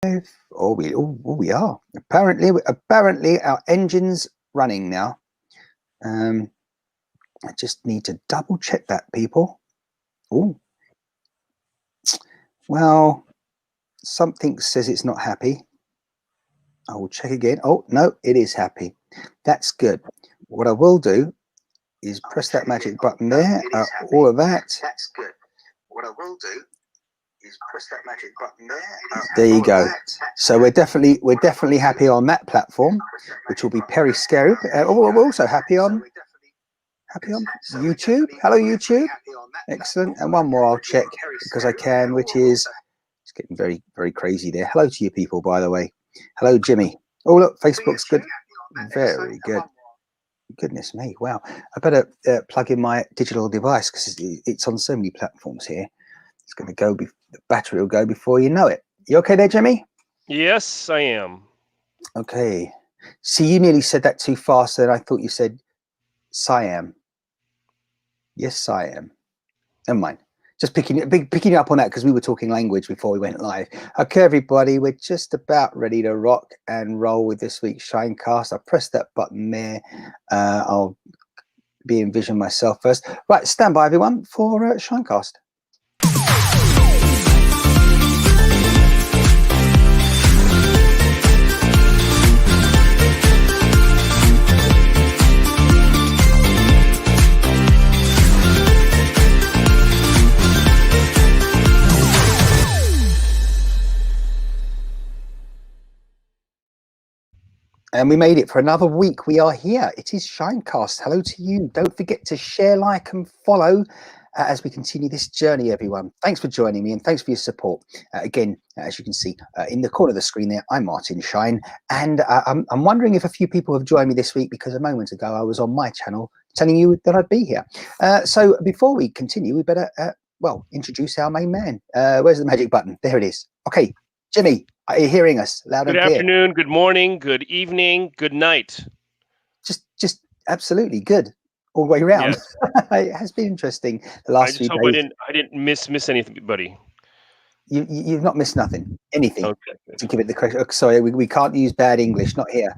We are. Apparently our engine's running now. I just need to double check that, people. Oh, well, something says it's not happy. I will check again. Oh, no, it is happy. That's good. What I will do is press that magic button there. All of that. That's good. What I will do is press that magic button there. There you go. So we're definitely happy on that platform, which will be Periscope. We're also happy on YouTube. Hello, YouTube. Excellent. And one more I'll check because I can, which is it's getting very, very crazy there. Hello to you people, by the way. Hello, Jimmy. Oh, look, Facebook's good. Very good. Goodness me. Wow. I better plug in my digital device because it's on so many platforms here. It's going to go. The battery will go before you know it. You okay there, Jimmy? Yes, I am. Okay. See, you nearly said that too fast, and I thought you said Siam. Yes, I am. Never mind. Just picking you up on that because we were talking language before we went live. Okay, everybody, we're just about ready to rock and roll with this week's ShineCast. I pressed that button there. I'll be in vision myself first. Right, stand by, everyone, for ShineCast. And we made it for another week. We are here. It is ShineCast. Hello to you. Don't forget to share, like, and follow as we continue this journey, everyone. Thanks for joining me and thanks for your support. Again, as you can see in the corner of the screen there, I'm Martin Shine. And I'm wondering if a few people have joined me this week because a moment ago I was on my channel telling you that I'd be here. So before we continue, we better, introduce our main man. Where's the magic button? There it is. Okay, Jimmy. Are you hearing us loud and clear? Good afternoon, good morning, good evening, good night. Just absolutely good all the way around. Yes. It has been interesting the last few days. I just hope I didn't miss anybody. You've not missed anything. Okay. To give it the correct. Sorry, we can't use bad English, not here.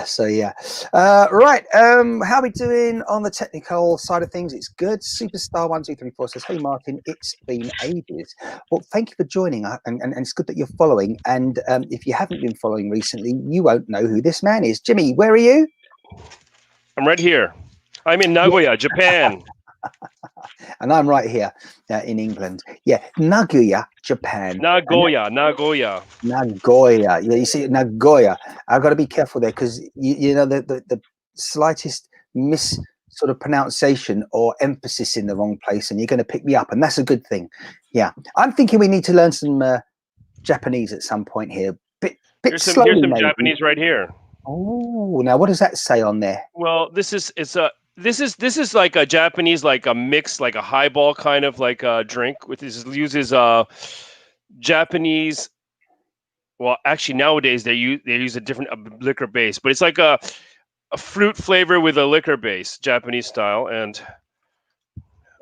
So yeah. Right. How are we doing on the technical side of things? It's good. Superstar 1234 says, "Hey Martin, it's been ages." Well, thank you for joining, and it's good that you're following. And if you haven't been following recently, you won't know who this man is. Jimmy, where are you? I'm right here. I'm in Nagoya, Japan. And I'm right here in England. Yeah, Nagoya, Japan. Nagoya. Yeah, you see, Nagoya. I've got to be careful there because you know the slightest sort of pronunciation or emphasis in the wrong place, and you're going to pick me up, and that's a good thing. Yeah, I'm thinking we need to learn some Japanese at some point here. Here's some Japanese right here. Oh, now what does that say on there? Well, this is like a Japanese, like a mix, like a highball kind of like a drink. Uses Japanese. Well, actually nowadays they use a different liquor base, but it's like a fruit flavor with a liquor base, Japanese style. And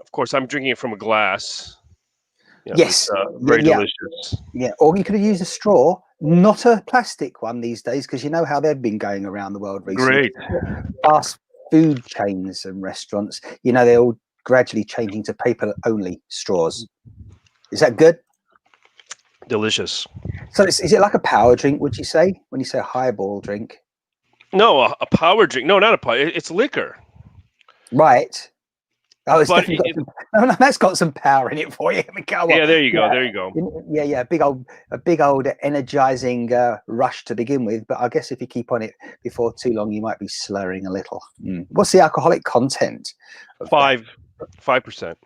of course, I'm drinking it from a glass. Yes, very delicious. Yeah, or you could have used a straw, not a plastic one these days, because you know how they've been going around the world recently. Great. Fast food chains and restaurants, you know, they're all gradually changing to paper-only straws. Is that good? Delicious. So is it like a power drink, would you say, when you say a highball drink? No, a power drink. No, not a power. It's liquor. Right. Oh, that's got some power in it for you. Yeah, there you go. There you go. Yeah, a big old energizing rush to begin with. But I guess if you keep on it before too long, you might be slurring a little. What's the alcoholic content? 5%. 5%.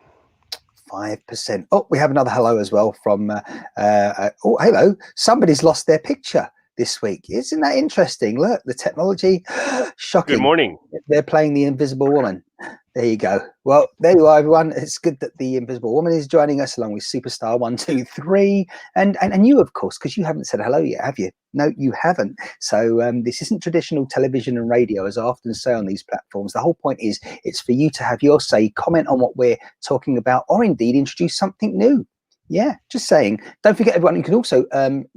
Oh, we have another hello as well from. Oh, hello. Somebody's lost their picture this week. Isn't that interesting? Look, the technology. Shocking. Good morning. They're playing the Invisible Woman. There you go. Well, there you are, everyone. It's good that the Invisible Woman is joining us along with Superstar 123 and you, of course, because you haven't said hello yet, have you? No, you haven't. So this isn't traditional television and radio, as I often say on these platforms. The whole point is it's for you to have your say, comment on what we're talking about, or indeed introduce something new. Yeah, just saying. Don't forget, everyone, you can also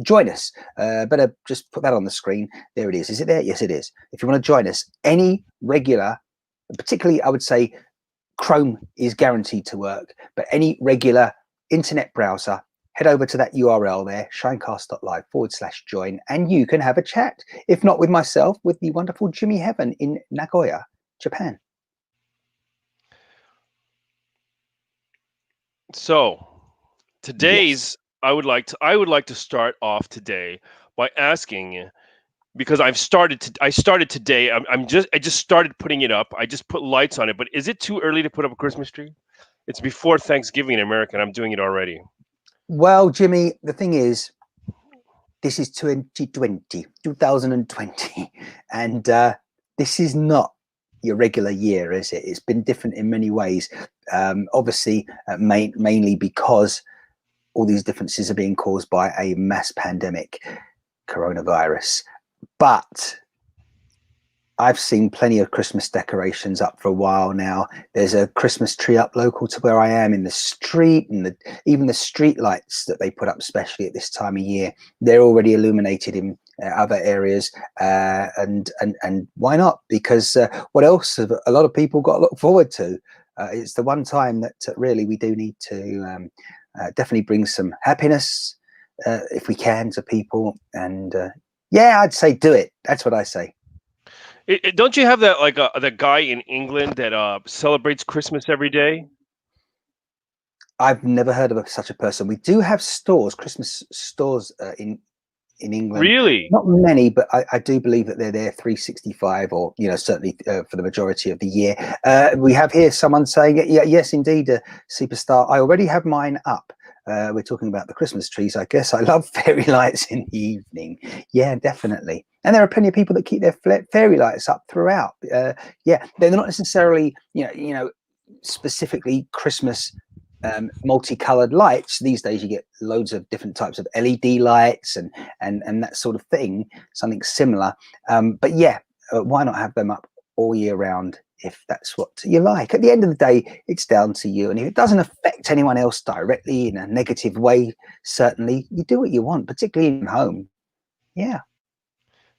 join us. Better just put that on the screen. There it is. Is it there? Yes, it is. If you want to join us, any regular, particularly I would say Chrome is guaranteed to work, but any regular internet browser, head over to that URL there, shinecast.live/join, and you can have a chat. If not with myself, with the wonderful Jimmie Heaven in Nagoya, Japan. So today's I would like to start off today by asking, because I started today. I just started putting it up. I just put lights on it. But is it too early to put up a Christmas tree? It's before Thanksgiving in America, and I'm doing it already. Well, Jimmie, the thing is, this is 2020, and this is not your regular year, is it? It's been different in many ways. Obviously, mainly because all these differences are being caused by a mass pandemic, coronavirus. But I've seen plenty of Christmas decorations up for a while now. There's a Christmas tree up local to where I am in the street, and even the street lights that they put up, especially at this time of year, they're already illuminated in other areas. And why not? Because what else have a lot of people got to look forward to? It's the one time that really we do need to definitely bring some happiness, if we can, to people. And yeah, I'd say do it. That's what I say. Don't you have that the guy in England that celebrates Christmas every day? I've never heard of such a person. We do have stores, Christmas stores in England. Really? Not many, but I do believe that they're there 365, or certainly for the majority of the year. We have here someone saying, yeah, yes, indeed, Superstar. I already have mine up. We're talking about the Christmas trees, I guess. I love fairy lights in the evening. Yeah, definitely. And there are plenty of people that keep their fairy lights up throughout. Yeah, they're not necessarily, specifically Christmas multicolored lights. These days you get loads of different types of LED lights and that sort of thing, something similar. But yeah, why not have them up all year round if that's what you like? At the end of the day, it's down to you. And if it doesn't affect anyone else directly in a negative way, certainly you do what you want, particularly in home. Yeah.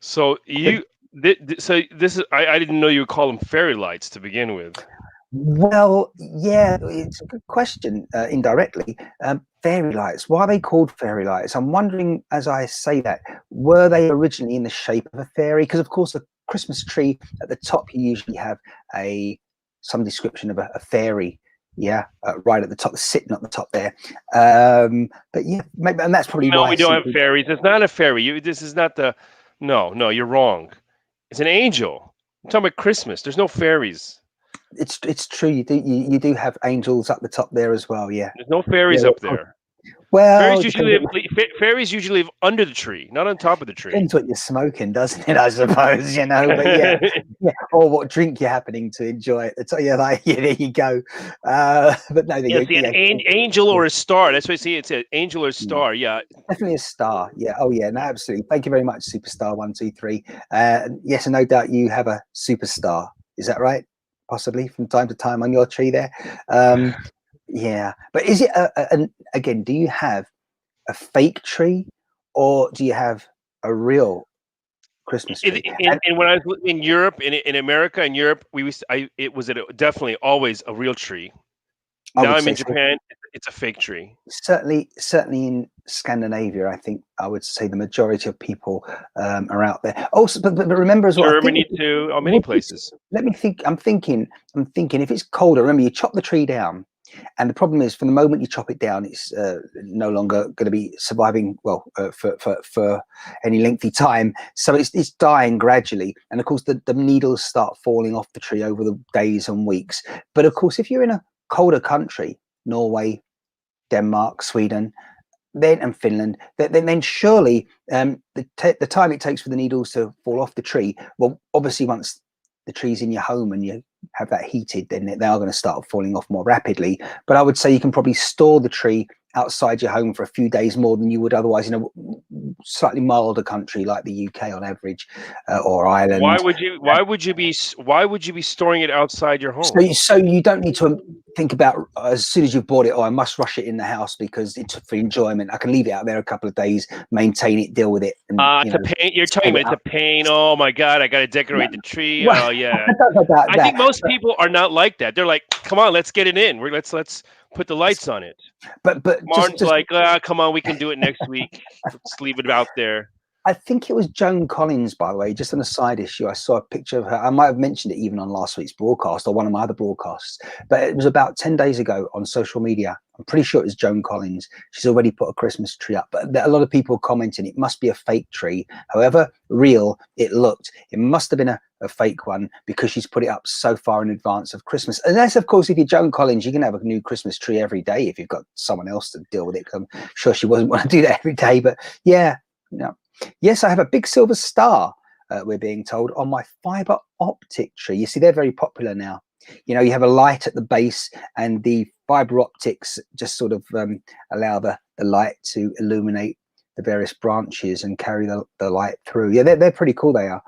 So this is I didn't know you would call them fairy lights to begin with. Well, yeah, it's a good question, indirectly. Fairy lights, why are they called fairy lights? I'm wondering, as I say that, were they originally in the shape of a fairy? Because, of course, a Christmas tree at the top, you usually have some description of a fairy, yeah, right at the top, sitting at the top there. But yeah, maybe, and that's probably why. No, we don't have fairies. It's not a fairy. This is not the. No, you're wrong. It's an angel. I'm talking about Christmas. There's no fairies. It's true. You do have angels up the top there as well. Yeah. There's no fairies up there. Well, fairies usually live under the tree, not on top of the tree. Depends what you're smoking, doesn't it? I suppose, But yeah, yeah, or what drink you're happening to enjoy. Yeah, there you go. But no, an angel or a star. That's what I see. It's an angel or a star. Yeah, definitely a star. Yeah. Oh yeah. No, absolutely. Thank you very much, Superstar 123. Yes, and no doubt you have a superstar. Is that right? Possibly from time to time on your tree there. Yeah, but is it again, do you have a fake tree, or do you have a real Christmas tree? And when I was in Europe, in America, in Europe, it was definitely always a real tree. Now I'm in Japan, it's a fake tree. Certainly in Scandinavia, I think I would say the majority of people are out there. Also, but remember as well, Germany too, many places. Let me think. I'm thinking if it's colder, remember you chop the tree down. And the problem is, from the moment you chop it down, it's no longer going to be surviving well for any lengthy time. So it's dying gradually. And of course, the needles start falling off the tree over the days and weeks. But of course, if you're in a colder country, Norway, Denmark, Sweden, and Finland, then surely the time it takes for the needles to fall off the tree, well, obviously once the tree's in your home and you have that heated, then they are going to start falling off more rapidly. But I would say you can probably store the tree outside your home for a few days more than you would otherwise in a slightly milder country like the UK on average, or Why Ireland. would you? Why would you be? Why would you be storing it outside your home? So you don't need to think about as soon as you've bought it, oh, I must rush it in the house because it's for enjoyment. I can leave it out there a couple of days, maintain it, deal with it, and It's a pain. You're talking about it's a pain. Oh my God, I got to decorate the tree. Well, Oh yeah. I don't know about I that. think most people are not like that. They're like, come on, let's get it in. Let's put the lights on it. But Martin's just like, come on, we can do it next week. Let's leave it out there. I think it was Joan Collins, by the way, just on a side issue. I saw a picture of her. I might have mentioned it even on last week's broadcast or one of my other broadcasts, but it was about 10 days ago on social media. I'm pretty sure it was Joan Collins. She's already put a Christmas tree up, but a lot of people commenting it must be a fake tree. However real it looked, it must have been a fake one because she's put it up so far in advance of Christmas. Unless, of course, if you're Joan Collins, you can have a new Christmas tree every day if you've got someone else to deal with it. I'm sure she wouldn't want to do that every day, but yeah, no. Yes, I have a big silver star, we're being told, on my fiber optic tree. You see, they're very popular now. You know, you have a light at the base and the fiber optics just sort of allow the light to illuminate the various branches and carry the light through. Yeah, they're pretty cool, they are.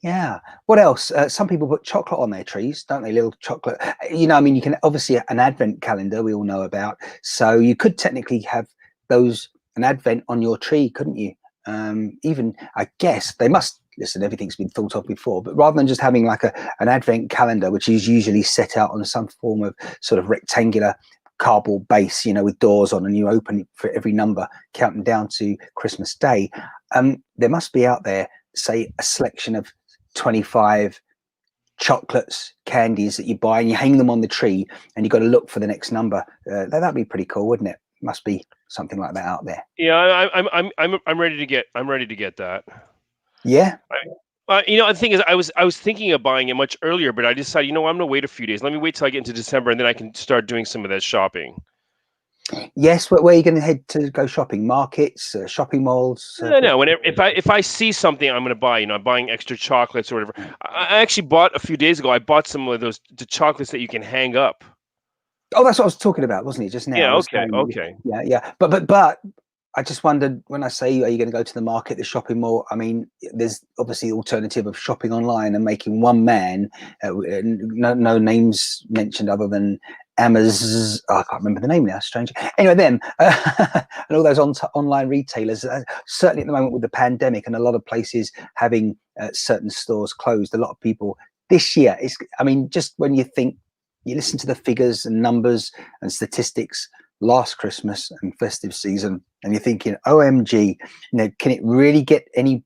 Yeah. What else? Some people put chocolate on their trees, don't they? Little chocolate. You know, I mean, you can obviously an advent calendar we all know about. So you could technically have an advent on your tree, couldn't you? Even I guess they must listen. Everything's been thought of before, but rather than just having like an advent calendar, which is usually set out on some form of sort of rectangular cardboard base, you know, with doors on, and you open it for every number, counting down to Christmas Day. There must be out there, say, a selection of 25 chocolates, candies that you buy, and you hang them on the tree, and you've got to look for the next number. That'd be pretty cool, wouldn't it? Must be something like that out there. Yeah, I'm ready to get that. Yeah. You know, the thing is, I was thinking of buying it much earlier, but I decided, you know, I'm gonna wait a few days. Let me wait till I get into December, and then I can start doing some of that shopping. Yes, where are you going to head to go shopping? Markets, shopping malls? No. Whenever if I see something, I'm gonna buy. You know, I'm buying extra chocolates or whatever. I actually bought a few days ago. I bought some of the chocolates that you can hang up. Oh, that's what I was talking about, wasn't it? Just now. Yeah. Okay. Yeah. But I just wondered, when I say, are you going to go to the market, the shopping mall? I mean, there's obviously the alternative of shopping online and making one man, no names mentioned other than Amazon. Oh, I can't remember the name now. Strange. Anyway, them and all those online retailers. Certainly at the moment with the pandemic and a lot of places having certain stores closed, a lot of people this year is. I mean, just when you think. You listen to the figures and numbers and statistics last Christmas and festive season, and you're thinking, OMG, you know, can it really get any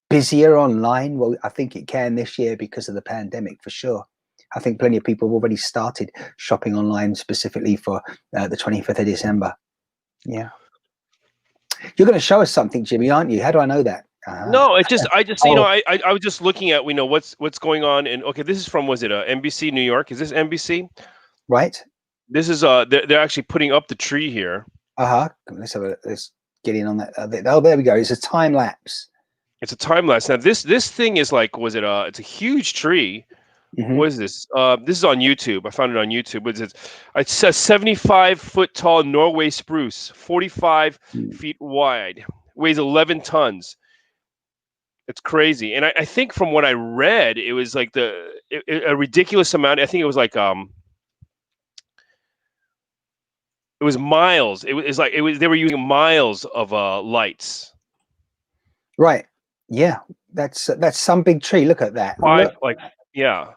busier online? Well, I think it can this year because of the pandemic, for sure. I think plenty of people have already started shopping online specifically for the 25th of December. Yeah. You're going to show us something, Jimmy, aren't you? How do I know that? No, I just you know, I was just looking at, you know, what's going on in. Okay, this is from, was it NBC New York? Is this NBC? Right. This is they're actually putting up the tree here. Let's get in on that. Oh, there we go. It's a time lapse. It's a time lapse. Now this thing is like, was it it's a huge tree. Mm-hmm. What is this? This is on YouTube. I found it on YouTube. It says 75-foot tall Norway spruce, 45 feet wide, weighs 11 tons. It's crazy. And I think from what I read, it was like a ridiculous amount. I think it was like it was miles. It was like they were using miles of lights. Right. Yeah. That's some big tree. Look at that. Yeah.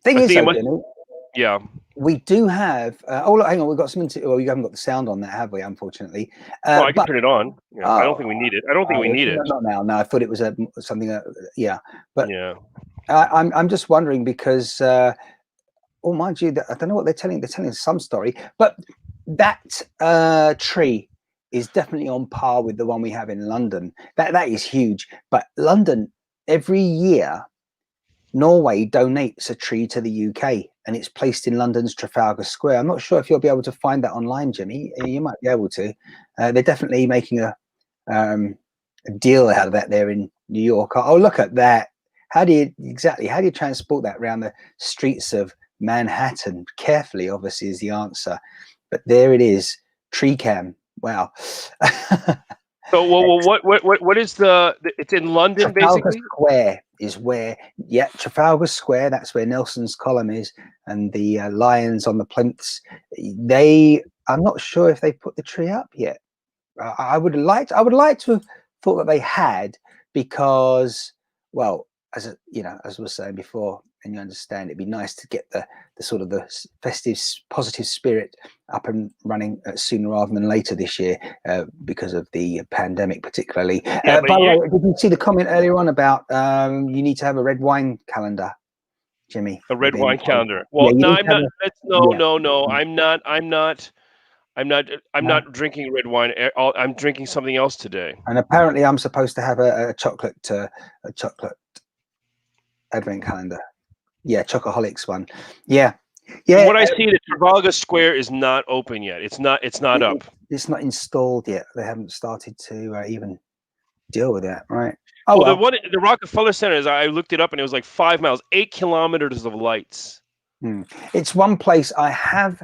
Thing is, yeah. We do have. Oh, look, hang on. We've got something to. Well, we haven't got the sound on that, have we? Unfortunately. Well, I can turn it on. Yeah, I don't think we need it. Not now. No, I thought it was something. Yeah, but yeah. I'm just wondering because. Oh, mind you, I don't know what they're telling. They're telling some story, but that tree is definitely on par with the one we have in London. That is huge. But London, every year, Norway donates a tree to the UK, and it's placed in London's Trafalgar Square. I'm not sure if you'll be able to find that online, Jimmy. You might be able to. They're definitely making a deal out of that there in New York. Oh, look at that. How do you transport that around the streets of Manhattan? Carefully, obviously, is the answer. but there it is, tree cam. Wow. So, what is it's in London, Trafalgar basically? Square is where, yeah, Trafalgar Square. That's where Nelson's column is, and the lions on the plinths. I'm not sure if they put the tree up yet. I would like to have thought that they had, because, well, as I was saying before, and you understand, it'd be nice to get the sort of the festive, positive spirit up and running sooner rather than later this year, because of the pandemic, particularly. Yeah, By the way, did you see the comment earlier on about you need to have a red wine calendar, Jimmy? a red wine calendar. Yeah, Well, you no, need I'm to have not. yeah. No. I'm No. not drinking red wine. I'm drinking something else today. And apparently, I'm supposed to have a chocolate advent calendar. Yeah, Chocoholics one. Yeah, From yeah. what I see, the Trafalgar Square is not open yet. It's not. It's not up. It's not installed yet. They haven't started to even deal with that, right? Oh Well, well. the Rockefeller Center is. I looked it up, and it was like 5 miles, 8 kilometers of lights. It's one place I have.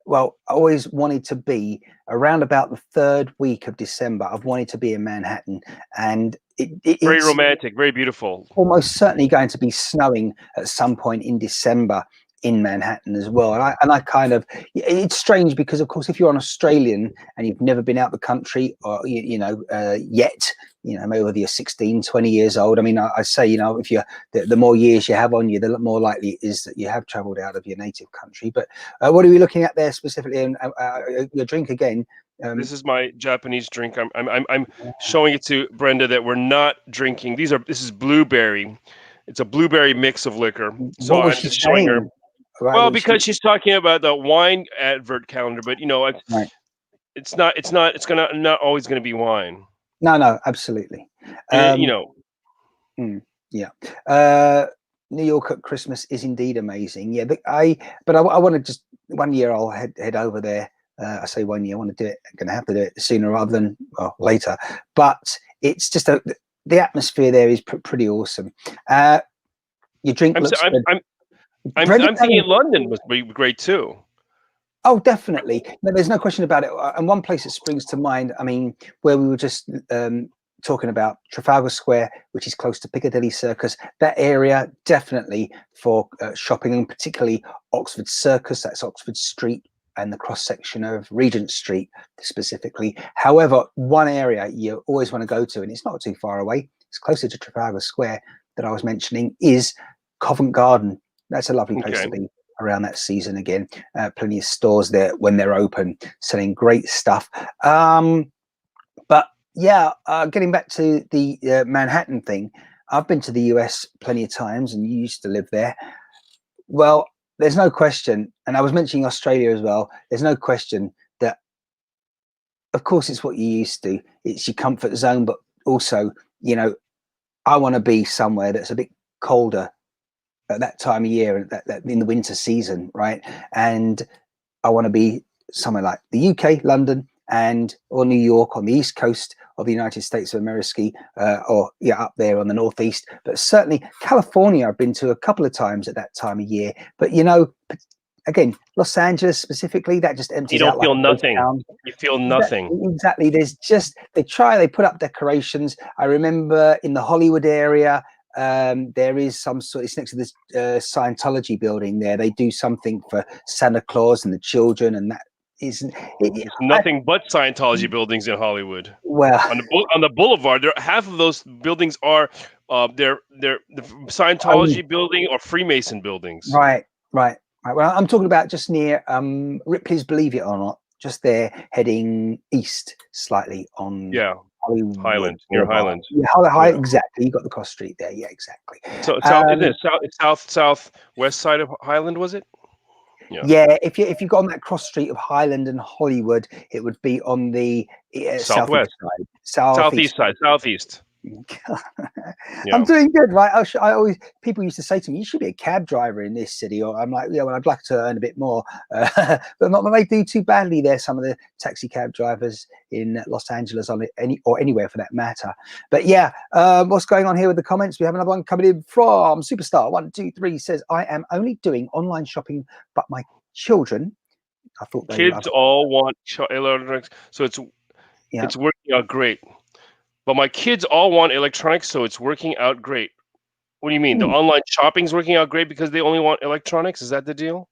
Well, I always wanted to be around about the third week of December. I've wanted to be in Manhattan, and it's Very romantic, very beautiful. almost certainly going to be snowing at some point in December in Manhattan as well. And I kind of, it's strange because, of course, if you're an Australian and you've never been out the country, or yet, maybe whether you're 16, 20 years old. I mean, I say, if you're the more years you have on you, the more likely it is that you have traveled out of your native country. But what are we looking at there specifically? And your drink again. This is my Japanese drink. I'm showing it to Brenda that we're not drinking. This is blueberry. It's a blueberry mix of liquor. So What was I'm she just showing her. saying? Right, Well, because she's talking about the wine advert calendar, but right. it's not always gonna be wine. No, absolutely. Yeah. New York at Christmas is indeed amazing. Yeah, but I want to just, one year I'll head over there. I say 1 year. I want to do it. I'm going to have to do it sooner rather than later. But it's just the atmosphere there is pretty awesome. Your drink looks good. I'm thinking London must be great too. Oh, definitely. No, there's no question about it. And one place that springs to mind, I mean, where we were just talking about Trafalgar Square, which is close to Piccadilly Circus, that area definitely for shopping, and particularly Oxford Circus. That's Oxford Street and the cross section of Regent Street specifically. However, one area you always want to go to, and it's not too far away, it's closer to Trafalgar Square that I was mentioning, is Covent Garden. That's a lovely place to be around that season again. Plenty of stores there when they're open, selling great stuff. But yeah, getting back to the Manhattan thing, I've been to the US plenty of times, and you used to live there. Well, there's no question, and I was mentioning Australia as well, there's no question that, of course, it's what you're used to. It's your comfort zone, but also, I want to be somewhere that's a bit colder at that time of year, that in the winter season, right? And I want to be somewhere like the UK, London, or New York on the east coast of the United States of America, or up there on the northeast. But certainly California, I've been to a couple of times at that time of year. But again, Los Angeles specifically, that just empties out. You don't feel nothing. You feel nothing. Exactly. There's just they put up decorations. I remember in the Hollywood area, there is some sort, it's next to this Scientology building there. They do something for Santa Claus and the children, and that isn't There's nothing but Scientology buildings in Hollywood. Well, on the boulevard, half of those buildings are they're the Scientology building or Freemason buildings. Right. Well, I'm talking about just near Ripley's Believe It or Not, just there heading east slightly on Hollywood, Highland, near Highland. Yeah, exactly. You got the cross street there. Yeah, exactly. So southwest side of Highland, was it? Yeah. If you go on that cross street of Highland and Hollywood, it would be on the southwest side, southeast. I'm doing good, right? People used to say to me, you should be a cab driver in this city, or I'm like, yeah, well, I'd like to earn a bit more, but they do too badly there, some of the taxi cab drivers in Los Angeles or anywhere for that matter. But yeah, what's going on here with the comments? We have another one coming in from Superstar 123 says, I am only doing online shopping, but my children I thought they were. Kids all want electronics, so Yeah. it's working out great. But my kids all want electronics, so it's working out great. What do you mean? The Hmm. online shopping's working out great because they only want electronics? Is that the deal?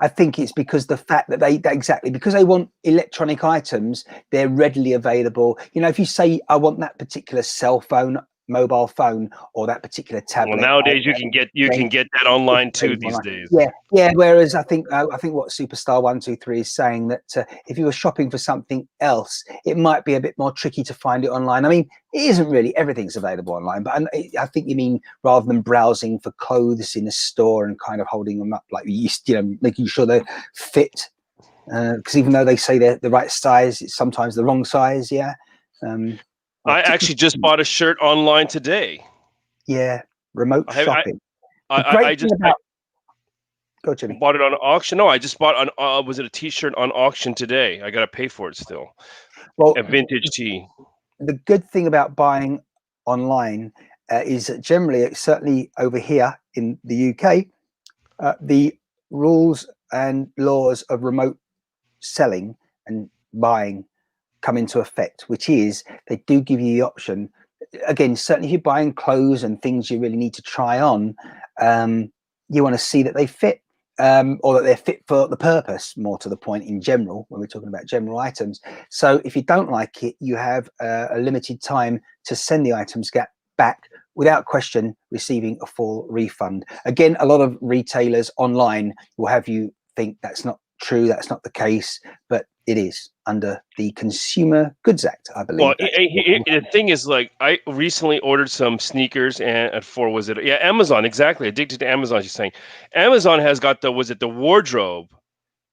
I think it's because the fact that exactly because they want electronic items, they're readily available. You know, if you say I want that particular cell phone, mobile phone, or that particular Well, tablet, nowadays you then can get that it's online too available these online. days. Yeah, yeah. Whereas I think what Superstar 123 is saying that if you were shopping for something else, it might be a bit more tricky to find it online. I mean, it isn't really everything's available online, but I think you mean rather than browsing for clothes in a store and kind of holding them up like you know, making sure they fit. Because even though they say they're the right size, it's sometimes the wrong size. Yeah. Yeah, I actually just bought a shirt online today. yeah, remote I have shopping. The I great thing just I about go, Jimmy. bought it on auction. No, I just bought on was it a T-shirt on auction today? I gotta pay for it still. Well, A vintage tee. the good thing about buying online is that generally, certainly over here in the UK, the rules and laws of remote selling and buying come into effect, which is they do give you the option. Again, certainly if you're buying clothes and things you really need to try on, you want to see that they fit. Or that they're fit for the purpose, more to the point in general, when we're talking about general items. So if you don't like it, you have a limited time to send the items back without question, receiving a full refund. Again, a lot of retailers online will have you think that's not true, that's not the case, but it is under the Consumer Goods Act, I Well, believe. the thing is, like, I recently ordered some sneakers, and was it? Yeah, Amazon. Exactly, addicted to Amazon. She's saying Amazon has got the wardrobe.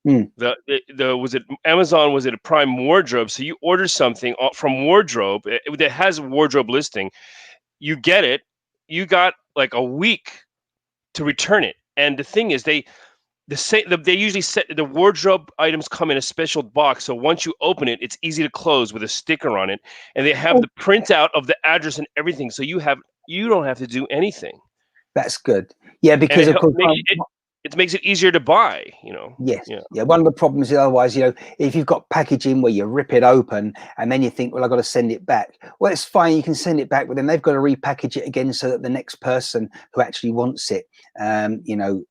Mm, The was it Amazon? Was it a Prime wardrobe? So you order something from wardrobe that has a wardrobe listing. You get it. You got like a week to return it. And the thing is, they usually set the wardrobe items come in a special box, so once you open it, it's easy to close with a sticker on it, and they have oh, the printout of the address and everything, so you don't have to do anything, that's good. Yeah, and because of course, it makes it easier to buy. You know, yes, yeah. yeah. One of the problems is otherwise, you know, if you've got packaging where you rip it open and then you think, well, I've got to send it back. Well, it's fine, you can send it back, but then they've got to repackage it again so that the next person who actually wants it, you know,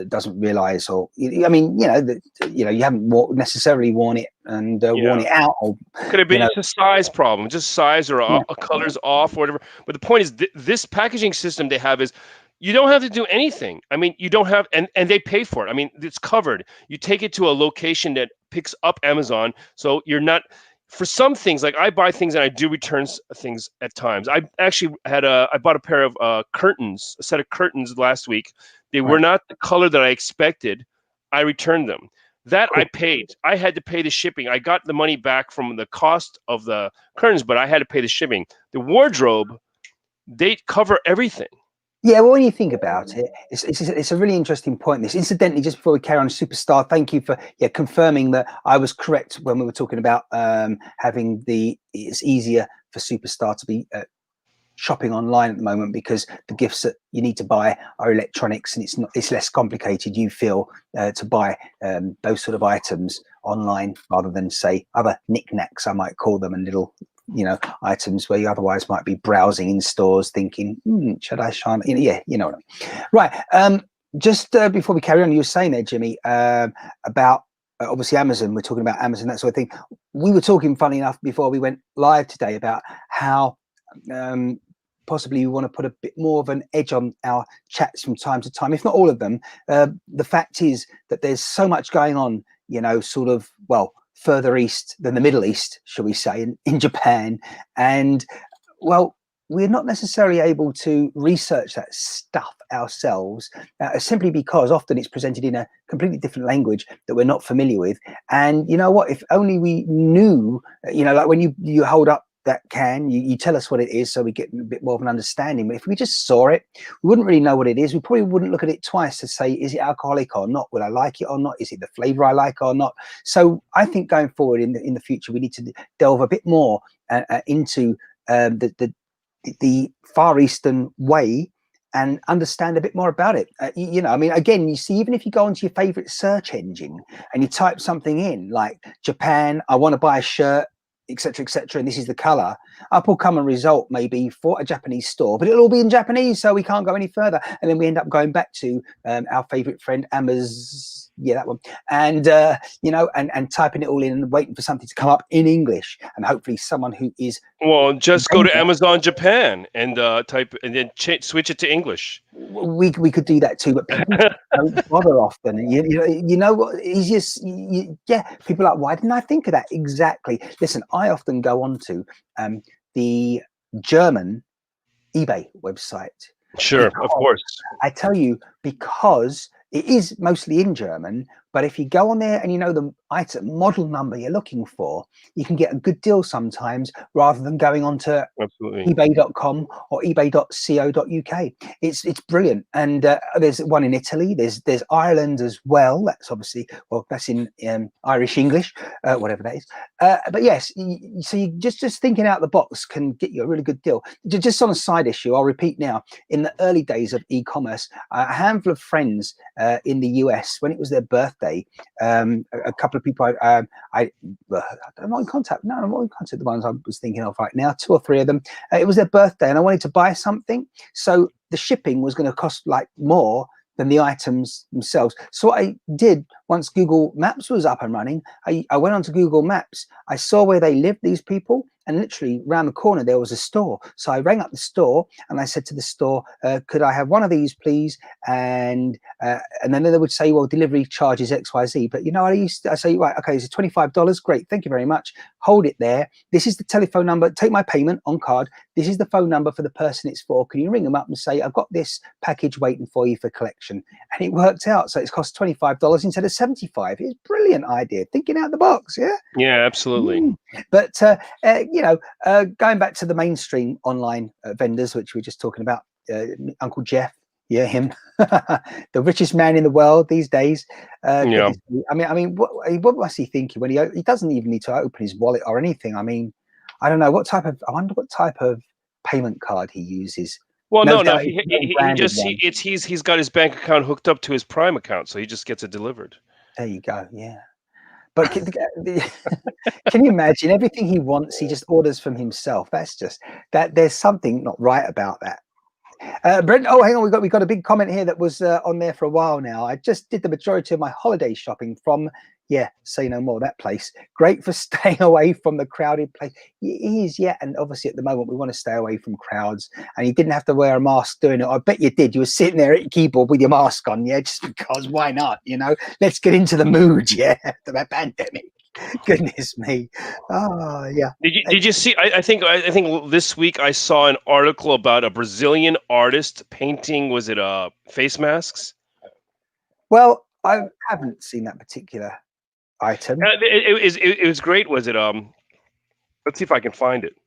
doesn't realize, or I mean, you know, that you know you haven't necessarily worn it and worn Yeah. it out, or Could have you been know, just a size problem, just size or yeah, a colors off or whatever. But the point is, this packaging system they have is you don't have to do anything. I mean, you don't have, and they pay for it. I mean, it's covered. You take it to a location that picks up Amazon, so you're not. For some things, like I buy things and I do returns things at times. I actually I bought a pair of curtains, a set of curtains last week. They were right, not the color that I expected. I returned them. That I cool. paid. I had to pay the shipping. I got the money back from the cost of the curtains, but I had to pay the shipping. The wardrobe, they cover everything. Yeah, well, when you think about it, it's a really interesting point. This, incidentally, just before we carry on, Superstar, thank you for confirming that I was correct when we were talking about having it's easier for Superstar to be shopping online at the moment because the gifts that you need to buy are electronics and it's less complicated, you feel, to buy those sort of items online rather than say other knickknacks, I might call them, and little, you know, items where you otherwise might be browsing in stores thinking, should I shine, you know, yeah, you know what I mean. Right, just before we carry on, you were saying there, Jimmy, about obviously Amazon, we're talking about Amazon, that sort of thing. We were talking, funny enough, before we went live today about how possibly we want to put a bit more of an edge on our chats from time to time, if not all of them. The fact is that there's so much going on, you know, sort of, well, further east than the Middle East, shall we say, in Japan. And, well, we're not necessarily able to research that stuff ourselves, simply because often it's presented in a completely different language that we're not familiar with. And you know what, if only we knew, you know, like when you hold up that can, you tell us what it is so we get a bit more of an understanding. But if we just saw it, we wouldn't really know what it is. We probably wouldn't look at it twice to say, is it alcoholic or not? Would I like it or not? Is it the flavor I like or not? So I think going forward in the future, we need to delve a bit more into the Far Eastern way and understand a bit more about it. I mean, again, you see, even if you go onto your favorite search engine and you type something in like Japan, I want to buy a shirt, etc., and this is the color, up will come a result maybe for a Japanese store, but it'll all be in Japanese, so we can't go any further. And then we end up going back to our favorite friend Amazon, that one, and and typing it all in and waiting for something to come up in English, and hopefully someone who is just go to Amazon Japan and type and then switch it to English. We could do that too, but people don't bother often. You know what? Easiest, people are like, why didn't I think of that? Exactly. Listen, I often go on to the German eBay website. Sure, of course. I tell you, because it is mostly in German, but if you go on there and you know the item model number you're looking for, you can get a good deal sometimes rather than going on to ebay.com or ebay.co.uk. It's brilliant. And there's one in Italy, there's Ireland as well. That's obviously, that's in Irish English, whatever that is. But yes, so you just thinking out the box can get you a really good deal. Just on a side issue, I'll repeat now, in the early days of e-commerce, a handful of friends in the US, when it was their birthday, a couple of people I'm not in contact. No, I'm not in contact. The ones I was thinking of right now, 2 or 3 of them. It was their birthday, and I wanted to buy something, so the shipping was going to cost like more than the items themselves. So what I did, once Google Maps was up and running, I went onto Google Maps. I saw where they lived, these people, and literally around the corner there was a store. So I rang up the store and I said to the store, could I have one of these, please? And then they would say, well, delivery charges XYZ. But I say, right, okay, it's $25. Great, thank you very much. Hold it there. This is the telephone number. Take my payment on card. This is the phone number for the person it's for. Can you ring them up and say, I've got this package waiting for you for collection? And it worked out. So it's cost $25 instead of $75. It's a brilliant idea. Thinking out the box, yeah? Yeah, absolutely. But, going back to the mainstream online vendors, which we were just talking about, Uncle Jeff, yeah, him, the richest man in the world these days. I mean, what was he thinking when he doesn't even need to open his wallet or anything? I mean, I don't know I wonder what type of payment card he uses. Well, no, he's got his bank account hooked up to his Prime account, so he just gets it delivered. There you go. Yeah. But can you imagine everything he wants? He just orders from himself. That's just that. There's something not right about that. Brent, hang on, we got a big comment here that was on there for a while now. I just did the majority of my holiday shopping from, say no more, that place. Great for staying away from the crowded place. It is, yeah, and obviously at the moment we want to stay away from crowds, and you didn't have to wear a mask doing it. I bet you did. You were sitting there at your keyboard with your mask on, just because, why not? Let's get into the mood, after that pandemic. Goodness me. Oh yeah. Did you see? I think this week I saw an article about a Brazilian artist painting. Was it face masks? Well, I haven't seen that particular item. It was great. Was it? Let's see if I can find it.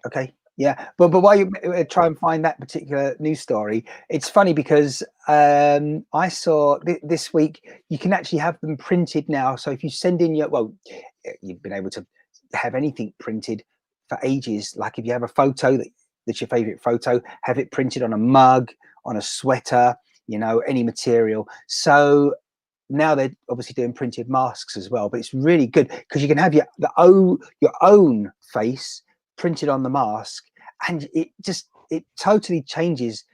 Okay. Yeah, but while you try and find that particular news story, it's funny because I saw this week you can actually have them printed now. So if you send in you've been able to have anything printed for ages. Like if you have a photo that's your favorite photo, have it printed on a mug, on a sweater, any material. So now they're obviously doing printed masks as well, but it's really good because you can have your own face printed on the mask, and it totally changes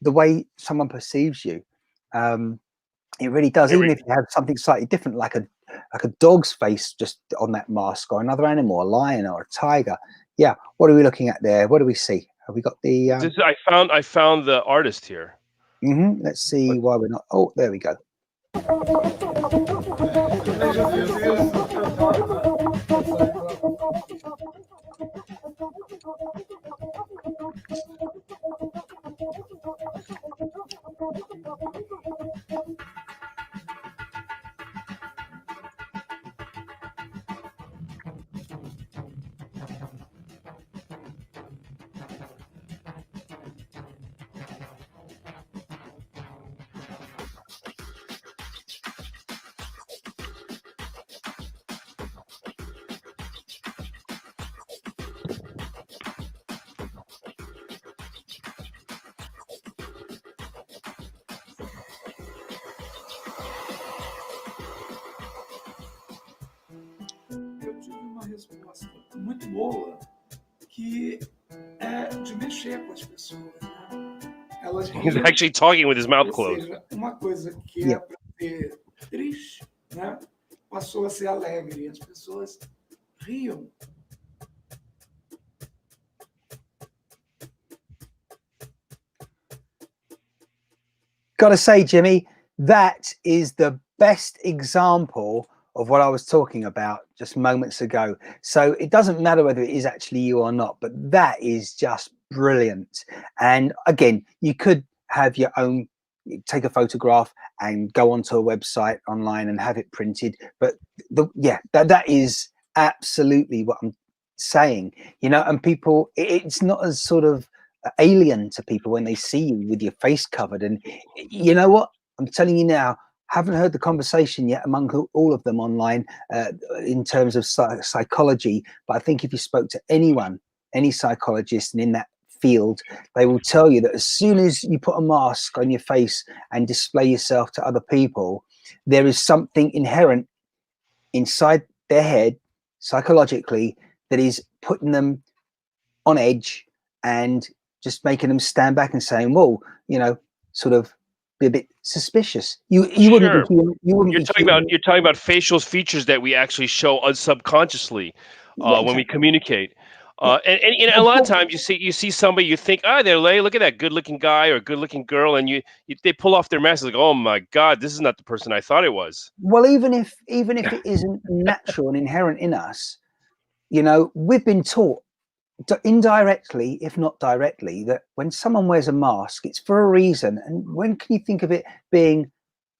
the way someone perceives you. It really does. Even if you have something slightly different, like a dog's face just on that mask, or another animal, a lion or a tiger. Yeah. What are we looking at there? What do we see? Have we got the? I found the artist here. Let's see why we're not. Oh, there we go. que é de mexer com as pessoas, né? Elas He's riam, actually talking with his mouth ou closed. seja, uma coisa que Yeah. é para ser triste, né, passou a ser alegre. As pessoas riam. Gotta say, Jimmy, that is the best example of what I was talking about just moments ago. So it doesn't matter whether it is actually you or not, but that is just brilliant. And again, you could have your own, take a photograph and go onto a website online and have it printed. But that is absolutely what I'm saying, you know, and people, it's not as sort of alien to people when they see you with your face covered. And you know what? I'm telling you now, haven't heard the conversation yet among all of them online in terms of psychology. But I think if you spoke to anyone, any psychologist, and in that field, they will tell you that as soon as you put a mask on your face and display yourself to other people, there is something inherent inside their head psychologically that is putting them on edge and just making them stand back and saying, well, you know, sort of be a bit suspicious. You wouldn't Sure. be you wouldn't You're be talking about facial features that we actually show subconsciously yeah, when we exactly. communicate. Yeah. And a lot of times you see somebody, you think, look at that good looking guy or good looking girl, and they pull off their mask like, oh my God, this is not the person I thought it was. Well, even if it isn't natural and inherent in us, you know, we've been taught indirectly, if not directly, that when someone wears a mask, it's for a reason. And when can you think of it being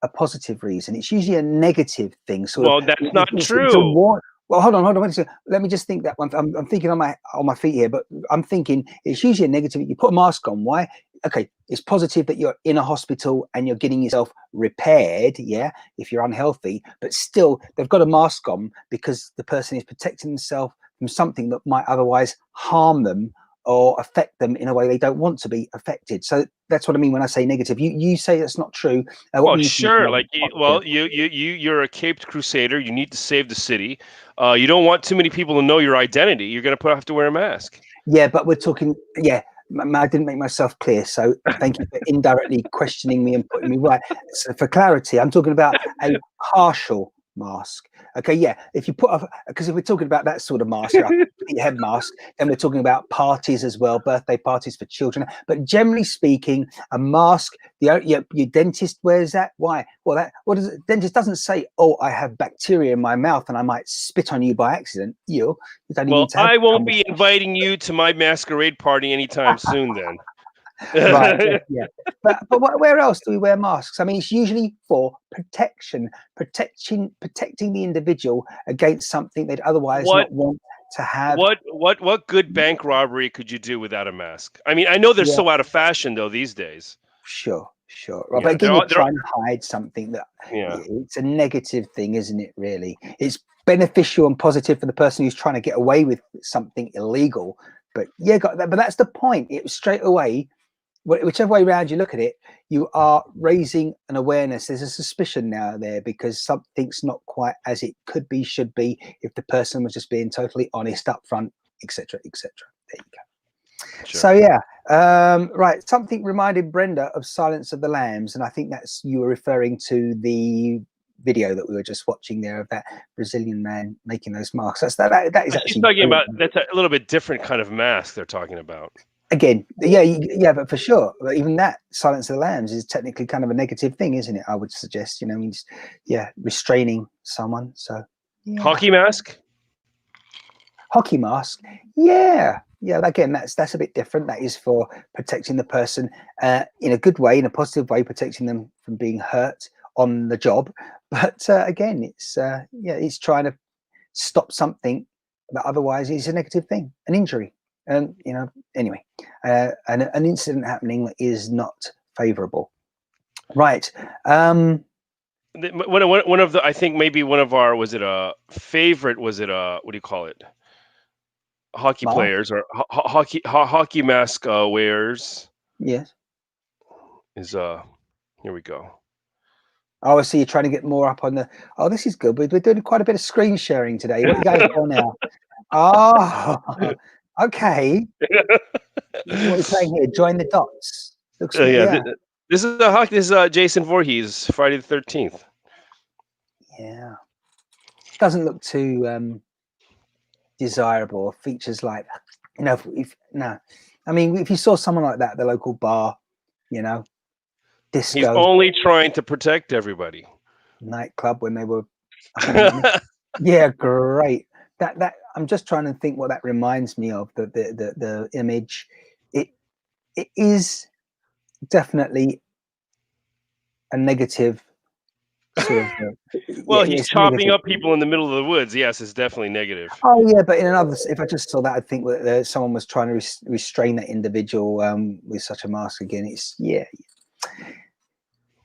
a positive reason? It's usually a negative thing. Sort of. Well, that's not It's a true. war. Well, hold on. Wait a second. Let me just think that one. I'm thinking on my feet here, but I'm thinking it's usually a negative. You put a mask on. Why? Okay, it's positive that you're in a hospital and you're getting yourself repaired. Yeah, if you're unhealthy, but still they've got a mask on because the person is protecting themselves from something that might otherwise harm them or affect them in a way they don't want to be affected. So that's what I mean when I say negative. You say that's not true. What Well, were you thinking sure. of? Like, you're a caped crusader. You need to save the city. You don't want too many people to know your identity. You're going to have to wear a mask. Yeah, but we're talking. Yeah, I didn't make myself clear. So thank you for indirectly questioning me and putting me right. So for clarity, I'm talking about a partial mask. Okay, yeah. If you put off, because if we're talking about that sort of mask, like a head mask, then we're talking about parties as well, birthday parties for children. But generally speaking, a mask, your dentist wears that. Why? Well, dentist doesn't say, "Oh, I have bacteria in my mouth and I might spit on you by accident." You don't Well, need to have I that won't be conversation. inviting you to my masquerade party anytime soon. Then. Right, yeah. But where else do we wear masks? I mean, it's usually for protecting the individual against something they'd otherwise What not want to have. what good bank robbery could you do without a mask? I mean, I know they're Yeah, so out of fashion though these days. sure. Right, but Yeah, again, you're trying to hide something that yeah. it's a negative thing, isn't it? Really, it's beneficial and positive for the person who's trying to get away with something illegal. But yeah, but that's the point. It was straight away. Whichever way around you look at it, you are raising an awareness. There's a suspicion now there because something's not quite as it could be, should be, if the person was just being totally honest up front, etc., etc. There you go. Sure. So yeah, right. Something reminded Brenda of Silence of the Lambs, and I think that's you were referring to the video that we were just watching there of that Brazilian man making those masks. That is She's actually talking about brilliant. that's a little bit different kind of mask they're talking about. Again, yeah, but for sure, even that Silence of the Lambs is technically kind of a negative thing, isn't it? I would suggest, you know, means restraining someone. So yeah. Hockey mask. Hockey mask, yeah. Again, that's a bit different. That is for protecting the person in a good way, in a positive way, protecting them from being hurt on the job. But again, it's trying to stop something that otherwise is a negative thing, an injury. And anyway, an incident happening that is not favorable. Right. One of the, I think maybe one of our, was it a favorite? Was it a, what do you call it? Hockey Mark? players or hockey mask wearers Yes. is here we go. Oh, I see you're trying to get more up on the. Oh, this is good. We're doing quite a bit of screen sharing today. What are you going for now? Oh, Okay. What are we playing here? Join the Dots. Looks yeah. This is Jason Voorhees, Friday the 13th. Yeah. Doesn't look too desirable. Features like, no. I mean, if you saw someone like that at the local bar, disco. He's only trying to protect everybody. Nightclub when they were. Yeah, great. That I'm just trying to think what that reminds me of. The image. It is definitely a negative sort of. Well, he's chopping up people in the middle of the woods. Yes, it's definitely negative. Oh yeah, but if I just saw that, I'd think that someone was trying to restrain that individual with such a mask again. It's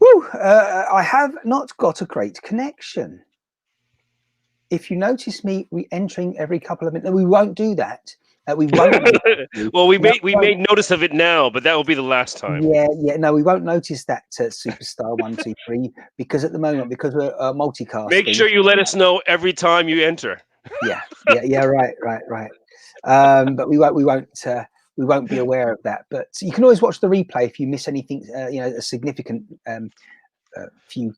Woo! I have not got a great connection. If you notice me re-entering every couple of minutes, we won't do that. We won't. Well, we made notice of it now, but that will be the last time. Yeah. No, we won't notice that, Superstar 123, because at the moment, because we're multicasting. Make sure you let us know every time you enter. Yeah. Right. But we won't be aware of that. But you can always watch the replay if you miss anything. A significant few.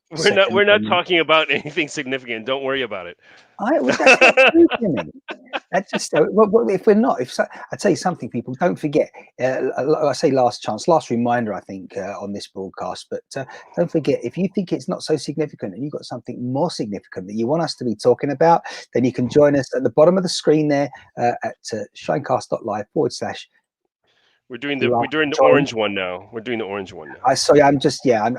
We're not talking about anything significant. Don't worry about it. That's not true, Jimmy. That's just if we're not. I tell you something, people, don't forget. I say last reminder, I think, on this broadcast. But don't forget, if you think it's not so significant and you've got something more significant that you want us to be talking about, then you can join us at the bottom of the screen there at ShineCast.live / We're doing the orange one now. We're doing the orange one now.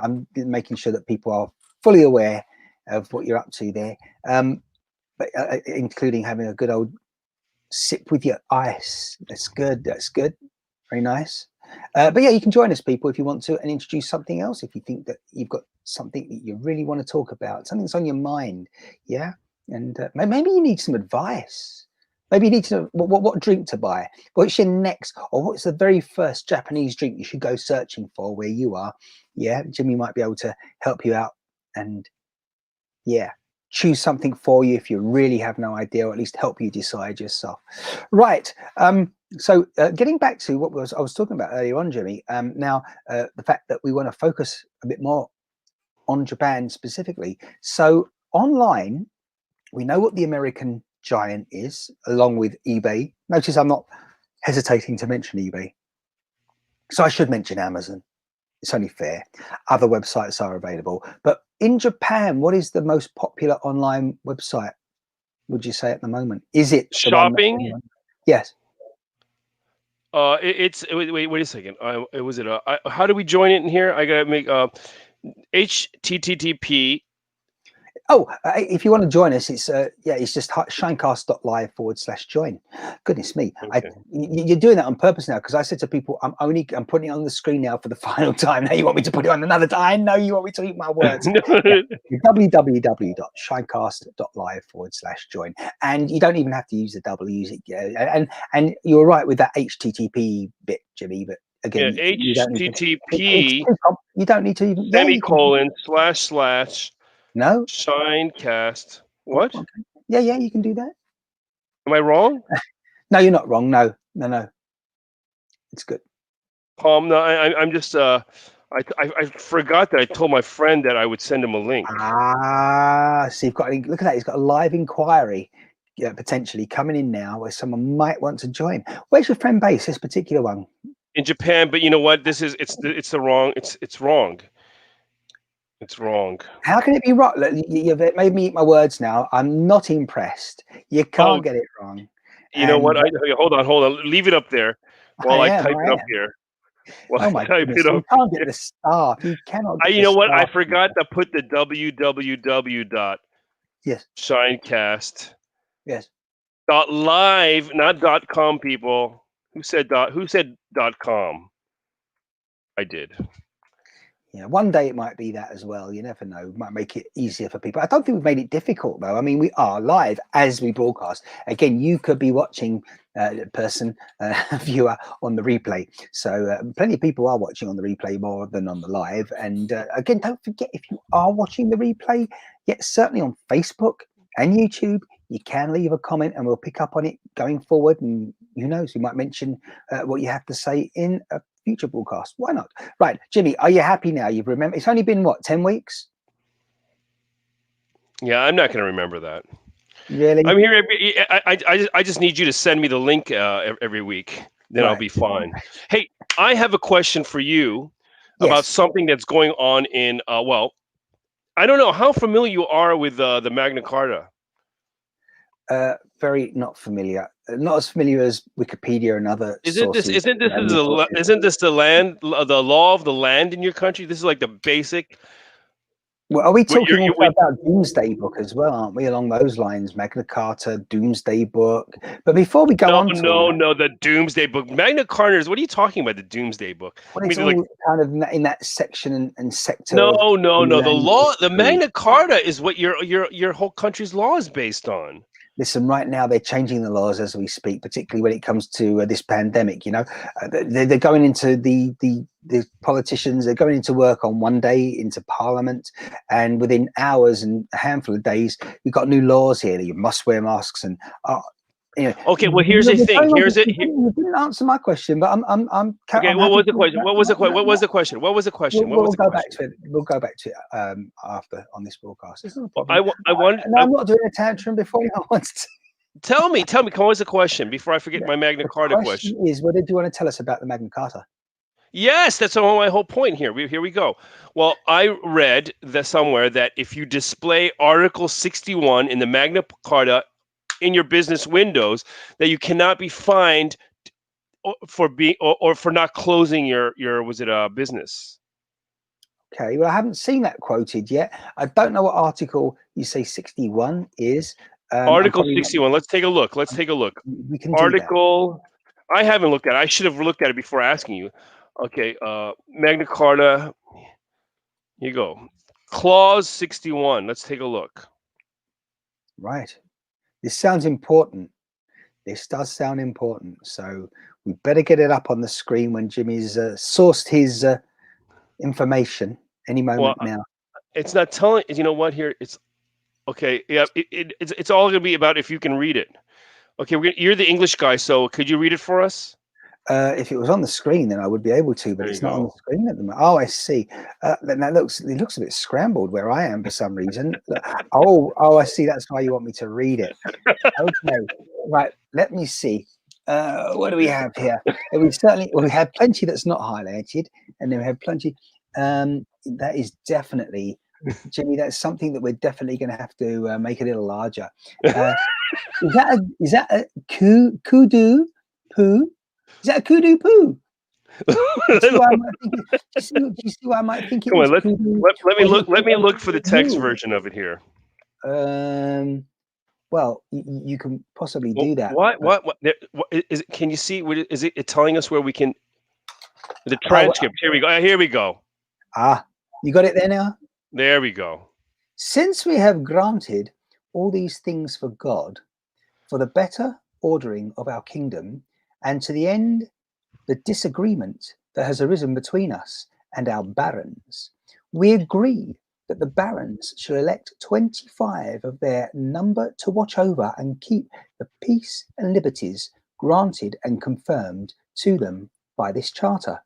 I'm making sure that people are fully aware of what you're up to there, but including having a good old sip with your ice. That's good. Very nice. But yeah, you can join us, people, if you want to, and introduce something else. If you think that you've got something that you really want to talk about, something that's on your mind, yeah, and maybe you need some advice. Maybe you need to know what drink to buy. What's your next, or what's the very first Japanese drink you should go searching for where you are? Yeah, Jimmy might be able to help you out and choose something for you if you really have no idea, or at least help you decide yourself. Right. So getting back to what I was talking about earlier on, Jimmy. Now the fact that we want to focus a bit more on Japan specifically. So online, we know what the American giant is, along with eBay. Notice I'm not hesitating to mention eBay. So I should mention Amazon. It's only fair. Other websites are available. But in Japan, what is the most popular online website, would you say, at the moment? Is it shopping? Yes. Wait a second. How do we join it in here? I gotta make HTTP. Oh, if you want to join us, it's just ShineCast.live / join. Goodness me, okay. You're doing that on purpose now, because I said to people, I'm putting it on the screen now for the final time. Now you want me to put it on another time? I know you want me to eat my words. www.shinecast.live / join, and you don't even have to use the W's. And you're right with that HTTP bit, Jimmy. But again, HTTP. You don't need to even semicolon / No. ShineCast. What? Okay. Yeah, you can do that. Am I wrong? No, you're not wrong. No. It's good. No, I'm just I forgot that I told my friend that I would send him a link. So look at that. He's got a live inquiry potentially coming in now where someone might want to join. Where's your friend based? This particular one? In Japan, but you know what? It's wrong. It's wrong. It's wrong. How can it be wrong? You've made me eat my words now. I'm not impressed. You can't get it wrong. You know what? Hold on. Leave it up there while I type it up here. Oh my goodness! You can't get the star. You cannot. You know what? I forgot to put the www. Yes. ShineCast. Yes. .live, not .com. People who said .com. I did. Yeah, one day it might be that as well. You never know. It might make it easier for people. I don't think we've made it difficult, though. I mean, we are live as we broadcast. Again, you could be watching viewer on the replay. So plenty of people are watching on the replay more than on the live. And again, don't forget, if you are watching the replay, certainly on Facebook and YouTube, you can leave a comment and we'll pick up on it going forward. And who knows, we might mention what you have to say in a future broadcast. Why not? Right, Jimmie, are you happy now? You've remembered, it's only been what, 10 weeks? Yeah, I'm not going to remember that. Really? I'm here. I just need you to send me the link every week. Then I'll be fine. Hey, I have a question for you about something that's going on in, well, I don't know how familiar you are with the Magna Carta. Very not familiar. Not as familiar as Wikipedia and other sources. Isn't this the law of the land in your country? This is like the basic. Well, are we talking also about Doomsday Book as well, aren't we? Along those lines, Magna Carta, Doomsday Book. But before we go on, no, the Doomsday Book, Magna Carta. What are you talking about? The Doomsday Book? Well, it's all kind of in that section and sector. No. The Magna Carta is what your whole country's law is based on. Listen, right now they're changing the laws as we speak, particularly when it comes to this pandemic. You know, they're going into the politicians. They're going into work on one day into Parliament, and within hours and a handful of days, we've got new laws here that you must wear masks and. You know, okay, well, here's the thing. You didn't answer my question, but I'm okay. What was the question? What was the question? We'll go back to it. We'll go back to it after on this broadcast. I'm not doing a tantrum before you want to. Tell me. What was the question before I forget my Magna Carta question? Is what did you want to tell us about the Magna Carta? Yes, that's my whole point here. Here we go. Well, I read somewhere that if you display Article 61 in the Magna Carta in your business windows, that you cannot be fined for being or for not closing your business. Okay, well, I haven't seen that quoted yet. I don't know what article you say 61 is. Article 61. Let's take a look. We can article. I haven't looked at it. I should have looked at it before asking you. Okay, Magna Carta. Here you go. Clause 61. Let's take a look. Right. This sounds important. This does sound important. So we better get it up on the screen when Jimmie's sourced his information any moment now. It's not telling. You know what? Here it's okay. Yeah, it's all going to be about if you can read it. Okay, you're the English guy, so could you read it for us? If it was on the screen, then I would be able to, but it's not on the screen at the moment. Oh, I see. Then it looks a bit scrambled where I am for some reason. I see. That's why you want me to read it. Okay, right. Let me see. What do we have here? We have plenty that's not highlighted, and then we have plenty. That is definitely, Jimmie. That's something that we're definitely going to have to make a little larger. Is that a kudu poo? Is that a kudu poo? Do you see why I might think it was? Let me look for the text version of it here. Well, you can possibly do that. What is it? Can you see? Is it telling us where we can? The transcript. Here we go. Here we go. You got it there now? There we go. Since we have granted all these things for God, for the better ordering of our kingdom, and to the end the disagreement that has arisen between us and our barons, we agree that the barons shall elect 25 of their number to watch over and keep the peace and liberties granted and confirmed to them by this charter.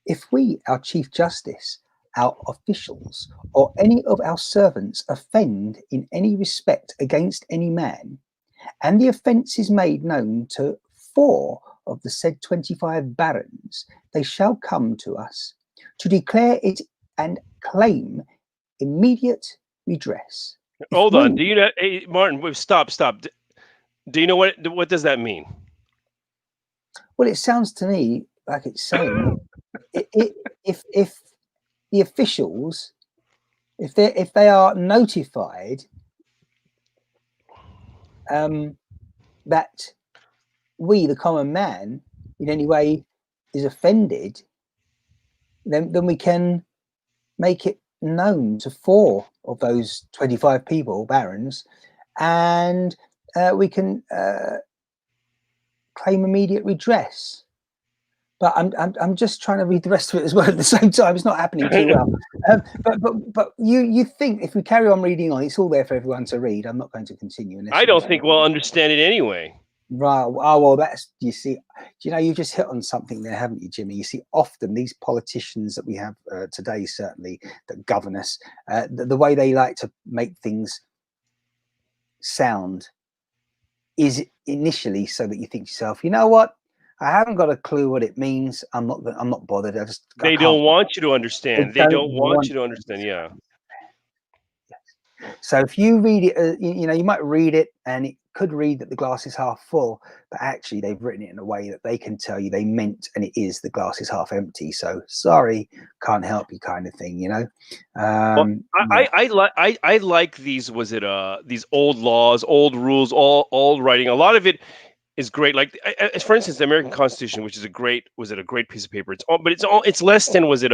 If we, our Chief Justice, our officials, or any of our servants offend in any respect against any man, and the offence is made known to 4 of the said 25 barons, they shall come to us to declare it and claim immediate redress. Hold on. Do you know, hey, Martin? Stop. Do you know what does that mean? Well, it sounds to me like it's saying if the officials, if they are notified that we, the common man, in any way is offended, then we can make it known to 4 of those 25 people, barons, and we can claim immediate redress. but I'm just trying to read the rest of it as well at the same time. It's not happening too well. But you think if we carry on reading on, it's all there for everyone to read. I'm not going to continue. I don't think we'll understand it anyway. Right. Oh, well, that's, you see, you just hit on something there, haven't you, Jimmy? You see, often these politicians that we have today, certainly, that govern us, the way they like to make things sound is initially so that you think to yourself, you know what? I haven't got a clue what it means. I'm not bothered. They don't want you to understand. They don't want you to understand. Yeah. So if you read it, you might read it and it could read that the glass is half full, but actually they've written it in a way that they can tell you they meant, and it is, the glass is half empty. So sorry, can't help you, kind of thing, I like these. Was it these old laws, old rules, old writing? A lot of it is great. Like, for instance, the American Constitution, which is a great piece of paper. It's less than, was it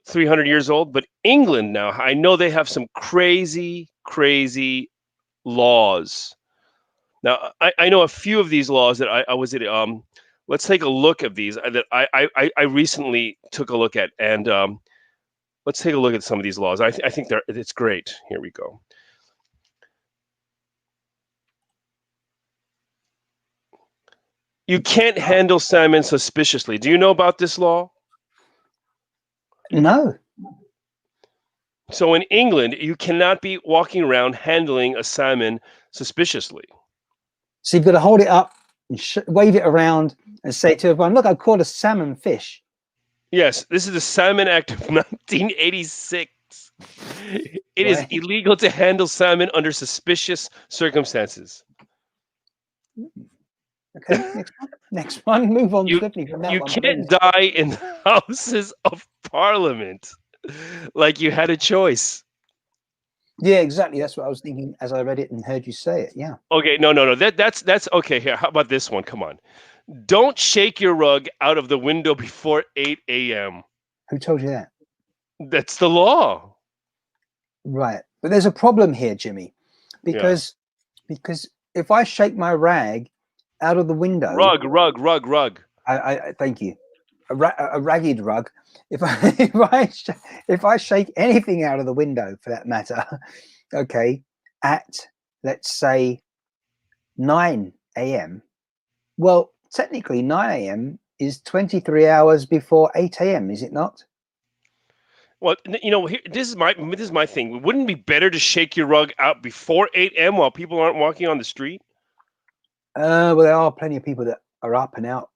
300 years old? But England now, I know they have some crazy laws. Now, I know a few of these laws that I was at. Let's take a look at these that I recently took a look at, and let's take a look at some of these laws. I think it's great. Here we go. You can't handle salmon suspiciously. Do you know about this law? No. So in England, you cannot be walking around handling a salmon suspiciously. So you've got to hold it up and wave it around and say to everyone, look, I caught a salmon fish. Yes, this is the Salmon Act of 1986. It is illegal to handle salmon under suspicious circumstances. Okay, next one. Move on. You can't die in the Houses of Parliament like you had a choice. Yeah, exactly. That's what I was thinking as I read it and heard you say it. Yeah. Okay, no. That's okay. Here, how about this one? Come on. Don't shake your rug out of the window before 8 a.m. Who told you that? That's the law. Right. But there's a problem here, Jimmy, because if I shake my rag out of the window, rug. I thank you. A ragged rug. If I shake anything out of the window, for that matter, okay, at, let's say, 9 a.m. Well, technically 9 a.m. is 23 hours before 8 a.m., is it not? Well, this is my thing. Wouldn't it be better to shake your rug out before 8 a.m. while people aren't walking on the street? Well, there are plenty of people that are up and out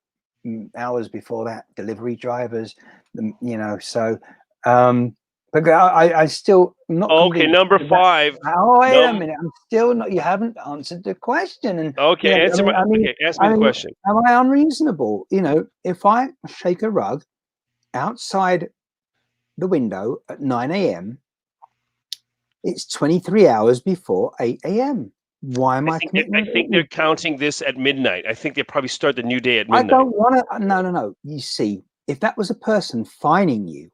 hours before that, delivery drivers, so but I still not okay. Number 5. Oh, wait a minute, I'm still not, you haven't answered the question. And okay, ask me the question. Am I unreasonable? If I shake a rug outside the window at 9 a.m., it's 23 hours before 8 a.m. Why am I think they're counting this at midnight. I think they probably start the new day at midnight. I don't want to. No. You see, if that was a person fining you,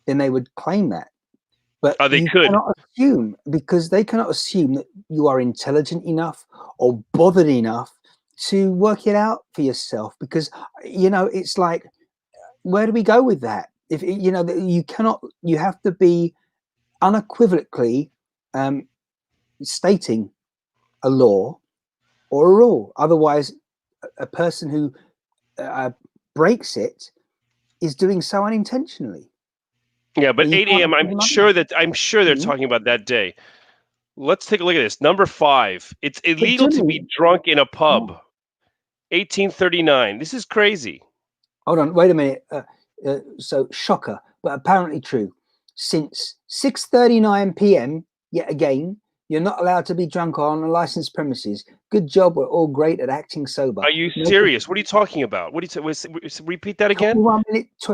then they would claim that. But they cannot assume, because they cannot assume that you are intelligent enough or bothered enough to work it out for yourself. Because it's like, where do we go with that? If you cannot, you have to be unequivocally stating a law or a rule. Otherwise, a person who breaks it is doing so unintentionally. Yeah, but 8 a.m. I'm sure they're talking about that day. Let's take a look at this. Number 5. It's illegal to be drunk in a pub. 1839. This is crazy. Hold on, wait a minute. So shocker, but apparently true. Since 6:39 p.m., yet again, you're not allowed to be drunk on a licensed premises. Good job. We're all great at acting sober. Are you serious? What are you talking about? What do you repeat that again? 21 minutes.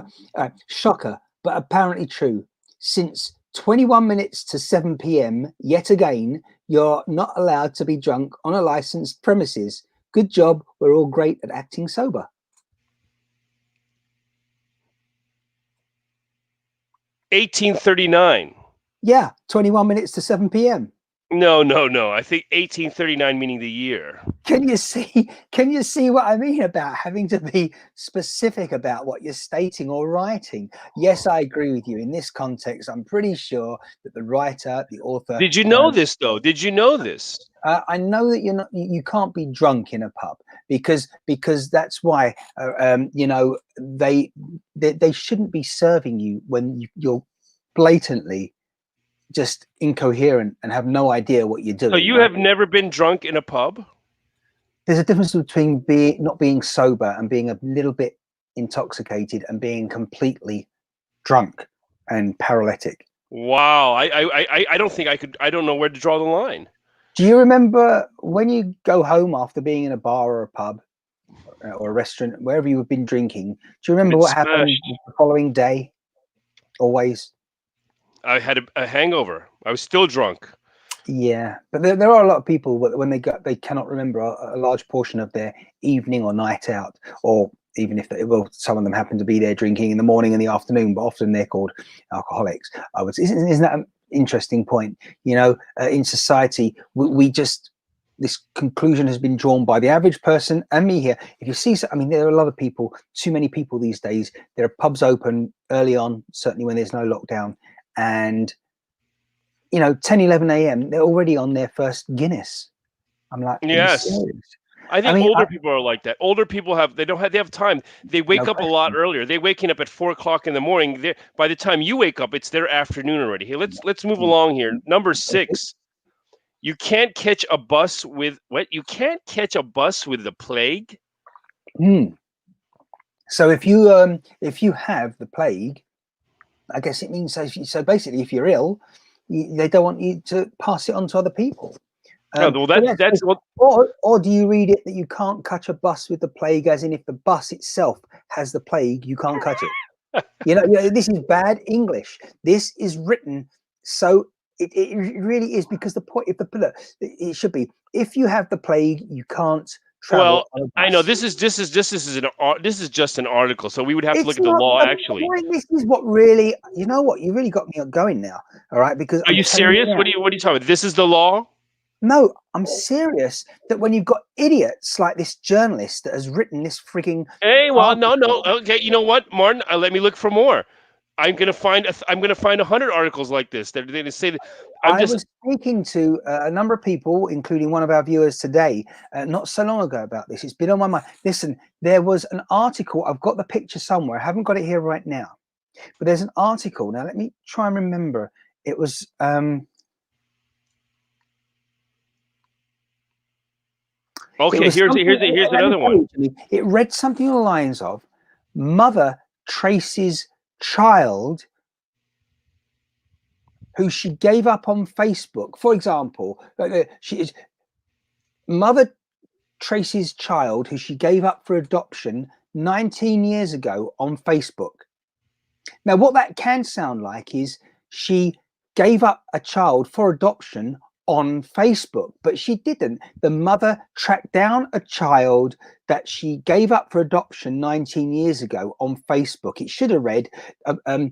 Shocker, but apparently true. Since 21 minutes to 7 p.m., yet again, you're not allowed to be drunk on a licensed premises. Good job. We're all great at acting sober. $18.39. Yeah, 21 minutes to 7 p.m. No, no, no. I think 1839 meaning the year. Can you see? Can you see what I mean about having to be specific about what you're stating or writing? Yes, I agree with you. In this context, I'm pretty sure that the writer, the author. Did you know this though? Did you know this? I know that you can't be drunk in a pub because that's why you know they shouldn't be serving you when you're blatantly just incoherent and have no idea what you're doing. So you right? have never been drunk in a pub? There's a difference between not being sober and being a little bit intoxicated and being completely drunk and paralytic. Wow. I don't think I could. I don't know where to draw the line. Do you remember when you go home after being in a bar or a pub or a restaurant, wherever you've been drinking? Do you remember what happened the following day? Always. I had a hangover. I was still drunk. Yeah, but there are a lot of people when they cannot remember a large portion of their evening or night out, or even if some of them happen to be there drinking in the morning and the afternoon, but often they're called alcoholics. Isn't that an interesting point? You know, in society, we just, this conclusion has been drawn by the average person and me here. If you see, I mean, there are a lot of people, too many people these days. There are pubs open early on, certainly when there's no lockdown, and you know, 10, 11 a.m., they're already on their first Guinness. I'm like, yes. I think older people are like that. Older people they have time. They wake up a lot earlier. They're waking up at 4 o'clock in the morning. By the time you wake up, it's their afternoon already. Hey, let's move along here. Number 6. You can't catch a bus with what? You can't catch a bus with the plague. So if you have the plague, I guess it means so basically, if you're ill, they don't want you to pass it on to other people. Well, that's what. Or do you read it that you can't catch a bus with the plague, as in if the bus itself has the plague, you can't catch it? You know, this is bad English. This is written so it really is, because the point, it should be, if you have the plague, you can't travel. Well, I know this is just an article, so we would have to look at the law actually. This is what really, you know what, you really got me going now. All right, because are you serious? What are you talking about? This is the law? No, I'm serious that when you've got idiots like this journalist that has written this freaking. Hey, well, no. Okay, you know what, Martin? Let me look for more. I'm gonna find 100 articles like this. They're going to say that. I was speaking to a number of people, including one of our viewers today, not so long ago, about this. It's been on my mind. Listen, there was an article. I've got the picture somewhere. I haven't got it here right now, but there's an article. Now let me try and remember. It was. Okay, here's another one. It read something along the lines of, mother traces child who she gave up on Facebook. For example, mother traces child who she gave up for adoption 19 years ago on Facebook. Now, what that can sound like is she gave up a child for adoption on Facebook, but she didn't. The mother tracked down a child that she gave up for adoption 19 years ago on Facebook. It should have read, a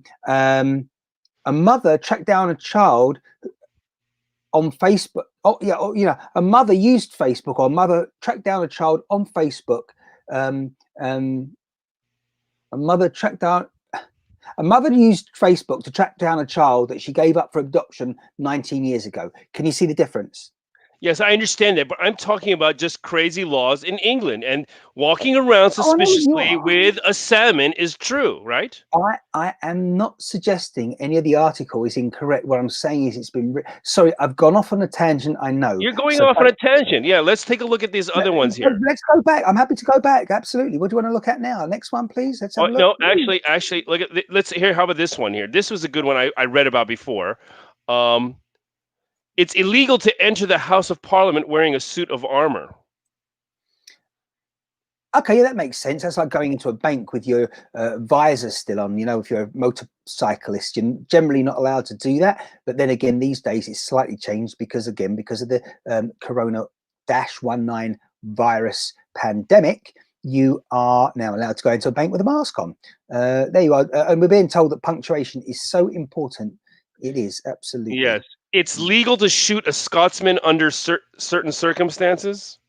mother tracked down a child on Facebook. A mother used Facebook, or mother tracked down a child on Facebook. A mother used Facebook to track down a child that she gave up for adoption 19 years ago. Can you see the difference? Yes, I understand that, but I'm talking about just crazy laws in England, and walking around suspiciously with a salmon is true, right? I am not suggesting any of the article is incorrect. What I'm saying is it's been sorry, I've gone off on a tangent. I know you're going off on a tangent. Yeah, let's take a look at these other ones here. Let's go back. I'm happy to go back. Absolutely. What do you want to look at now? Next one, please. Let's have a look. No, actually, look at. Let's hear. How about this one here? This was a good one I read about before. It's illegal to enter the House of Parliament wearing a suit of armor. Okay, yeah, that makes sense. That's like going into a bank with your visor still on. You know, if you're a motorcyclist, you're generally not allowed to do that. But then again, these days it's slightly changed because of the Corona-19 virus pandemic. You are now allowed to go into a bank with a mask on. There you are. And we're being told that punctuation is so important. It is, absolutely. Yes. It's legal to shoot a Scotsman under certain circumstances.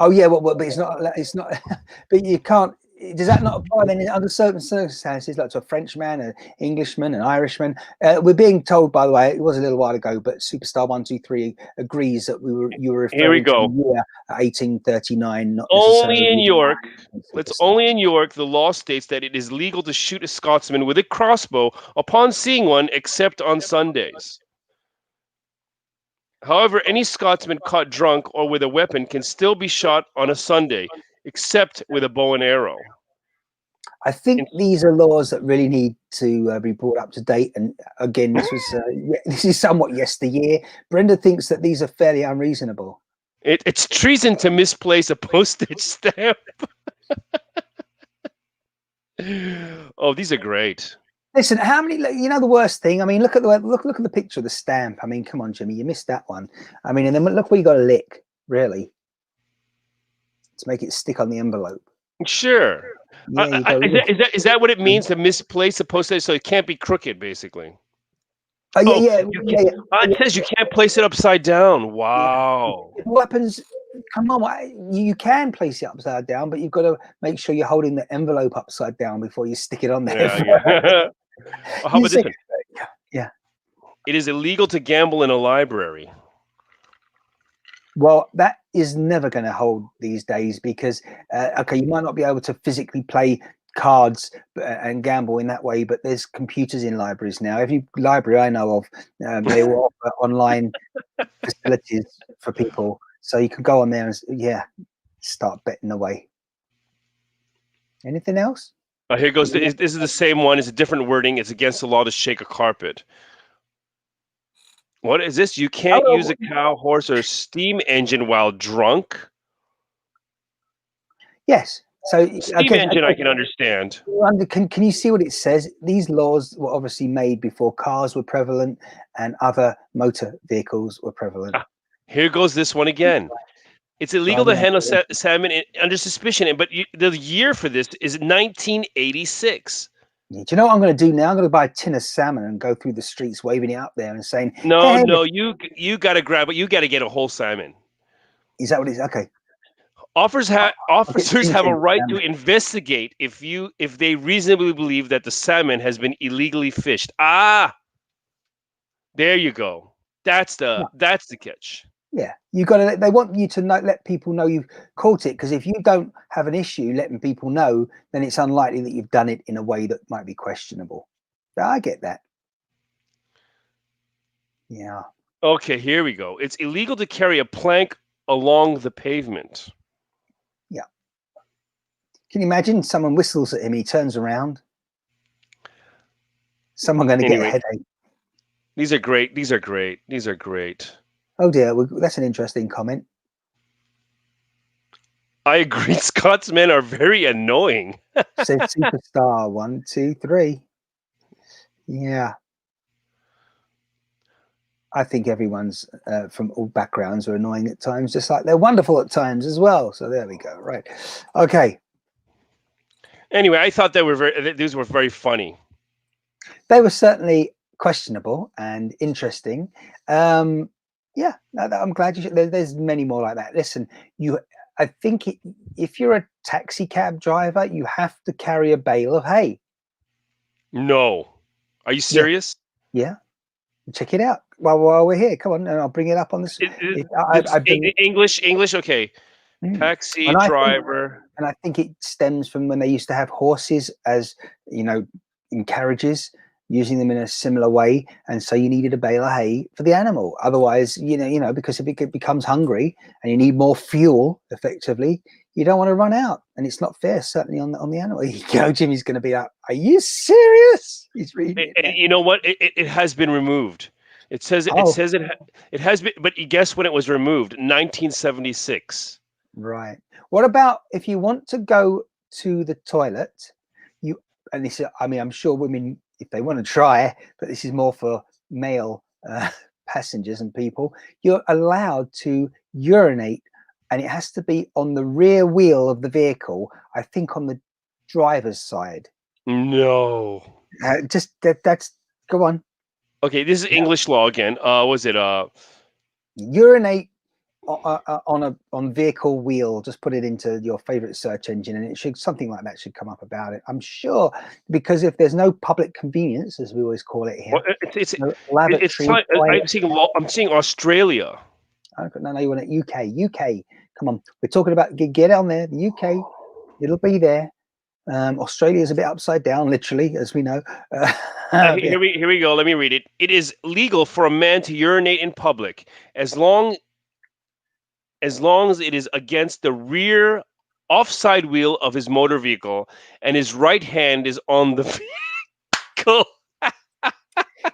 Oh yeah, but it's not. It's not. But you can't. Does that not apply then under certain circumstances, like to a Frenchman, an Englishman, an Irishman? We're being told, by the way, it was a little while ago, but Superstar 123 agrees that you were referring Here we to go. the year 1839, not Only in York. It's only in York. The law states that it is legal to shoot a Scotsman with a crossbow upon seeing one, except on Sundays. However, any Scotsman caught drunk or with a weapon can still be shot on a Sunday, except with a bow and arrow. I think these are laws that really need to be brought up to date. And again, this was this is somewhat yesteryear. Brenda thinks that these are fairly unreasonable. It's treason to misplace a postage stamp. Oh, these are great. Listen, how many? You know, the worst thing. I mean, look at the picture of the stamp. I mean, come on, Jimmy, you missed that one. I mean, and then look where you got to lick, really, to make it stick on the envelope. Sure. Yeah, is that what it means to misplace a postage? So it can't be crooked, basically. It says you can't place it upside down. Wow. Yeah. Weapons. Come on, you can place it upside down, but you've got to make sure you're holding the envelope upside down before you stick it on there. Yeah. How about this one? Yeah. It is illegal to gamble in a library. Well, that is never going to hold these days because, okay, you might not be able to physically play cards and gamble in that way, but there's computers in libraries now. Every library I know of, they will offer online facilities for people. So you can go on there and, start betting away. Anything else? Here goes. This is the same one. It's a different wording. It's against the law to shake a carpet. What is this? You can't use a cow, horse, or steam engine while drunk? Yes. So steam engine, I can understand. Can you see what it says? These laws were obviously made before cars were prevalent and other motor vehicles were prevalent. Here goes this one again. It's illegal to handle salmon under suspicion, but the year for this is 1986. Do you know what I'm going to do now? I'm going to buy a tin of salmon and go through the streets waving it up there and saying, "No, you got to grab it. You got to get a whole salmon." Is that what it is? Okay. Officers have a right to investigate if they reasonably believe that the salmon has been illegally fished. Ah, there you go. That's the catch. Yeah, you got to. They want you to let people know you've caught it, because if you don't have an issue letting people know, then it's unlikely that you've done it in a way that might be questionable. But I get that. Yeah. Okay, here we go. It's illegal to carry a plank along the pavement. Yeah. Can you imagine someone whistles at him, he turns around? Someone going to get a headache. These are great. These are great. These are great. Oh dear, that's an interesting comment. I agree. Scotsmen are very annoying. Said Superstar 123. Yeah. I think everyone's from all backgrounds are annoying at times, just like they're wonderful at times as well. So there we go. Right. Okay. Anyway, I thought these were very funny. They were certainly questionable and interesting. Yeah, I'm glad you. There's many more like that. Listen, I think if you're a taxi cab driver, you have to carry a bale of hay. No, are you serious? Yeah. Check it out while we're here. Come on, and I'll bring it up on this. English. Okay, taxi driver. And I think it stems from when they used to have horses as in carriages, using them in a similar way, and so you needed a bale of hay for the animal. Otherwise, because if it becomes hungry and you need more fuel, effectively, you don't want to run out, and it's not fair, certainly on the animal. Jimmy's going to be like, "Are you serious?" He's reading it. You know what? It has been removed. It says it has been, but guess when it was removed? 1976. Right. What about if you want to go to the toilet? And this, I mean, I'm sure women, if they want to try, but this is more for male passengers and people, you're allowed to urinate, and it has to be on the rear wheel of the vehicle, I think on the driver's side. No. That's go on. Okay, this is English law again. Was it Urinate on vehicle wheel. Just put it into your favorite search engine, and it should something like that should come up about it. I'm sure, because if there's no public convenience, as we always call it here, well, it's no lavatory. I'm seeing Australia. No, you want it UK. Come on, we're talking about get on there. The UK, it'll be there. Australia's a bit upside down, literally, as we know. Here we go. Let me read it. It is legal for a man to urinate in public as long as it is against the rear offside wheel of his motor vehicle and his right hand is on the vehicle.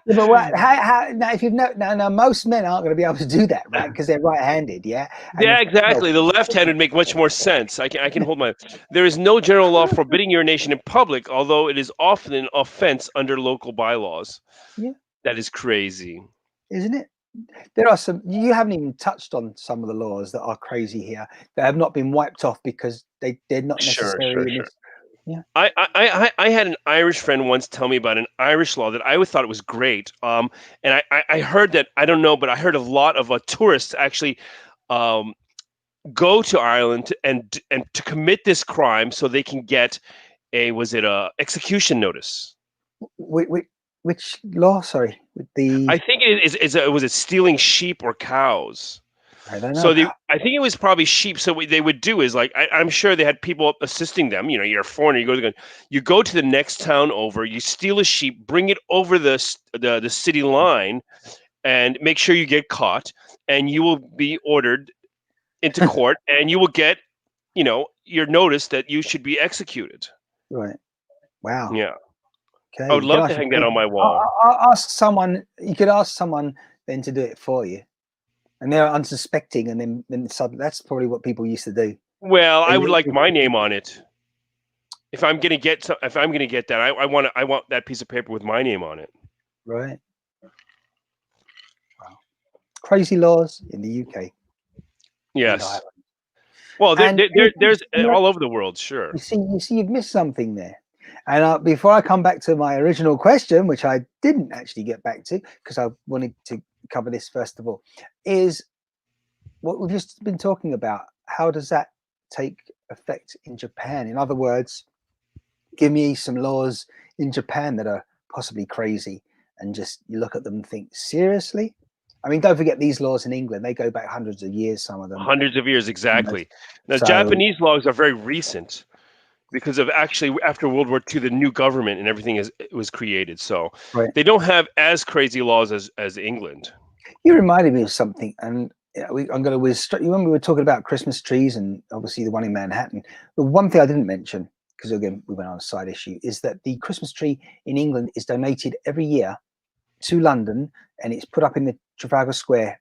Yeah, but now, if you've now most men aren't going to be able to do that, right? Because they're right-handed, yeah. Yeah, exactly. The left hand would make much more sense. I can hold my. There is no general law forbidding urination in public, although it is often an offense under local bylaws. Yeah, that is crazy, isn't it? There are some. You haven't even touched on some of the laws that are crazy here that have not been wiped off because they're not necessary. Sure. Yeah. I had an Irish friend once tell me about an Irish law that I always thought it was great. And I heard that, I don't know, but I heard a lot of tourists actually go to Ireland and to commit this crime so they can get a execution notice. Which law? Sorry, I think it was stealing sheep or cows. I don't know. So I think it was probably sheep. So what they would do is, like, I'm sure they had people assisting them. You know, you're a foreigner. You go to the next town over. You steal a sheep, bring it over the city line, and make sure you get caught. And you will be ordered into court, and you will get, your notice that you should be executed. Right. Wow. Yeah. Okay. I would love to hang that on my wall. I'll ask someone. You could ask someone then to do it for you. And they're unsuspecting, and then suddenly that's probably what people used to do. Well, I would like my name on it. If I'm gonna get that, I want that piece of paper with my name on it. Right. Wow. Crazy laws in the UK. Yes. Well, there's all over the world. Sure. You see, you've missed something there. And before I come back to my original question, which I didn't actually get back to because I wanted to cover this first of all, is what we've just been talking about. How does that take effect in Japan? In other words, give me some laws in Japan that are possibly crazy, and just you look at them and think, seriously? I mean, don't forget these laws in England, they go back hundreds of years, some of them. Hundreds of years, exactly. Now, Japanese laws are very recent because of actually after World War II, the new government and everything was created. So They don't have as crazy laws as England. You reminded me of something, and I'm going to. You remember we were talking about Christmas trees, and obviously the one in Manhattan. The one thing I didn't mention, because again we went on a side issue, is that the Christmas tree in England is donated every year to London, and it's put up in the Trafalgar Square,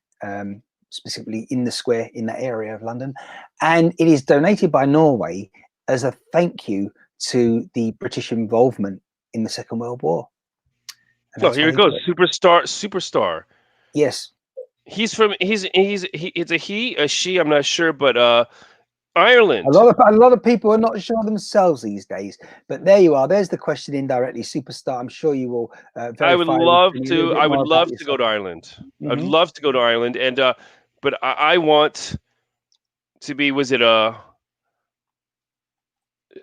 specifically in the square in that area of London, and it is donated by Norway as a thank you to the British involvement in the Second World War. Oh, here it goes. Superstar. Yes. It's a he, a she, I'm not sure, but Ireland. A lot of people are not sure themselves these days, but there you are. There's the question indirectly. Superstar. I'm sure you will. I would love to. I would love to go to Ireland. Mm-hmm. I'd love to go to Ireland, and but I want to be. Was it a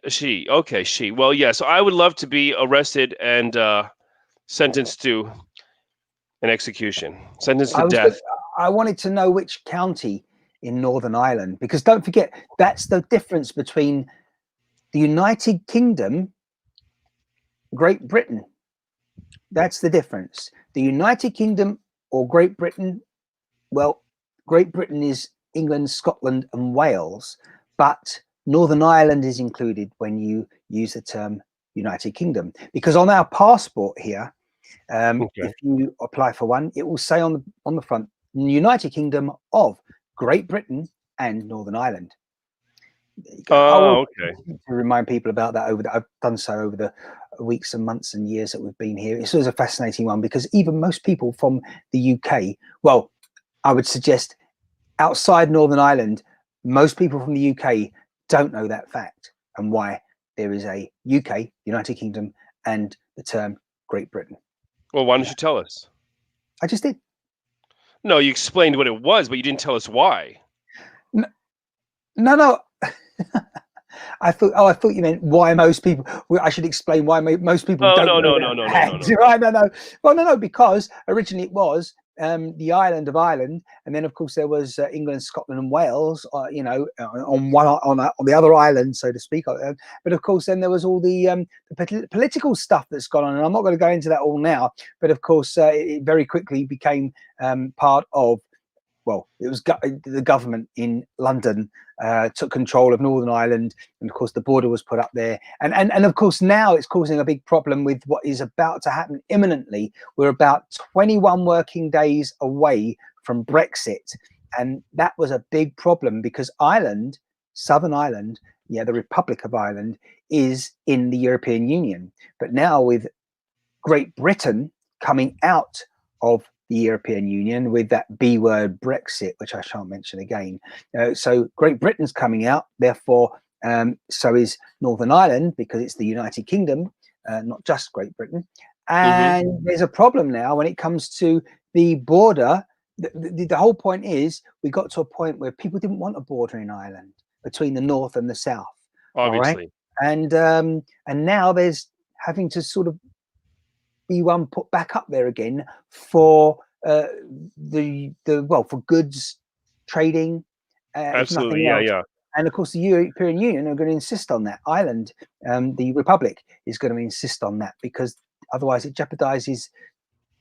she? Okay, she. Well, yeah. So I would love to be arrested and sentenced to an execution, sentenced to death. I wanted to know which county in Northern Ireland, because don't forget, that's the difference between the United Kingdom, Great Britain. That's the difference. The United Kingdom or Great Britain, well, Great Britain is England, Scotland and Wales, but Northern Ireland is included when you use the term United Kingdom, because on our passport here, if you apply for one, it will say on the front, United Kingdom of Great Britain and Northern Ireland. Okay. To remind people about that I've done so over the weeks and months and years that we've been here. It's always a fascinating one, because even most people from the UK, well, I would suggest outside Northern Ireland, most people from the UK don't know that fact and why there is a UK, United Kingdom, and the term Great Britain. Well, why don't you tell us? I just did. No, you explained what it was, but you didn't tell us why. No. I thought you meant why most people. Well, I should explain why most people Oh, don't no, know no, that no, no, no, flags. no, no. Right? No. Well, no, because originally it was the island of Ireland, and then of course there was England, Scotland, and Wales. On the other island, so to speak. But of course, then there was all the political stuff that's gone on, and I'm not going to go into that all now. But of course, it very quickly became part of. Well, it was the government in London took control of Northern Ireland, and of course the border was put up there, and of course now it's causing a big problem with what is about to happen imminently. We're about 21 working days away from Brexit, and that was a big problem because Ireland, Southern Ireland, the Republic of Ireland, is in the European Union, but now with Great Britain coming out of the European Union with that B word Brexit, which I shan't mention again. So Great Britain's coming out, therefore, so is Northern Ireland because it's the United Kingdom, not just Great Britain. And there's a problem now when it comes to the border. The whole point is we got to a point where people didn't want a border in Ireland between the north and the south. Obviously. All right? And now there's having to sort of be one put back up there again for for goods trading, if Absolutely. nothing else. Yeah. And of course, the European Union are going to insist on that. Ireland, the Republic, is going to insist on that because otherwise it jeopardizes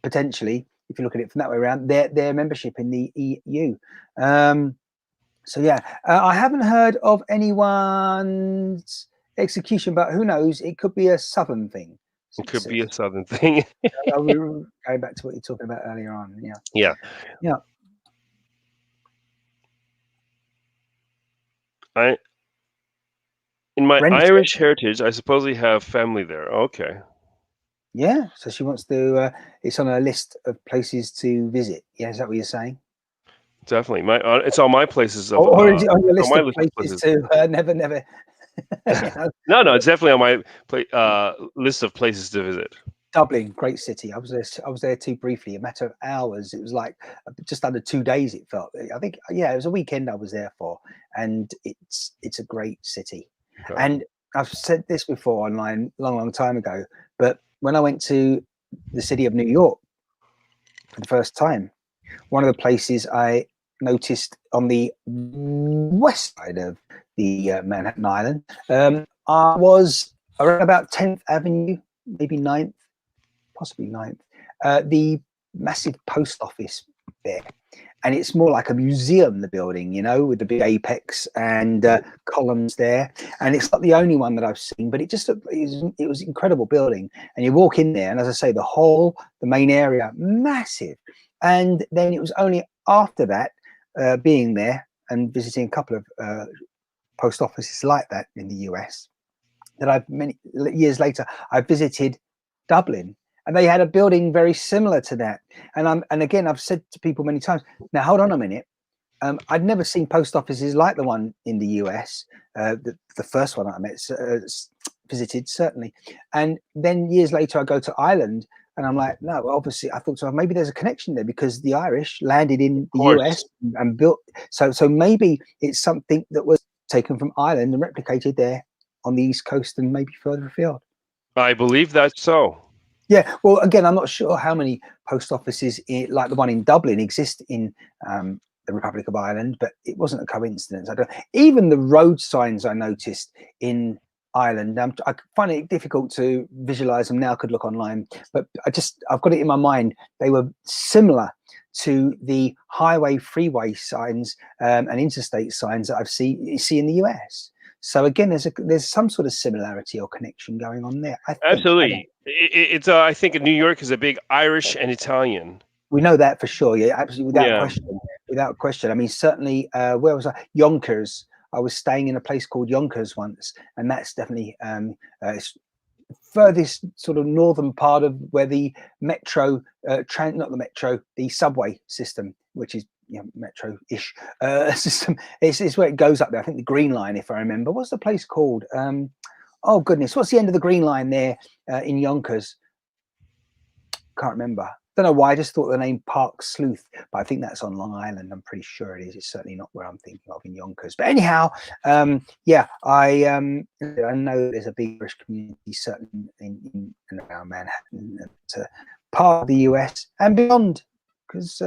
potentially, if you look at it from that way around, their membership in the EU. So yeah, I haven't heard of anyone's execution, but who knows? It could be a southern thing. It could be a southern thing. We were going back to what you're talking about earlier on. Yeah. In my Irish heritage, I supposedly have family there. Okay. Yeah, so she wants to. It's on a list of places to visit. Yeah, is that what you're saying? Definitely. It's on my places of. Or is it on your list my of places to never? No, it's definitely on my list of places to visit. Dublin, great city. I was there too briefly, a matter of hours. It was like just under 2 days. It felt. I think it was a weekend I was there for, and it's a great city. Okay. And I've said this before online, long time ago, but when I went to the city of New York for the first time, one of the places I noticed on the west side of the Manhattan Island, I was around about 10th Avenue, maybe 9th, possibly 9th, the massive post office there. And it's more like a museum, the building, with the big apex and columns there. And it's not the only one that I've seen, but it was an incredible building. And you walk in there, and as I say, the main area, massive. And then it was only after that, being there and visiting a couple of post offices like that in the US, that many years later, I visited Dublin. And they had a building very similar to that. And again, I've said to people many times, now hold on a minute. I'd never seen post offices like the one in the US, the first one I visited, certainly. And then years later, I go to Ireland and I'm like, no, obviously, I thought, so maybe there's a connection there because the Irish landed in the US and built. So maybe it's something that was taken from Ireland and replicated there on the East Coast and maybe further afield. I believe that's so. Yeah, well, again, I'm not sure how many post offices like the one in Dublin exist in the Republic of Ireland, but it wasn't a coincidence. Even the road signs I noticed in Ireland, I find it difficult to visualize them now. I could look online, but I've got it in my mind. They were similar to the highway, freeway signs and interstate signs that you see in the US. So again, there's some sort of similarity or connection going on there. I think. Absolutely. It's I think New York is a big Irish and Italian. We know that for sure. Yeah, absolutely, without question. I mean, certainly, where was I? Yonkers. I was staying in a place called Yonkers once, and that's definitely furthest sort of northern part of where the metro, the subway system, which is metro-ish system. It's where it goes up there. I think the Green Line, if I remember. What's the place called? Oh goodness, what's the end of the Green Line there in Yonkers? Can't remember. Don't know why. I just thought the name Park Sleuth, but I think that's on Long Island. I'm pretty sure it is. It's certainly not where I'm thinking of in Yonkers. But anyhow, yeah, I know there's a big Irish community certainly in around Manhattan, and part of the US and beyond. Because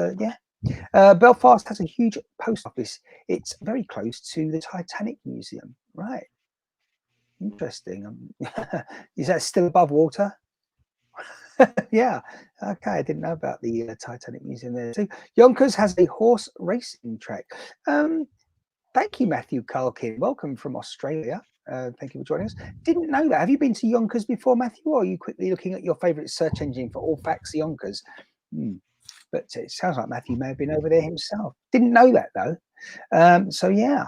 Belfast has a huge post office. It's very close to the Titanic Museum, right? Interesting. Is that still above water? Yeah. Okay. I didn't know about the Titanic Museum there. So Yonkers has a horse racing track. Thank you, Matthew Culkin. Welcome from Australia. Thank you for joining us. Didn't know that. Have you been to Yonkers before, Matthew? Or are you quickly looking at your favorite search engine for all facts Yonkers? But it sounds like Matthew may have been over there himself. Didn't know that though. So yeah.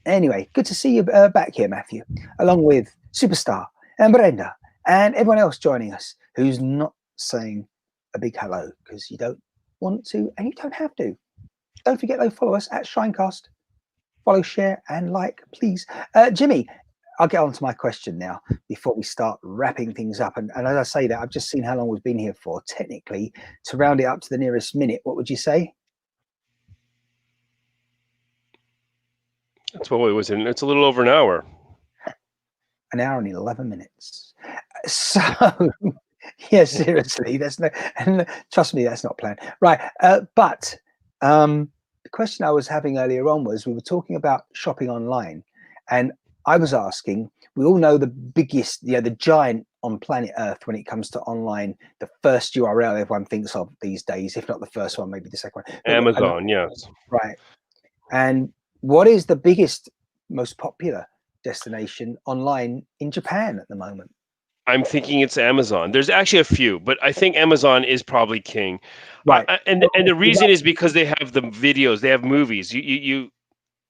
Anyway, good to see you back here, Matthew, along with Superstar and Brenda and everyone else joining us who's not saying a big hello because you don't want to and you don't have to. Don't forget though, follow us at ShineCast. Follow, share, and like, please. Jimmie, I'll get on to my question now before we start wrapping things up. And as I say that, I've just seen how long we've been here for. Technically, to round it up to the nearest minute, what would you say? That's what it was in. It's a little over an hour. An hour and 11 minutes. So, yeah, seriously, there's no, and trust me, that's not planned. Right. But the question I was having earlier on was we were talking about shopping online. And I was asking, we all know the biggest, the giant on planet Earth when it comes to online, the first URL everyone thinks of these days, if not the first one, maybe the second one. Amazon, yes. Right. And what is the biggest, most popular destination online in Japan at the moment? I'm thinking it's Amazon. There's actually a few, but I think Amazon is probably king. Right. And the reason is because they have the videos, they have movies.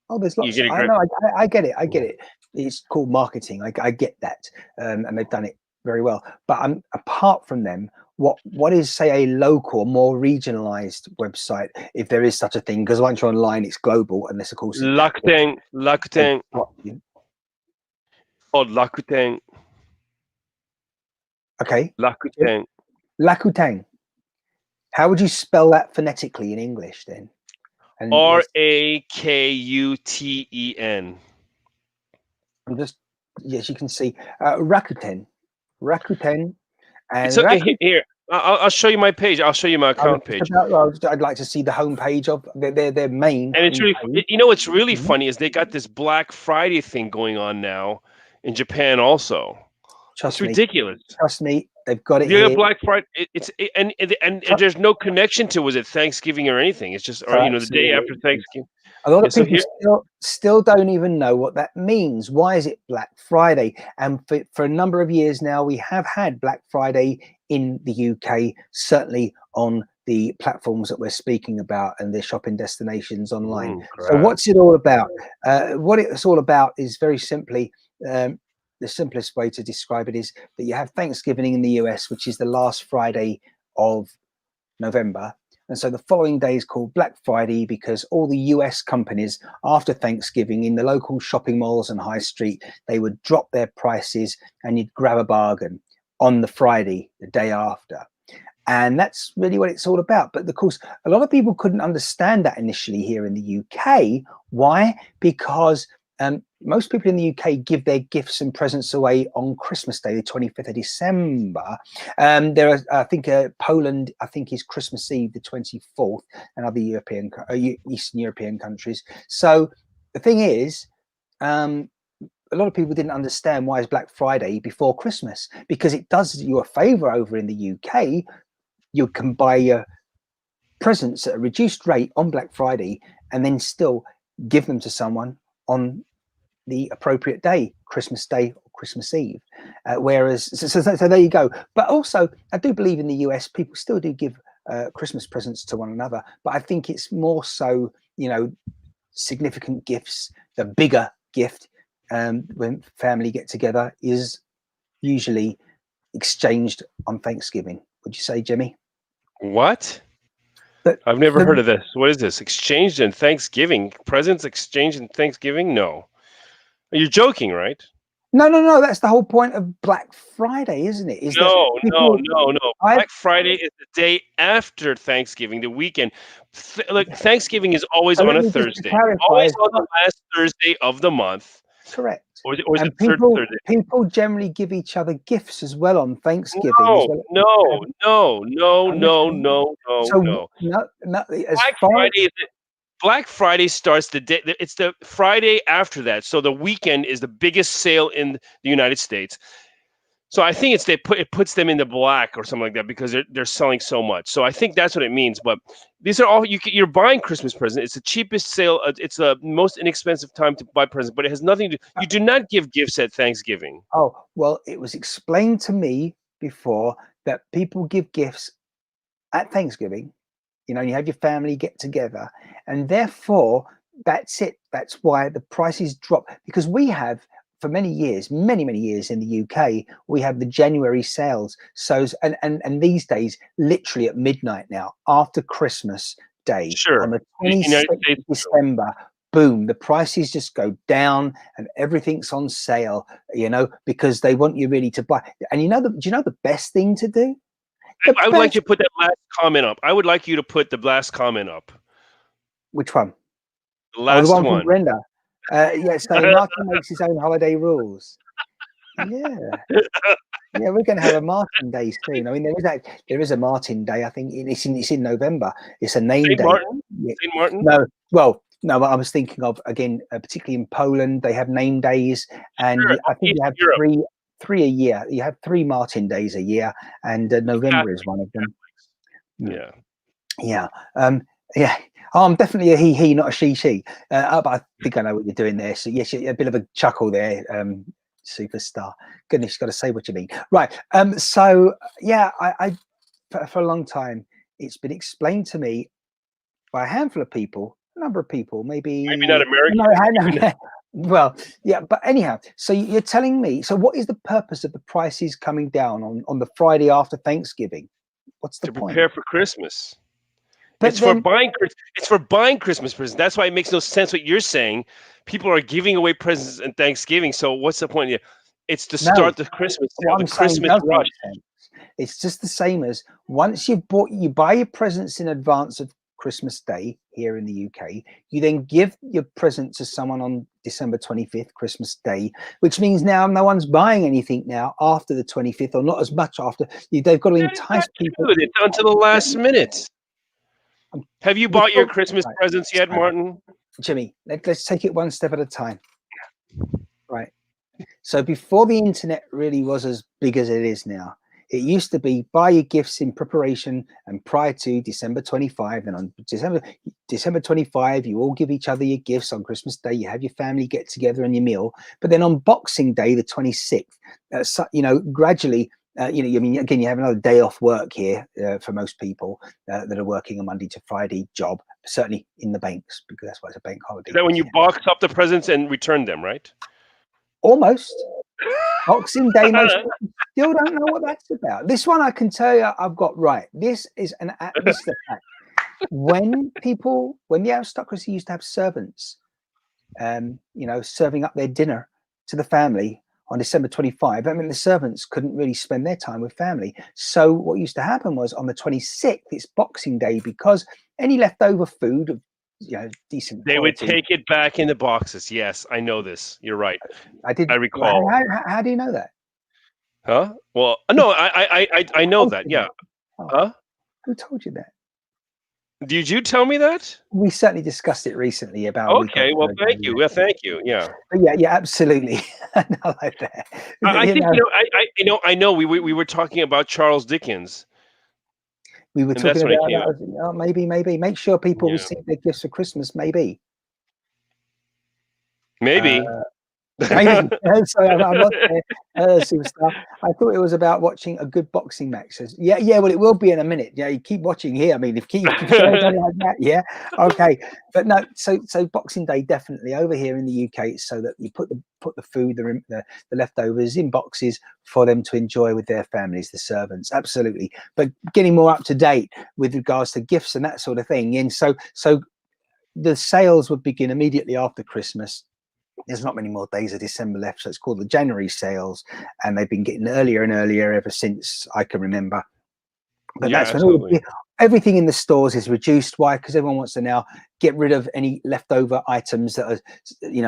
Oh, there's lots. I know. I get it. I get it. It's called marketing. I get that, and they've done it very well. But apart from them, what is, say, a local, more regionalized website, if there is such a thing? Because once you're online, it's global, unless of course. Rakuten. Called Rakuten. Okay. Rakuten. How would you spell that phonetically in English then? Rakuten. I'm just, yes, you can see Rakuten. And it's okay. Here, I'll show you my page. I'll show you my account page. I'd like to see the homepage of their main. And it's really, what's really funny is they got this Black Friday thing going on now in Japan also. It's ridiculous. Trust me, they've got it. Yeah, Black Friday. And there's no connection to, was it Thanksgiving or anything? It's just, or the day after Thanksgiving. A lot of people still don't even know what that means. Why is it Black Friday? And for a number of years now, we have had Black Friday in the UK, certainly on the platforms that we're speaking about and the shopping destinations online. So what's it all about? What it's all about is very simply, the simplest way to describe it is that you have Thanksgiving in the US, which is the last Friday of November. And so the following day is called Black Friday because all the US companies after Thanksgiving in the local shopping malls and high street, they would drop their prices and you'd grab a bargain on the Friday, the day after. And that's really what it's all about. But of course, a lot of people couldn't understand that initially here in the UK. Why? Because most people in the UK give their gifts and presents away on Christmas Day, the 25th of December. There are, I think, Poland, I think, is Christmas Eve, the 24th, and other Eastern European countries. So the thing is, a lot of people didn't understand why is Black Friday before Christmas, because it does you a favor over in the UK. You can buy your presents at a reduced rate on Black Friday and then still give them to someone on the appropriate day, Christmas Day or Christmas Eve. Whereas, so there you go. But also, I do believe in the US, people still do give Christmas presents to one another. But I think it's more so, significant gifts. The bigger gift when family get together is usually exchanged on Thanksgiving. Would you say, Jimmie? What? I've never heard of this. What is this? Exchanged in Thanksgiving? Presents exchanged in Thanksgiving? No. You're joking, right? No. That's the whole point of Black Friday, isn't it? Is that No, no, people? no, no. I Black Friday is the day after Thanksgiving, the weekend. Like Thanksgiving is always so on let a me just Thursday, clarify. always on the last Thursday of the month, Correct. or is it And third Thursday? people generally give each other gifts as well on Thanksgiving as No, well. no, no, no, I'm no, listening. no, no, So no. no, as Black far Friday is Black Friday starts the day. It's the Friday after that. So the weekend is the biggest sale in the United States. So I think it puts them in the black or something like that because they're selling so much. So I think that's what it means. But these are all you're buying Christmas present. It's the cheapest sale. It's the most inexpensive time to buy presents. But it has nothing to. You do not give gifts at Thanksgiving. oh well, it was explained to me before that people give gifts at Thanksgiving. You know, you have your family get together, and therefore that's it. That's why the prices drop, because we have for many years, many years in the UK, we have the January sales. So and these days, literally at midnight now, after Christmas Day Sure, on the the United 26th States. of December, boom, the prices just go down and everything's on sale, you know, because they want you really to buy. And do you know the best thing to do? The I would like best. to put that last comment up. I would like you to put the last comment up. Which one? The Oh, the last one from one. Brenda. Yeah, saying Martin makes his own holiday rules. Yeah, yeah, we're going to have a Martin Day soon. I mean, there is a Martin Day. I think it's in November. It's a name Saint day. Martin. Yeah. Saint Martin. No, well, no, but I was thinking of again, particularly in Poland, they have name days, and Sure. I think East you have Europe. three a year. You have 3 Martin days a year, and November is one of them. Yeah. Yeah. Yeah. Oh, I'm definitely a he, not a she. But I think I know what you're doing there. So yes, a bit of a chuckle there, superstar. Goodness, you've got to say what you mean. Right. So yeah, I for a long time, it's been explained to me by a handful of people, a number of people, Maybe not maybe American. no, well, yeah, but anyhow, so you're telling me, so what is the purpose of the prices coming down on the Friday after Thanksgiving? What's the To point? prepare for Christmas. But It's for then, buying. It's for buying Christmas presents. That's why it makes no sense what you're saying. People are giving away presents at Thanksgiving. So what's the point? It's to no, start the Christmas sale, what the I'm saying Christmas does rush. make sense. It's just the same as once you buy your presents in advance of Christmas Day here in the UK, you then give your present to someone on December 25th, Christmas Day, which means now no one's buying anything now after the 25th, or not as much after. They've got to That is not entice people. true. It's until the last minute. Have you bought your Before, Christmas right, presents yet, so, Martin? Jimmy, let's take it one step at a time. Right. So before the internet really was as big as it is now, it used to be buy your gifts in preparation and prior to December 25. And on December 25, you all give each other your gifts. On Christmas Day, you have your family get together and your meal. But then on Boxing Day, the 26th, you know, gradually, you know, I mean, again, you have another day off work here for most people that are working a Monday to Friday job, certainly in the banks, because that's why it's a bank holiday. Is that when you box up the presents and return them, right? Almost. Boxing Day, most people still don't know what that's about. This one I can tell you I've got right. This is the fact. When the aristocracy used to have servants, you know, serving up their dinner to the family on December 25, I mean, the servants couldn't really spend their time with family. So what used to happen was on the 26th, it's Boxing Day, because any leftover food of, you know, decent They would quality. take it back in the boxes. Yes, I know this. You're right. I recall. How do you know that? Huh? Well, no, I know that. Yeah. Oh, Huh? who told you that? Did you tell me that? We certainly discussed it recently about a week or Okay. Well, so ago. thank you. Yeah, thank you. Yeah. But yeah, absolutely. I like that. I You think know, I know. We were talking about Charles Dickens, we were and that's talking when it about came up. that. Oh, maybe make sure people Yeah. receive their gifts for Christmas. Maybe. Maybe. Maybe. Sorry, I'm not superstar. I thought it was about watching a good boxing match. Yeah. Well, it will be in a minute. Yeah, you keep watching here. I mean, if you carry on like that, yeah, okay. But no, so Boxing Day definitely over here in the UK, it's so that you put the food, the leftovers in boxes for them to enjoy with their families, the servants. Absolutely. But getting more up to date with regards to gifts and that sort of thing, and so the sales would begin immediately after Christmas. there's not many more days of December left, so it's called the January sales, and they've been getting earlier and earlier ever since I can remember. But Yeah, that's when absolutely. everything in the stores is reduced. Why? Because everyone wants to now get rid of any leftover items that are,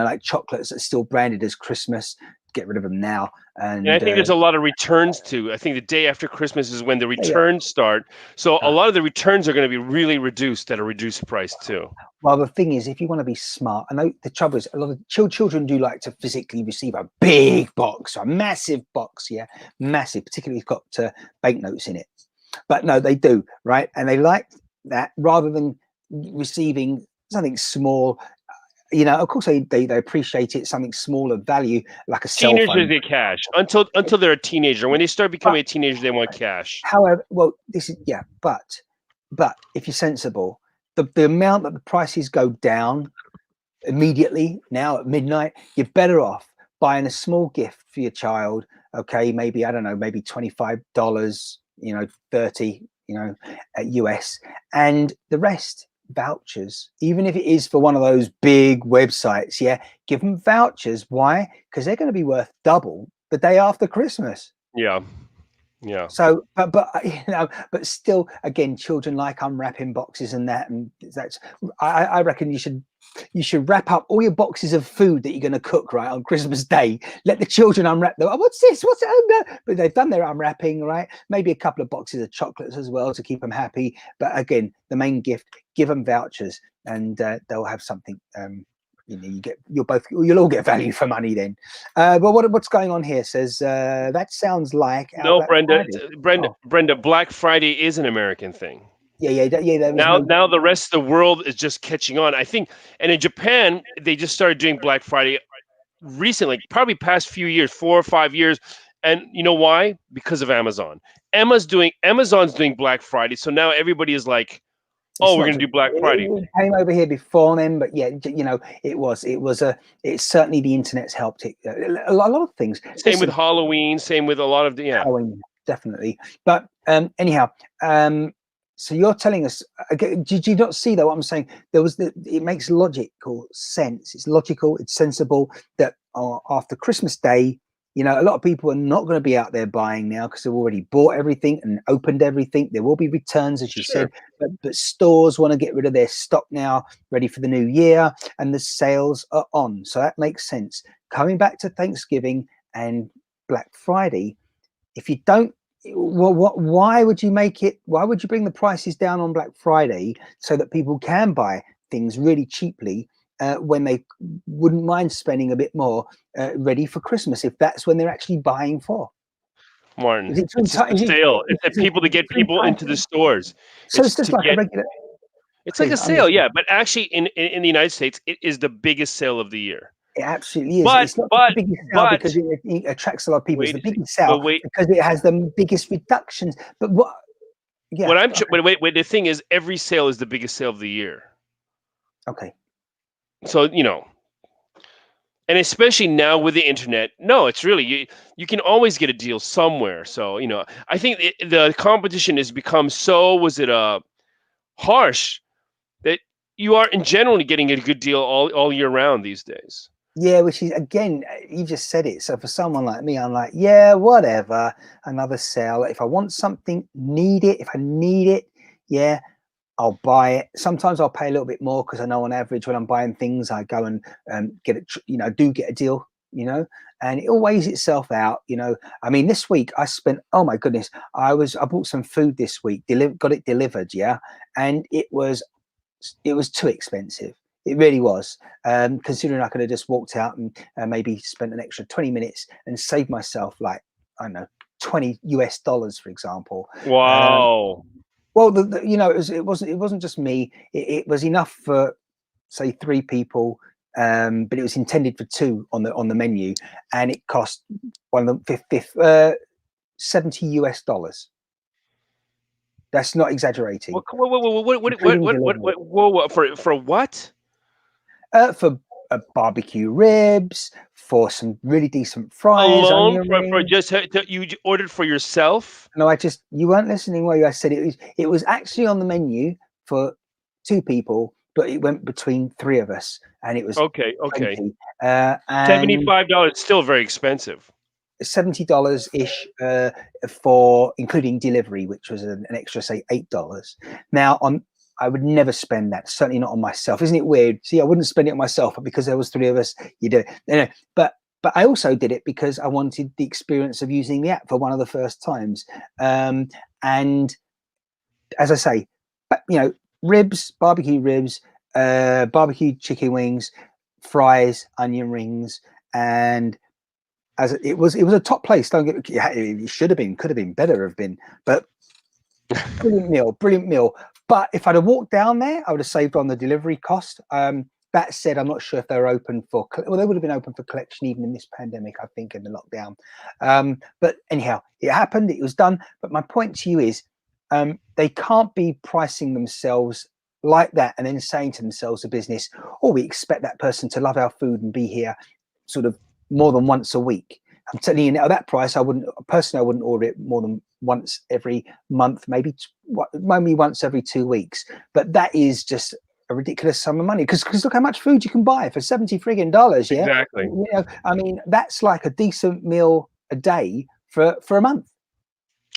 like chocolates that's still branded as Christmas. Get rid of them now. And I think there's a lot of returns too. I think the day after Christmas is when the yeah. returns start. So a lot of the returns are going to be really reduced at a reduced price too. Well, the thing is, if you want to be smart, I know the trouble is a lot of children do like to physically receive a big box, a massive box, massive, particularly if it's got banknotes in it. But no, they do, right? And they like that rather than receiving something small. Of course they appreciate it, something small of value, like a cell phone. Teenagers get cash until they're a teenager. When they start becoming a teenager, they want cash. However, well, this is but if you're sensible, the amount that the prices go down immediately now at midnight, you're better off buying a small gift for your child. Okay, maybe I don't know, maybe $25, $30, at US, and the rest vouchers, even if it is for one of those big websites. Give them vouchers. Why? Because they're going to be worth double the day after Christmas. Yeah. So, but still, again, children like unwrapping boxes and that, and that's. I reckon you should wrap up all your boxes of food that you're going to cook right on Christmas Day. Let the children unwrap them. Oh, what's this? What's it? But they've done their unwrapping, right? Maybe a couple of boxes of chocolates as well to keep them happy. But again, the main gift: give them vouchers, and they'll have something. You'll all get value for money then. But what's going on here says that sounds like no, Brenda. Black Friday is an American thing. Yeah. Now the rest of the world is just catching on. I think, and in Japan they just started doing Black Friday recently, probably past few years, 4 or 5 years. And you know why? Because of Amazon. Amazon's doing Black Friday, so now everybody is like, oh, we're going to do Black Friday. It came over here before them, but it's certainly the internet's helped it. A lot of things. Same with Halloween, same with a lot of Halloween, definitely. But anyhow, so you're telling us, did you not see though what I'm saying? It makes logical sense. It's logical, it's sensible that after Christmas Day, a lot of people are not going to be out there buying now because they've already bought everything and opened everything. There will be returns, as you said, but stores want to get rid of their stock now, ready for the new year, and the sales are on. So that makes sense. Coming back to Thanksgiving and Black Friday, if you don't, why would you make it? Why would you bring the prices down on Black Friday so that people can buy things really cheaply? When they wouldn't mind spending a bit more ready for Christmas, if that's when they're actually buying for. Martin, it's a sale. It's that people to get people into the stores. So it's just like a regular. It's like a sale, yeah. But actually, in the United States, it is the biggest sale of the year. It absolutely is. It's not the biggest sale because it attracts a lot of people. It's the biggest sale because it has the biggest reductions. But what? Yeah. Wait. The thing is, every sale is the biggest sale of the year. Okay. So, and especially now with the internet, no, it's really, you can always get a deal somewhere. So, I think the competition has become so, harsh that you are in general getting a good deal all year round these days. Yeah, which is, again, you just said it. So for someone like me, I'm like, yeah, whatever, another sale. If I want something, if I need it, yeah, I'll buy it. Sometimes I'll pay a little bit more because I know on average when I'm buying things, I go and get it, do get a deal, and it all weighs itself out. I mean, this week I spent, oh my goodness, I bought some food this week, got it delivered. Yeah. And it was too expensive. It really was. Considering I could have just walked out and maybe spent an extra 20 minutes and saved myself like, I don't know, $20 US, for example. Wow. Well, it wasn't just me. It was enough for, say, 3 people, but it was intended for 2 on the menu, and it cost $70 US. That's not exaggerating. What for what? For barbecue ribs, for some really decent fries. Alone for just you ordered for yourself? No, you weren't listening. I said it was actually on the menu for 2 people, but it went between 3 of us, and it was Okay. 20. And $75 still very expensive. $70 ish for including delivery, which was an extra, say, $8. Now, I would never spend that, certainly not on myself. Isn't it weird? See, I wouldn't spend it on myself, but because there was 3 of us, you do it. Anyway, but I also did it because I wanted the experience of using the app for one of the first times. And as I say, ribs, barbecue ribs, barbecue chicken wings, fries, onion rings, and as it was a top place. Don't get it should have been, could have been, better have been, but brilliant meal. But if I'd have walked down there, I would have saved on the delivery cost. That said, I'm not sure if they're open for, well, they would have been open for collection even in this pandemic, I think, in the lockdown. But anyhow, it happened, it was done. But my point to you is, they can't be pricing themselves like that and then saying to themselves, a business, oh, we expect that person to love our food and be here sort of more than once a week. I'm telling you now, that price, I wouldn't order it more than once every month, maybe once every 2 weeks. But that is just a ridiculous sum of money, because look how much food you can buy for $70 friggin'. Yeah, Exactly. I mean, that's like a decent meal a day for a month.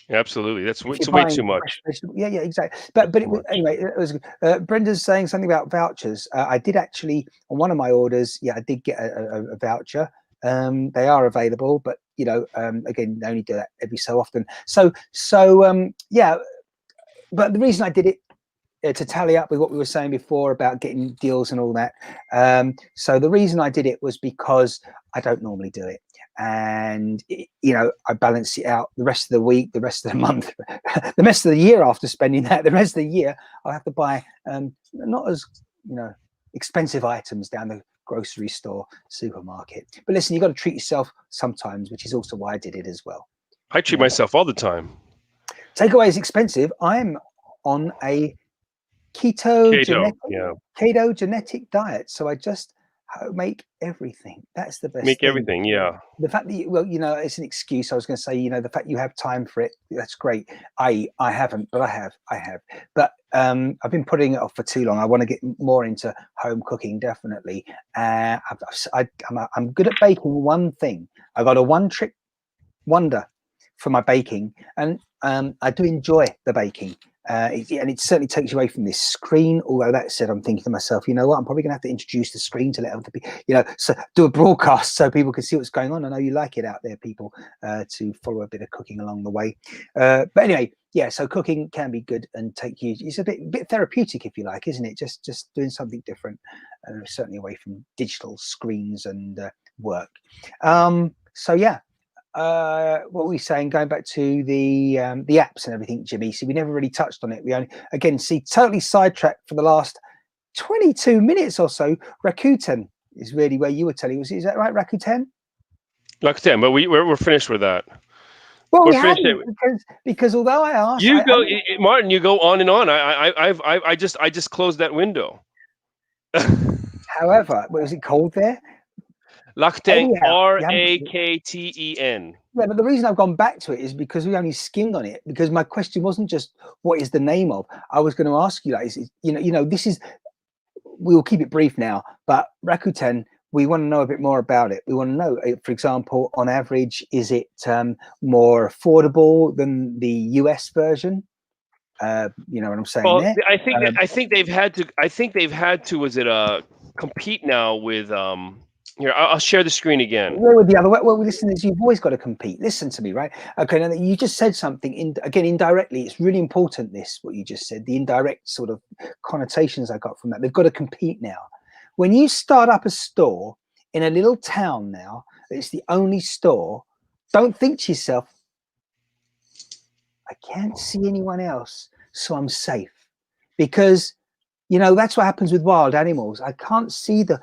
Absolutely, that's way too much. Yeah, exactly. But anyway, it was. Brenda's saying something about vouchers. I did actually, on one of my orders. Yeah, I did get a voucher. They are available, but again, they only do that every so often. So yeah. But the reason I did it, to tally up with what we were saying before about getting deals and all that. So the reason I did it was because I don't normally do it. And, I balance it out the rest of the week, the rest of the month, the rest of the year after spending that. The rest of the year, I'll have to buy not as, expensive items down the grocery store, supermarket. But listen, you've got to treat yourself sometimes, which is also why I did it as well. I treat myself all the time. Takeaway is expensive. I'm on a ketogenic diet, so I just make everything. That's the best Make thing. everything, yeah. The fact that it's an excuse. I was going to say, the fact you have time for it, that's great. I haven't, but I have. But I've been putting it off for too long. I want to get more into home cooking, definitely. I'm good at baking one thing. I got a one-trick wonder for my baking, and I do enjoy the baking. And it certainly takes you away from this screen. Although that said, I'm thinking to myself, you know what? I'm probably gonna have to introduce the screen to let other people, so do a broadcast so people can see what's going on. I know you like it out there, people, to follow a bit of cooking along the way. But anyway, yeah. So cooking can be good and take you. It's a bit therapeutic, if you like, isn't it? Just doing something different, certainly away from digital screens and work. So yeah. What were we saying? Going back to the apps and everything, Jimmy. See, we never really touched on it. We only, again, totally sidetracked for the last 22 minutes or so. Rakuten is really where you were telling us. Is that right, Rakuten? Rakuten, but we're finished with that. Well, we haven't, because although I asked, Martin, you go on and on. I just closed that window. However, what was it called there? Rakuten, Rakten. Yeah, but the reason I've gone back to it is because we only skimmed on it. Because my question wasn't just what is the name of. I was going to ask you, like, this is. We'll keep it brief now, but Rakuten, we want to know a bit more about it. We want to know, for example, on average, is it more affordable than the US version? You know what I'm saying? Well, there? I think they've had to. Was it compete now with Here, I'll share the screen again. Where would the other way? Well, listen, you've always got to compete. Listen to me, right? Okay, now you just said something, indirectly. It's really important, what you just said, the indirect sort of connotations I got from that. They've got to compete now. When you start up a store in a little town now, it's the only store, don't think to yourself, I can't see anyone else, so I'm safe. Because that's what happens with wild animals. I can't see the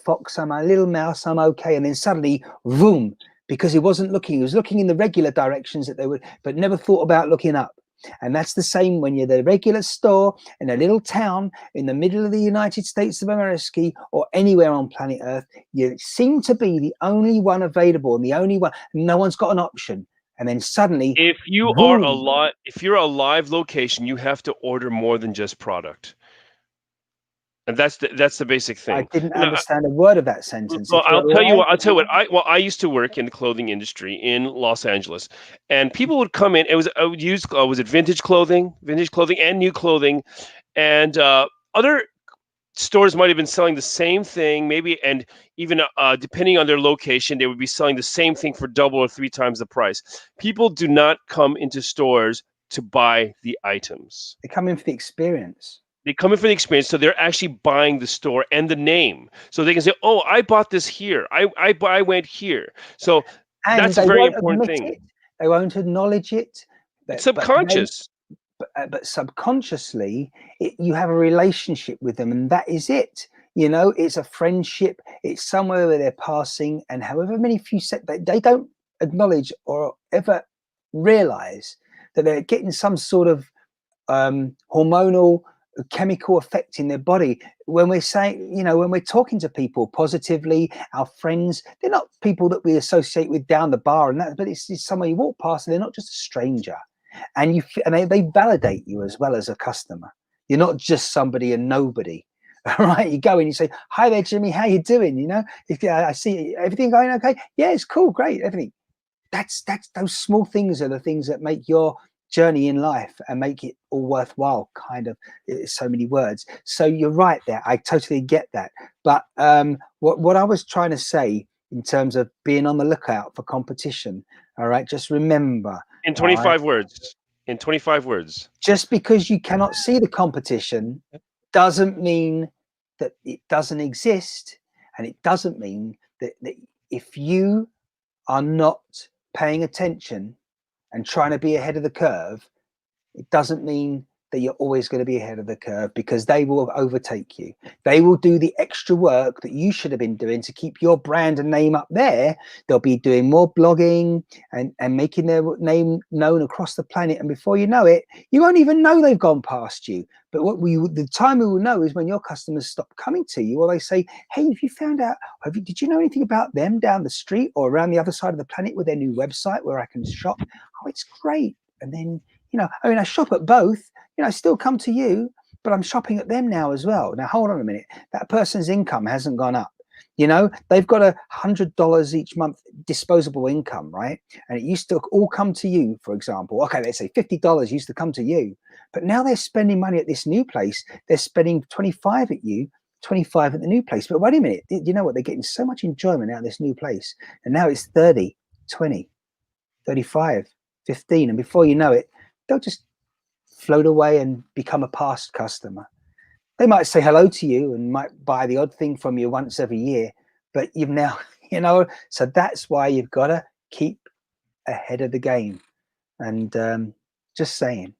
fox. I'm a little mouse. I'm okay. And then suddenly, boom! Because he wasn't looking. He was looking in the regular directions that they would, but never thought about looking up. And that's the same when you're the regular store in a little town in the middle of the United States of America or anywhere on planet Earth. You seem to be the only one available and the only one. No one's got an option. And then suddenly, if you're a live location, you have to order more than just product. And that's the basic I thing. didn't Now, understand a word of that sentence. well, If you're I'll tell you alive, what. I used to work in the clothing industry in Los Angeles, and people would come in. I would use was it vintage clothing, and new clothing, and other stores might have been selling the same thing, maybe, and even depending on their location, they would be selling the same thing for double or three times the price. People do not come into stores to buy the items. they come in for the experience. They come in for the experience, so they're actually buying the store and the name, so they can say, "Oh, I bought this here. I went here." So And that's a they very won't important admit thing. it. They won't acknowledge it. It's But they, subconscious. but subconsciously, you have a relationship with them, and that is it. You know, it's a friendship. It's somewhere where they're passing, and however many few they don't acknowledge or ever realize that they're getting some sort of hormonal chemical effect in their body. When we're saying, you know, when we're talking to people positively, our friends, they're not people that we associate with down the bar and that, but it's someone you walk past and they're not just a stranger. And they validate you as well as a customer. You're not just somebody and nobody. All right, you go and you say, "Hi there, Jimmy. How you doing? You know, if I see everything going okay, yeah, it's cool, great, everything." That's those small things are the things that make your journey in life and make it all worthwhile. Kind of, it's so many words. So you're right there. I totally get that. But what I was trying to say in terms of being on the lookout for competition. All right, just remember. In All right, 25 words. In 25 words. just because you cannot see the competition doesn't mean that it doesn't exist, and it doesn't mean that if you are not paying attention and trying to be ahead of the curve, it doesn't mean that you're always going to be ahead of the curve, because they will overtake you. They will do the extra work that you should have been doing to keep your brand and name up there. They'll be doing more blogging and making their name known across the planet. And before you know it, you won't even know they've gone past you. But the time we will know is when your customers stop coming to you, or they say, "Hey, have you found out, did you know anything about them down the street or around the other side of the planet with their new website where I can shop? Oh, it's great." And then, you know, I mean, I shop at both. You know, I still come to you, but I'm shopping at them now as well. Now, hold on a minute. That person's income hasn't gone up. You know, they've got $100 each month disposable income, right? And it used to all come to you, for example. Okay, let's say $50 used to come to you, but now they're spending money at this new place. They're spending 25 at you, 25 at the new place. But wait a minute, you know what? They're getting so much enjoyment out of this new place. And now it's 30, 20, 35, 15. And before you know it, they'll just float away and become a past customer. They might say hello to you and might buy the odd thing from you once every year, but you've now, you know, so that's why you've got to keep ahead of the game. And just saying.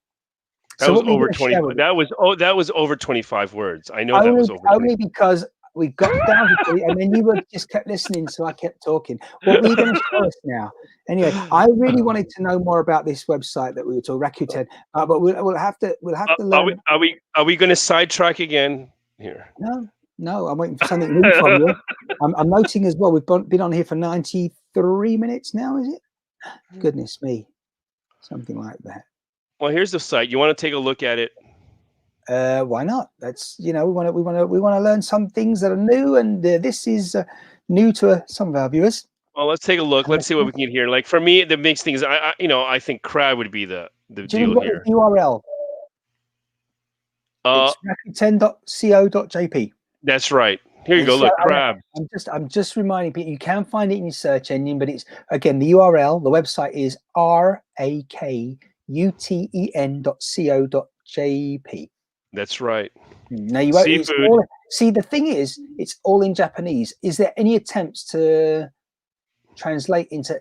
That So was what were you over going to 20. share with me? That was over 25 words. I know that was over 20. Only because we got down to it, and then you were just kept listening, so I kept talking. What were you going to show us now? Anyway, I really wanted to know more about this website that we were talking, Rakuten, but we'll have to learn. Are we going to sidetrack again here? No, I'm waiting for something new from you. I'm noting as well, we've been on here for 93 minutes now, is it? Goodness me, something like that. Well, here's the site. You want to take a look at it? Why not? That's, you know, we want to learn some things that are new, and this is new to some of our viewers. Well, let's take a look. Let's see what we can get here. Like for me, the mixed thing is, I think crab would be the Jimmy, deal what here. is the URL? It's rakuten.co.jp. That's right. Here you And go. so Look, crab. I'm just reminding people, you can find it in your search engine, but it's, again, the URL, the website is rakuten.co.jp. That's right. Now you won't, Seafood. see, the thing is, it's all in Japanese. Is there any attempts to translate into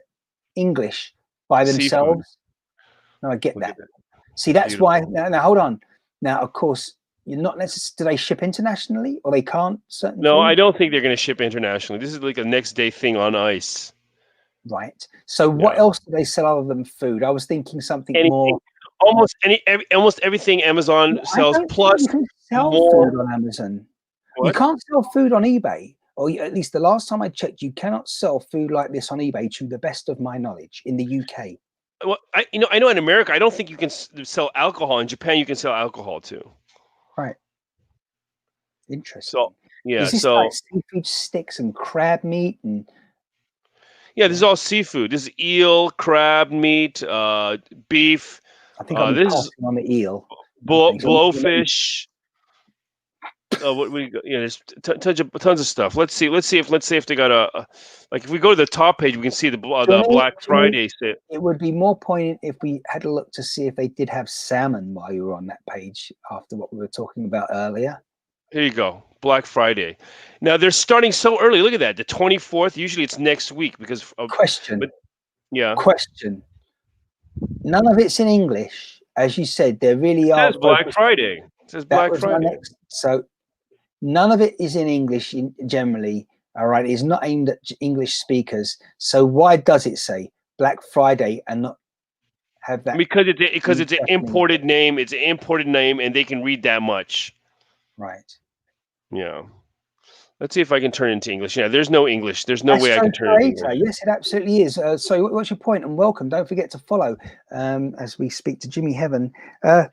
English by themselves? Seafood. No, I get Look that. at that. See, that's Beautiful. why. Now, hold on. Now, of course, you're not necessarily. Do they ship internationally, or they can't? Certain. No, foods? I don't think they're going to ship internationally. This is like a next day thing on ice. Right. So, what else do they sell other than food? I was thinking something Anything. more. Almost everything Amazon sells, I don't plus think you can sell more. food on Amazon. What? You can't sell food on eBay, or at least the last time I checked, you cannot sell food like this on eBay, to the best of my knowledge, in the UK. Well, I know in America, I don't think you can sell alcohol. In Japan, you can sell alcohol too. Right. Interesting. So yeah, Is this so like seafood sticks and crab meat and? yeah, this is all seafood. This is eel, crab meat, beef. I think I'll be This is passing on the eel. I think so. blowfish. What we got? Yeah, there's tons of stuff. Let's see if they got like if we go to the top page, we can see the Black Friday sale. It would be more poignant if we had a look to see if they did have salmon while you were on that page after what we were talking about earlier. Here you go, Black Friday. Now they're starting so early. Look at that, the 24th. Usually it's next week because of Question. Yeah. Question. None of it's in English, as you said. There really are. It says Black Friday. It says Black Friday. So none of it is in English generally. All right, it's not aimed at English speakers. So why does it say Black Friday and not have that? Because it's an imported name. It's an imported name, and they can read that much. Right. Yeah. Let's see if I can turn it into English. Yeah, there's no English. There's no way I can turn it into English. Yes, it absolutely is. So what's your point? And welcome. Don't forget to follow as we speak to Jimmie Heaven. Oh,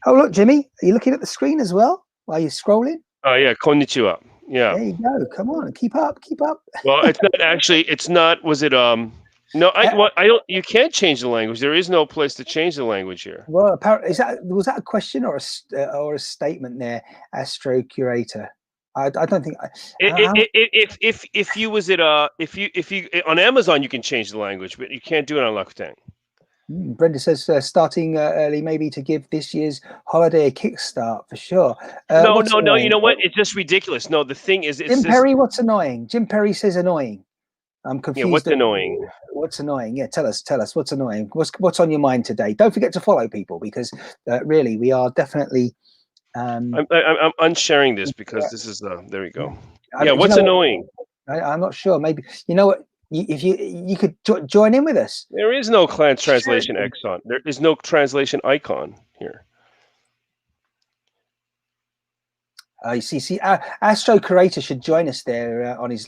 look, Jimmy, are you looking at the screen as well while you're scrolling? Oh, yeah. Konnichiwa. Yeah. There you go. Come on. Keep up. Keep up. Well, it's not actually. It's not. Was it? No, I don't. You can't change the language. There is no place to change the language here. Well, apparently, was that a question or a statement there, Astro Curator? I don't think. If you was it if you on Amazon you can change the language, but you can't do it on Rakuten. Brenda says starting early, maybe to give this year's holiday a kickstart for sure. No. You know what? It's just ridiculous. No, the thing is, Jim Perry. What's annoying? Jim Perry says annoying. I'm confused. Yeah, what's annoying? What's annoying? Yeah, tell us what's annoying. What's on your mind today? Don't forget to follow people because really we are definitely. I'm unsharing this because this is there we go. Yeah, what's annoying? I'm not sure. Maybe you know what. If you could join in with us. There is no translation icon. There is no translation icon here. You see, Astro Curator should join us there on his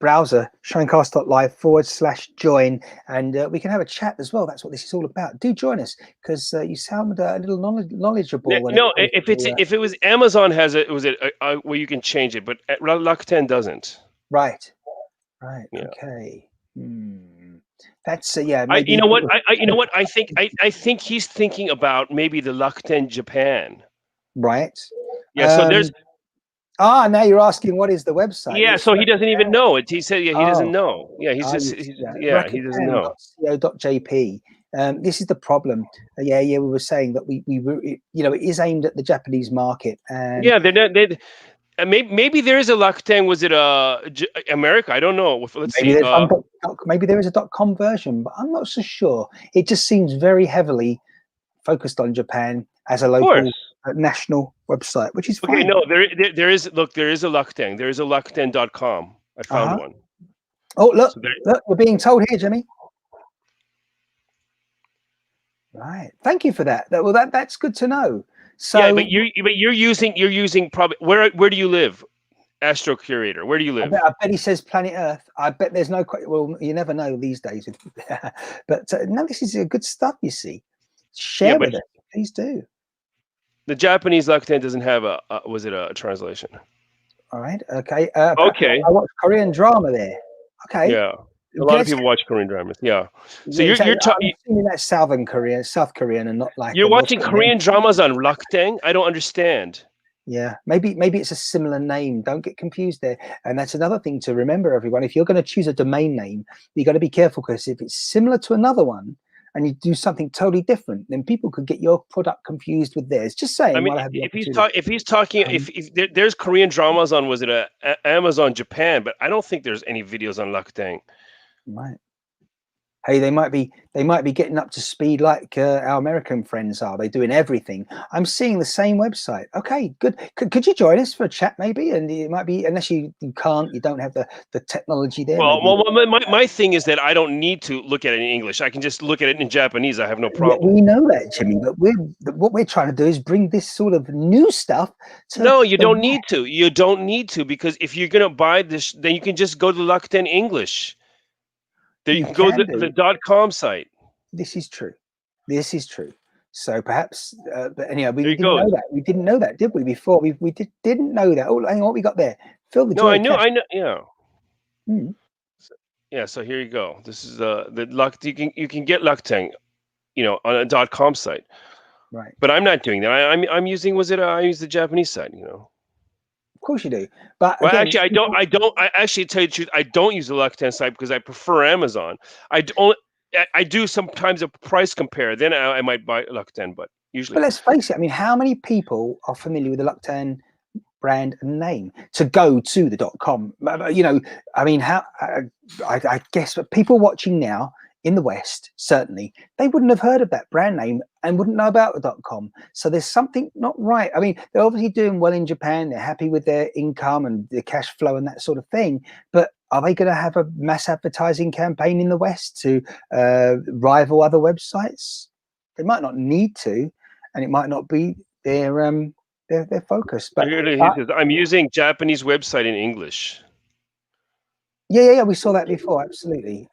browser, shinecast.live/join, and we can have a chat as well. That's what this is all about. Do join us because you sound a little knowledgeable. If it was Amazon has it, where you can change it, but Rakuten doesn't. Right. Yeah. Okay. That's yeah. Maybe you know what? I think he's thinking about maybe the Rakuten Japan. Right. Yeah. So there's. Now you're asking what is the website? Yeah. So he doesn't even know it. He said, he doesn't know. Yeah. He doesn't know. .co.jp. This is the problem. Yeah. We were saying that we it is aimed at the Japanese market. And yeah, maybe there is a Rakuten. Was it America? I don't know. Let's see. Maybe there is a .com version, but I'm not so sure. It just seems very heavily focused on Japan as a local national website, which is fine. Okay, no, there is. Look, there is a Rakuten. There is a Rakuten.com. I found one. Oh, look, we're being told here, Jimmy. Right. Thank you for that. That's good to know. So yeah, but you're using probably where do you live, Astro Curator? Where do you live? I bet he says Planet Earth. I bet there's no. Well, you never know these days. But no, this is good stuff. You see, share with us, please do. The Japanese Rakuten doesn't have a translation? All right. Okay. Okay. I watch Korean drama there. Okay. Yeah. A lot of people watch Korean dramas. Yeah. So you're assuming that's South Korean, and not like you're watching Korean dramas on Rakuten. I don't understand. Yeah, maybe it's a similar name. Don't get confused there. And that's another thing to remember, everyone. If you're going to choose a domain name, you got to be careful because if it's similar to another one and you do something totally different, then people could get your product confused with theirs. Just saying. I mean, if there's Korean dramas on Amazon Japan, but I don't think there's any videos on Rakuten. Right. Hey, they might be getting up to speed like our American friends are. They're doing everything. I'm seeing the same website. Okay, good. Could you join us for a chat maybe? And it might be, unless you can't, you don't have the technology there. Well, my thing is that I don't need to look at it in English. I can just look at it in Japanese. I have no problem. Yeah, we know that, Jimmy. But what we're trying to do is bring this sort of new stuff. No, you don't need to. You don't need to, because if you're gonna buy this, then you can just go to Rakuten English. Then you can go to the .com site. This is true. So perhaps, but anyhow, we There you didn't go. know that. We didn't know that, did we? Before didn't know that. Oh, hang on, what we got there? Feel the No, joy I of knew. cash. I know. Yeah. Mm, So here you go. This is the luck. You can get Lucktank, on a .com site. right. But I'm not doing that. I'm using I use the Japanese site. Of course you do. But Well, again, actually, I don't. I actually tell you the truth. I don't use the Lucktan site because I prefer Amazon. I don't. I do sometimes a price compare. Then I might buy Lucktan, but usually. but let's face it. I mean, how many people are familiar with the Lucktan brand and name to go to the .com? I mean, I guess, but people watching now in the West, certainly, they wouldn't have heard of that brand name and wouldn't know about the .com. So there's something not right. I mean, they're obviously doing well in Japan. They're happy with their income and the cash flow and that sort of thing. But are they going to have a mass advertising campaign in the West to rival other websites? They might not need to, and it might not be their focus. But Here he says, I'm using Japanese website in English. yeah, we saw that before. Absolutely.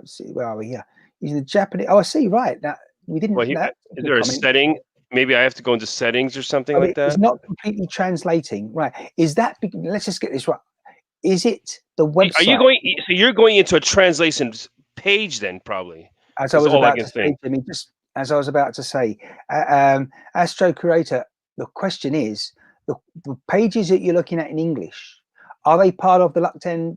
See, where are we here? Using the Japanese. Oh, I see. Right. Now we didn't. Well, is there a setting? Maybe I have to go into settings or something like that. It's not completely translating. Right. Is that? Let's just get this right. Is it the website? Are you going? So you're going into a translation page then, probably. As I was about to say, Jimmy, just as I was about to say, Astro Creator. The question is, the pages that you're looking at in English, are they part of the luckten.co.jp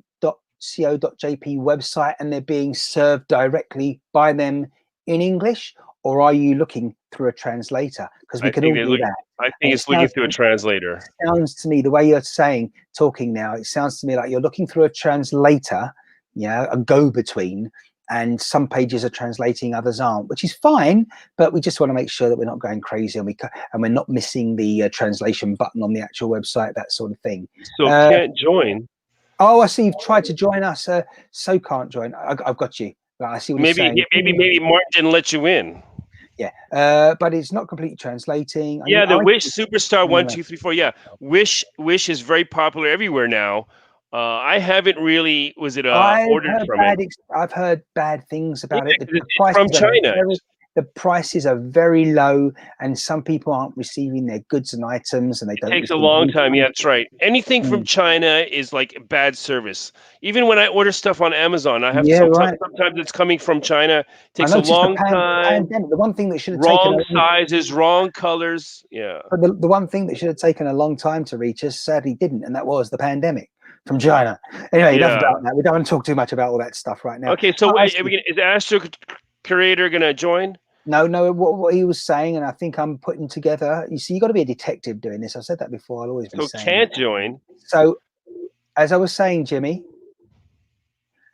website and they're being served directly by them in English, or are you looking through a translator? Because we can all do that. I think it's looking through a translator. It sounds to me, the way you're talking now, it sounds to me like you're looking through a translator, a go-between, and some pages are translating, others aren't, which is fine, but we just want to make sure that we're not going crazy and we're not missing the translation button on the actual website, that sort of thing. So can't join. Oh, I see. You've tried to join us, so can't join. I've got you. Right, I see what you're saying. Maybe Martin didn't let you in. Yeah, but it's not completely translating. The Wish Superstar 1, 2, 3, 4. Yeah, Wish is very popular everywhere now. I haven't really. Was it ordered from it? I've heard bad things about it. From China. The prices are very low, and some people aren't receiving their goods and items, and they don't. It takes a long time. Yeah, that's right. Anything from China is like bad service. Even when I order stuff on Amazon, I have sometimes it's coming from China. It takes a long time. The one thing that should have wrong sizes, wrong colors. Yeah. But the one thing that should have taken a long time to reach us sadly didn't, and that was the pandemic from China. Anyway, enough about that. We don't want to talk too much about all that stuff right now. Okay, so is Astro Creator going to join? No. What he was saying, and I think I'm putting together. You see, you got to be a detective doing this. I've said that before. I'll always be saying. So can't join. So, as I was saying, Jimmy,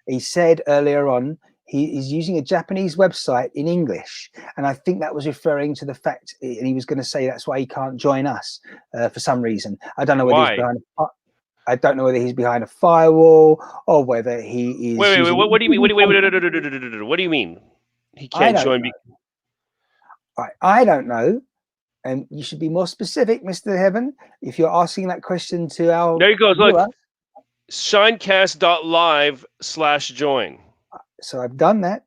he said earlier on he's using a Japanese website in English, and I think that was referring to the fact, and he was going to say that's why he can't join us for some reason. I don't know whether he's behind. I don't know whether he's behind a firewall or whether he is. Wait. What do you mean? What do you mean? He can't join. I don't know, and you should be more specific, Mr. Heaven, if you're asking that question to our. There you go. Look, ShineCast.live/join. So I've done that,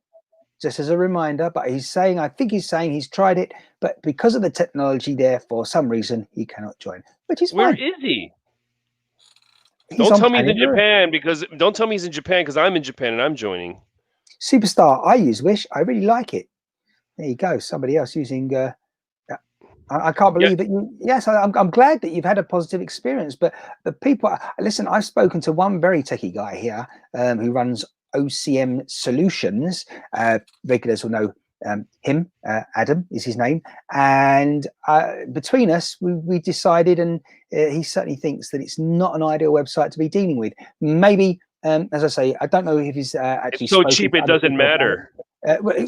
just as a reminder. But I think he's saying he's tried it, but because of the technology there, for some reason, he cannot join. Which is where fine. is he? Don't tell me he's in Japan because I'm in Japan and I'm joining. Superstar. I use Wish. I really like it. There you go. Somebody else using. I can't believe that you. Yes, I'm glad that you've had a positive experience. But the people, listen. I've spoken to one very techie guy here who runs OCM Solutions. Regulars will know him. Adam is his name, and between us, we decided, and he certainly thinks that it's not an ideal website to be dealing with. Maybe, as I say, I don't know if he's actually. It's so cheap, it doesn't matter.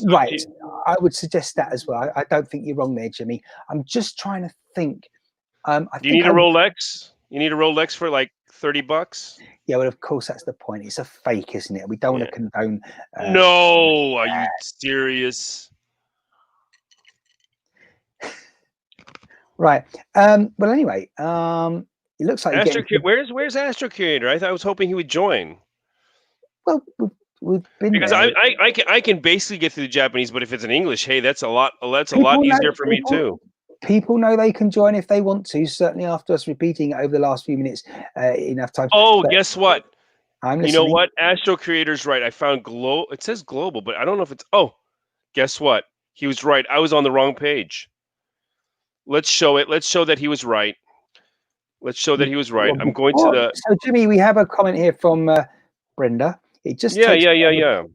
Right, I would suggest that as well. I don't think you're wrong there, Jimmy. I'm just trying to think. Do you need a Rolex? You need a Rolex for like $30? Yeah, well, of course that's the point. It's a fake, isn't it? We don't want to condone. No, are you serious? Right. Well, anyway, it looks like where's Astro Creator? I was hoping he would join. Well, we've been Because there. I can basically get through the Japanese, but if it's in English, hey, that's a lot People know- easier for me too. People know they can join if they want to. Certainly after us repeating it over the last few minutes enough times. Oh, But guess what? I'm You know listening. what? Astro Creator's right. I found it says global, but I don't know if it's guess what? He was right. I was on the wrong page. Let's show it. Let's show that he was right. Let's show that he was right. Well, I'm going to the So Jimmy, we have a comment here from Brenda. It just yeah. takes to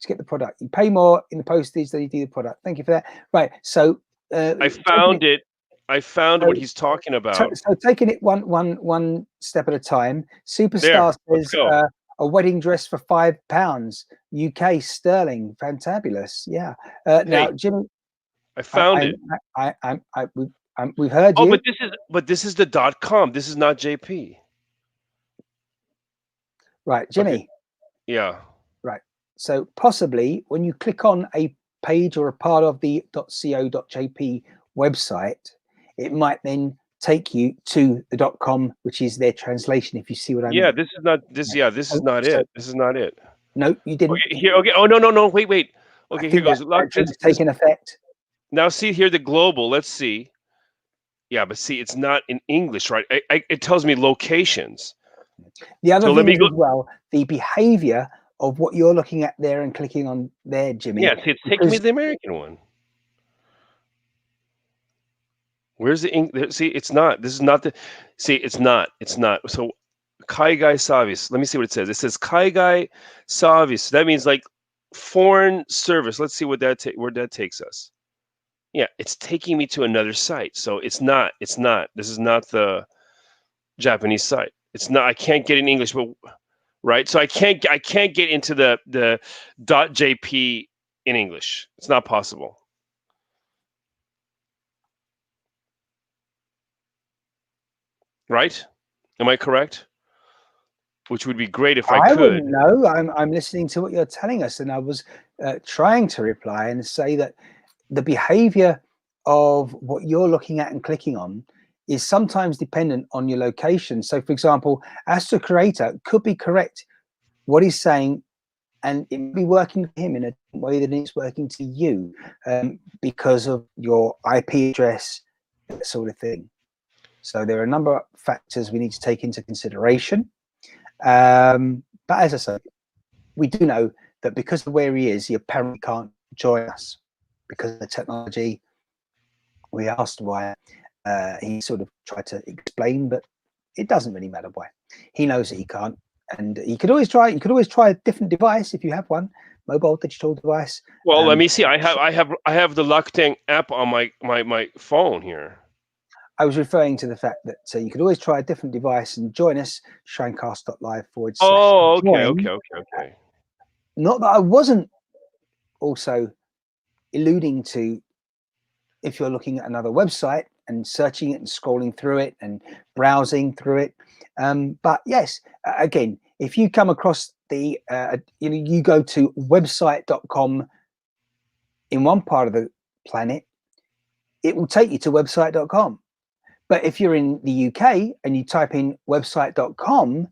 get the product. You pay more in the postage than you do the product. Thank you for that. Right. So I found it. I found what he's talking about. So taking it one step at a time. Superstar Let's says go. a wedding dress for £5, UK sterling. Fantabulous. Yeah. Now, Jimmy, I found it. We've heard Oh, you. but this is the .com. This is not JP. Right, Jimmy. Okay. Yeah. Right. So possibly when you click on a page or a part of the .co.jp website, it might then take you to the .com, which is their translation. If you see what I mean. Yeah, this is not this. Yeah, this is not it. This is not it. No, you didn't. Okay, here. Okay. Oh no. Wait. Okay, here goes. Look, it's taking effect. Now see here the global. Let's see. Yeah, but see, it's not in English, right? It tells me locations. The other thing is as well, the behavior of what you're looking at there and clicking on there, Jimmy. Yeah, see, it's taking me to the American one. Where's the English? See, it's not. This is not the. See, it's not. It's not. So, Kaigai Service. Let me see what it says. It says Kaigai Service. That means like foreign service. Let's see what where that takes us. Yeah, it's taking me to another site. So it's not. It's not. This is not the Japanese site. It's not. I can't get in English, but right. So I can't get into the .jp in English. It's not possible. Right? Am I correct? Which would be great if I could. Wouldn't know. I'm listening to what you're telling us, and I was trying to reply and say that the behavior of what you're looking at and clicking on is sometimes dependent on your location. So, for example, Astro Creator could be correct what he's saying, and it may be working for him in a way that it's working to you because of your IP address, that sort of thing. So there are a number of factors we need to take into consideration. But as I say, we do know that because of where he is, he apparently can't join us because of the technology. We asked why. He sort of tried to explain, but it doesn't really matter why. He knows that he can't, and you could always try. You could always try a different device if you have one, mobile digital device. Well, let me see. I have the Rakuten app on my phone here. I was referring to the fact that you could always try a different device and join us, shinecast.live/. Oh, okay. Not that I wasn't also alluding to if you're looking at another website and searching it and scrolling through it and browsing through it. But yes, again, if you come across the, you go to website.com in one part of the planet, it will take you to website.com. But if you're in the UK and you type in website.com,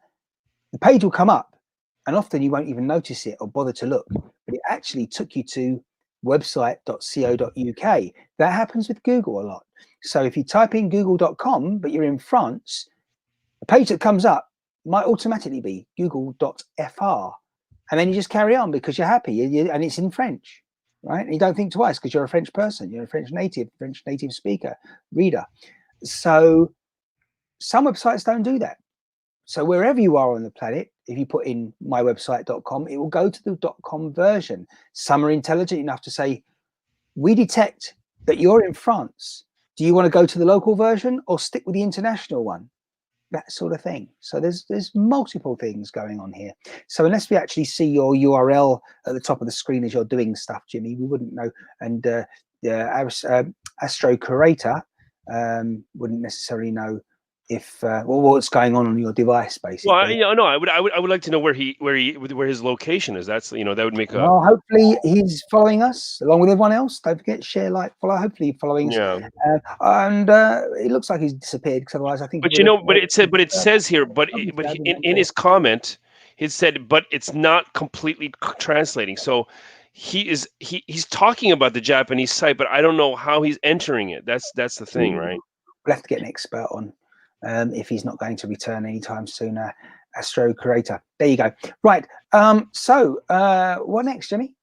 the page will come up, and often you won't even notice it or bother to look, but it actually took you to website.co.uk. That happens with Google a lot. So if you type in google.com, but you're in France, the page that comes up might automatically be google.fr. And then you just carry on because you're happy and it's in French, right? And you don't think twice because you're a French person, you're a French native speaker, reader. So some websites don't do that. So wherever you are on the planet, if you put in mywebsite.com, it will go to the .com version. Some are intelligent enough to say, we detect that you're in France. Do you want to go to the local version or stick with the international one? That sort of thing. So there's multiple things going on here. So unless we actually see your URL at the top of the screen as you're doing stuff, Jimmy, we wouldn't know. And Astro Curator wouldn't necessarily know if what's going on your device, basically. Well, I would like to know where his location is. That's that would make a. Well, hopefully he's following us along with everyone else. Don't forget, share, like, follow. Hopefully following. Yeah. And it looks like he's disappeared because otherwise I think. But it says here, but in his comment, he said, but it's not completely translating. So he's talking about the Japanese site, but I don't know how he's entering it. That's the thing, right? We'll have to get an expert on if he's not going to return anytime soon. Astro Creator. There you go. Right. So what next, Jimmy?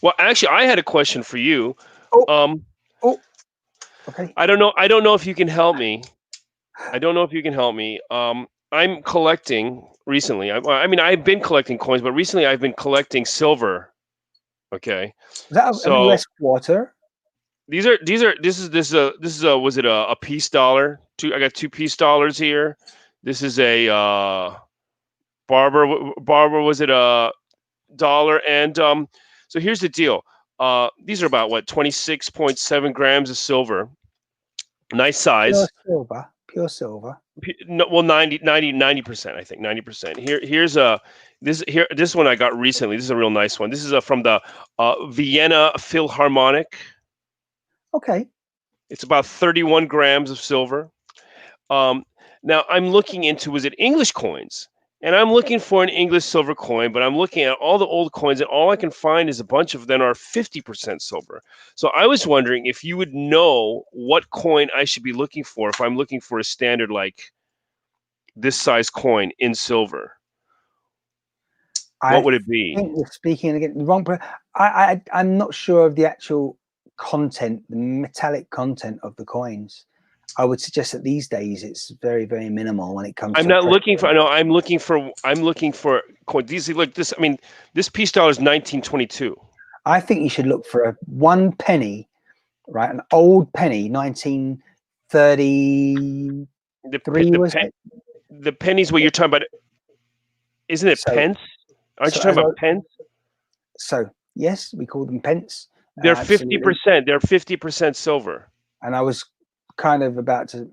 Well, actually, I had a question for you. Oh, Um, okay. I don't know. I don't know if you can help me. I don't know if you can help me. I'm collecting recently. I mean, I've been collecting coins, but recently I've been collecting silver. Okay, Was that a so US quarter? this is a was it a peace dollar? I got two peace dollars here. This is a Barbara, was it a dollar? And so here's the deal. These are about what, 26.7 grams of silver. Nice size. Pure silver. No, well, 90%, I think 90%. This one I got recently. This is a real nice one. This is from the Vienna Philharmonic. Okay. It's about 31 grams of silver. Um, Now I'm looking into, was it English coins? And I'm looking for an English silver coin, but I'm looking at all the old coins, and all I can find is a bunch of them are 50% silver. So I was wondering if you would know what coin I should be looking for if I'm looking for a standard like this size coin in silver. What would it be? I think we're speaking again the wrong. I'm not sure of the actual content, the metallic content of the coins. I would suggest that these days it's very, very minimal when it comes I'm to. not looking for. No, I'm looking for coin. These look this. I mean, this piece dollar is 1922. I think you should look for a 1 penny, right? An old penny, 1933 was it? The pennies. What you're talking about? Isn't it pence? Aren't you talking about pence? So yes, we call them pence. They're 50%. They're 50% silver. And I was kind of about to,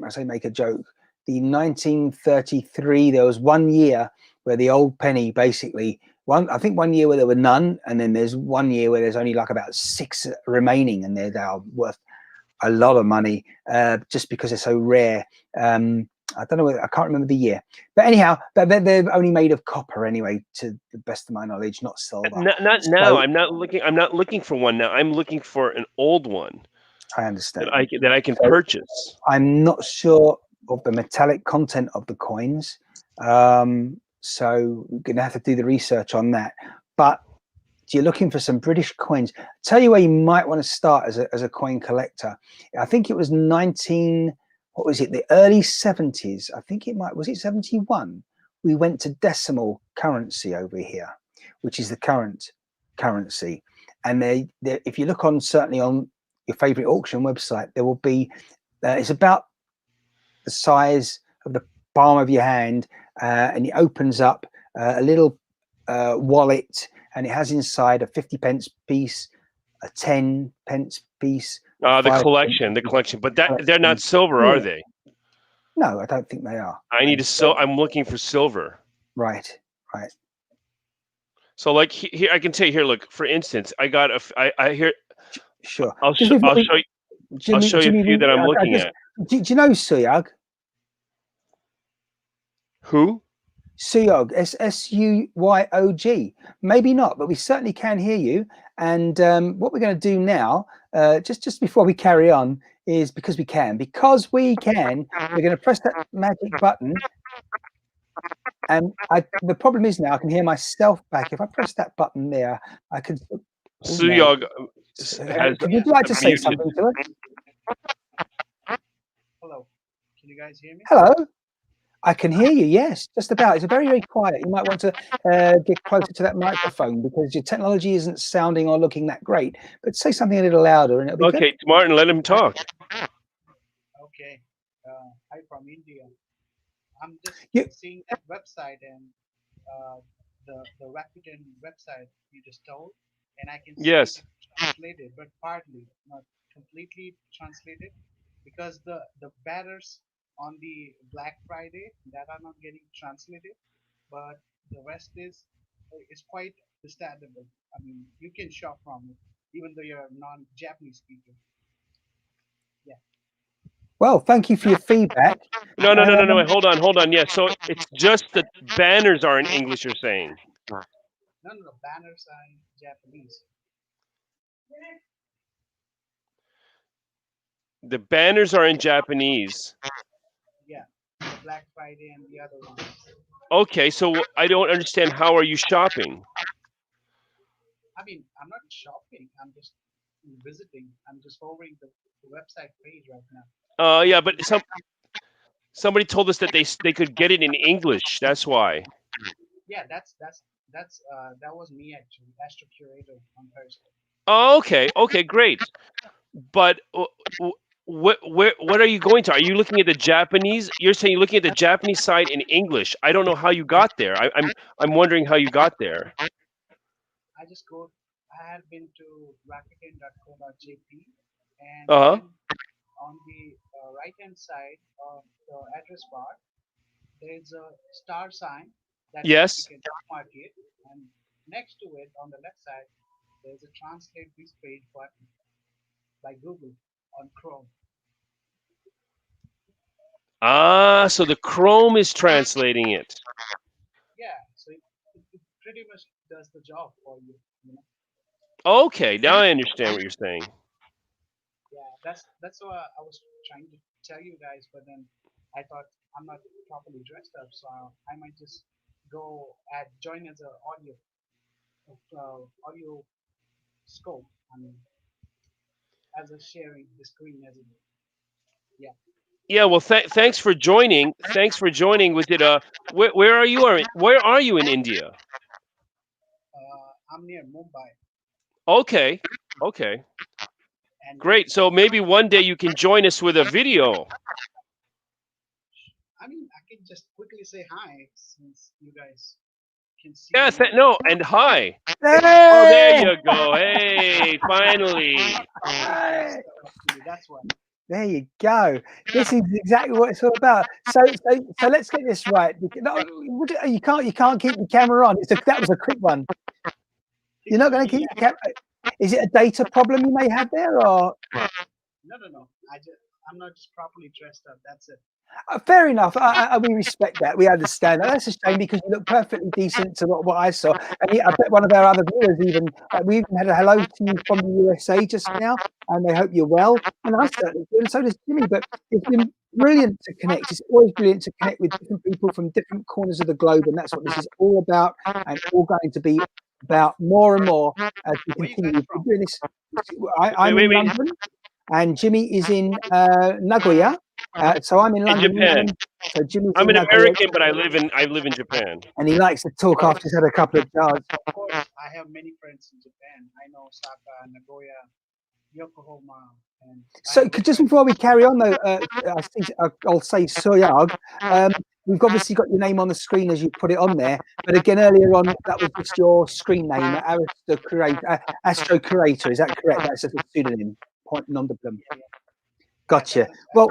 I say, make a joke. The 1933, there was 1 year where the old penny basically I think 1 year where there were none, and then there's 1 year where there's only like about 6 remaining, and they are worth a lot of money just because they're so rare. I don't know. I can't remember the year, but anyhow, they're only made of copper anyway, to the best of my knowledge, not silver. Not now. I'm not looking for one now. I'm looking for an old one. I understand that I can purchase. I'm not sure of the metallic content of the coins, so we're going to have to do the research on that. But you're looking for some British coins. Tell you where you might want to start as a coin collector. I think it was the early 70s. I think was it 71? We went to decimal currency over here, which is the current currency. And if you look certainly on your favorite auction website, there will be, it's about the size of the palm of your hand, and it opens up a little wallet, and it has inside a 50 pence piece, a 10 pence piece. The collection, but they're not silver, are they? No, I don't think they are. I'm looking for silver. Right. So like here, I can tell you here. Look, for instance, I got I hear. Sure. I'll show you. I'll show you a few that I'm looking at. Do you know Suyog? Who? Suyog, Suyog. Maybe not, but we certainly can hear you. And what we're going to do now, just before we carry on, is because we can, we're going to press that magic button. And the problem is now I can hear myself back. If I press that button there, I can. Suyog. Would you like to say something to us? Hello. Can you guys hear me? Hello. I can hear you, yes, just about. It's very, very quiet. You might want to get closer to that microphone because your technology isn't sounding or looking that great. But say something a little louder and it'll be okay, good. Martin, let him talk. Okay. Hi from India. I'm just seeing that website and the Rakuten website you just told, and I can see it translated, but partly, not completely translated, because the banners on the Black Friday that are not getting translated, but the rest is quite understandable. I mean, you can shop from it, even though you're a non-Japanese speaker. Yeah. Well, thank you for your feedback. No. Wait, hold on. Yeah, so it's just the banners are in English. You're saying? No, banners are in Japanese. The banners are in Japanese. Yeah, the Black Friday and the other ones. Okay, so I don't understand. How are you shopping? I mean, I'm not shopping. I'm just visiting. I'm just forwarding the website page right now. Yeah, but somebody told us that they could get it in English. That's why. Yeah, that was me actually, Astro Curator on Thursday. Oh, okay, great. But what are you going to? Are you looking at the Japanese? You're saying you're looking at the Japanese side in English. I don't know how you got there. I'm wondering how you got there. I had been to rakuten.co.jp, and Uh huh. then on the right hand side of the address bar, there is a star sign that means you Yes. can bookmark it, and next to it on the left side, there is a translate this page button by Google on Chrome. Ah, so the Chrome is translating it. Yeah, so it pretty much does the job for you. Okay, now I understand what you're saying. Yeah, that's what I was trying to tell you guys, but then I thought I'm not properly dressed up, so I might just go join as a audio scope. I mean, as a sharing the screen as a yeah. Yeah, well, thanks for joining. Thanks for joining. Was it where are you? Where are you in India? I'm near Mumbai, Okay, okay, and great. So maybe one day you can join us with a video. I mean I can just quickly say hi since you guys can see Yeah, me. no, and hi. Oh, there Hey! you go. Hey, finally. Hey! That's why. There you go. This is exactly what it's all about. So let's get this right. No, you can't keep the camera on. That was a quick one. You're not going to keep the camera. Is it a data problem you may have there, or? No. I'm not just properly dressed up. That's it. Fair enough. We respect that. We understand that. That's a shame because you look perfectly decent to what I saw. And I bet one of our other viewers even, we even had a hello to you from the USA just now, and they hope you're well. And I certainly do, and so does Jimmy. But it's been brilliant to connect. It's always brilliant to connect with different people from different corners of the globe, and that's what this is all about, and all going to be about more and more as we continue doing this. I'm in London, and Jimmy is in Nagoya. So I'm in London, Japan. England. So Jimmy's I'm in an Nagoya, American, but I live in Japan. and he likes to talk after he's had a couple of jars. Of course, I have many friends in Japan. I know Osaka, Nagoya, Yokohama, and So just before we carry on, though, I'll say Soyag. We've obviously got your name on the screen as you put it on there, but again earlier on that was just your screen name, Astro Curator. Is that correct? That's just a pseudonym. Point non-diplom. Gotcha. Well,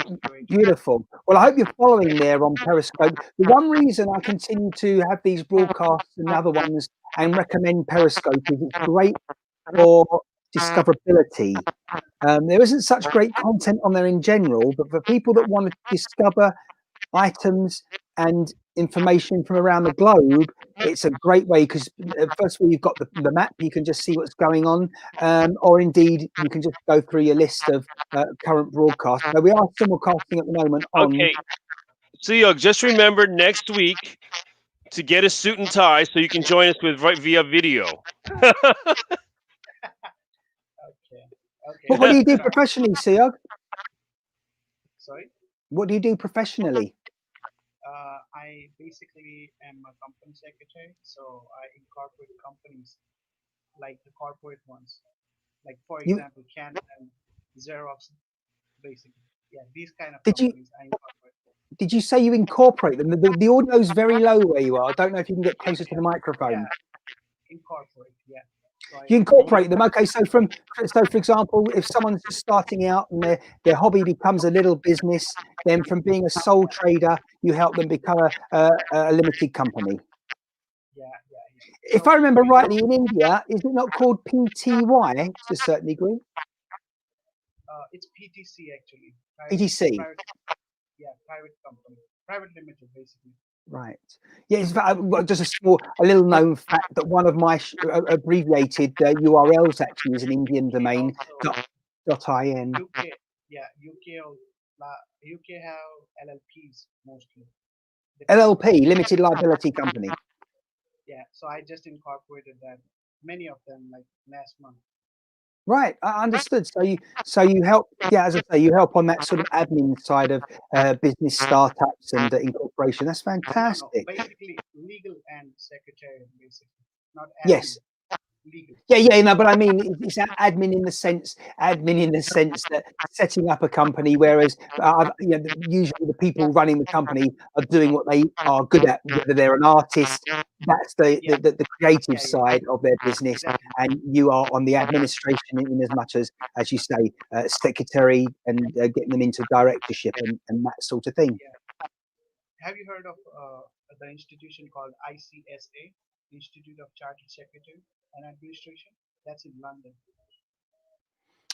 beautiful. Well, I hope you're following there on Periscope. The one reason I continue to have these broadcasts and other ones and recommend Periscope is it's great for discoverability. There isn't such great content on there in general, but for people that want to discover items and information from around the globe, it's a great way because first of all, you've got the map, you can just see what's going on, or indeed you can just go through your list of current broadcasts. Now, we are simulcasting at the moment on. Okay, so just remember next week to get a suit and tie so you can join us via video. Okay. What do you do professionally, Siog? Sorry? What do you do professionally? I basically am a company secretary, so I incorporate companies like the corporate ones, like for example, Canon and Xerox, basically. Yeah, these kind of companies I incorporate. Did you say you incorporate them? The audio is very low where you are. I don't know if you can get closer to the microphone. Yeah, incorporate, yeah. So you incorporate them. Okay, so for example, if someone's just starting out and their hobby becomes a little business, then from being a sole trader, you help them become a limited company. Yeah. If I remember rightly, in India, is it not called PTY to a certain degree? It's PTC actually. ETC. Private company, private limited, basically. Right. Yeah, it's just a little known fact that one of my abbreviated URLs actually is an Indian domain. .in. UK, yeah, UK have LLPs mostly. LLP, limited liability company. Yeah, so I just incorporated that. Many of them, like last month. Right, I understood. So you help, yeah, as I say, you help on that sort of admin side of business startups and incorporation. That's fantastic. No, basically legal and secretarial, basically, not admin. Yes. Legal. Yeah, no, but I mean, it's admin in the sense that setting up a company, whereas usually the people running the company are doing what they are good at, whether they're an artist, that's the creative side of their business, and you are on the administration in as much as you say, secretary and getting them into directorship and that sort of thing. Yeah. Have you heard of the institution called ICSA, Institute of Chartered Secretary and Administration? That's in London.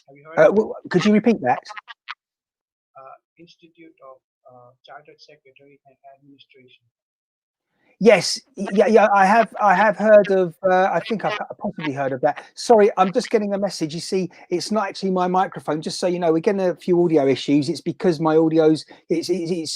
Have you heard? Could you repeat that? Institute of Chartered Secretary and Administration. Yes, yeah, I have heard of. I think I've possibly heard of that. Sorry, I'm just getting a message. You see, it's not actually my microphone. Just so you know, we're getting a few audio issues. It's because my audio's. It's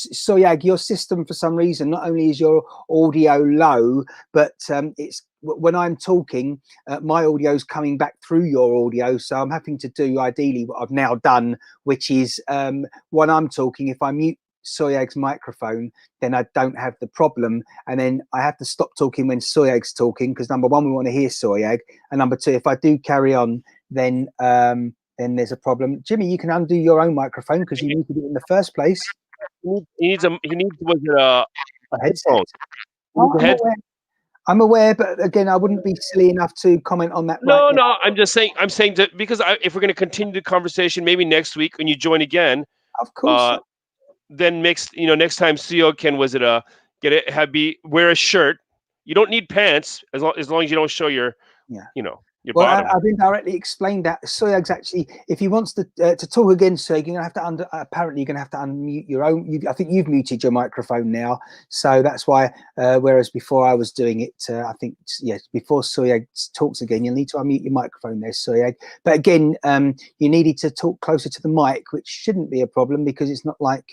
Soyag. Your system, for some reason, not only is your audio low, but it's when I'm talking, my audio's coming back through your audio. So I'm having to do ideally what I've now done, which is when I'm talking, if I mute Soyag's microphone, then I don't have the problem, and then I have to stop talking when Soyag's talking, because number one, we want to hear Soyag, and number two, if I do carry on, then there's a problem. Jimmy, you can undo your own microphone because you needed it in the first place. He needs was it a headphone? I'm aware, but again, I wouldn't be silly enough to comment on that. No, I'm just saying. I'm saying that because if we're going to continue the conversation, maybe next week when you join again, of course. Then next time CEO can wear a shirt. You don't need pants as long as you don't show your your bottom. I've indirectly explained that Soyag's actually, if he wants to talk again, Soyag, you're gonna have to apparently you're gonna have to unmute your own. I think you've muted your microphone now, so that's why. Whereas before I was doing it, I think before Soyag talks again, you'll need to unmute your microphone there, Soyag. But again, you needed to talk closer to the mic, which shouldn't be a problem because it's not like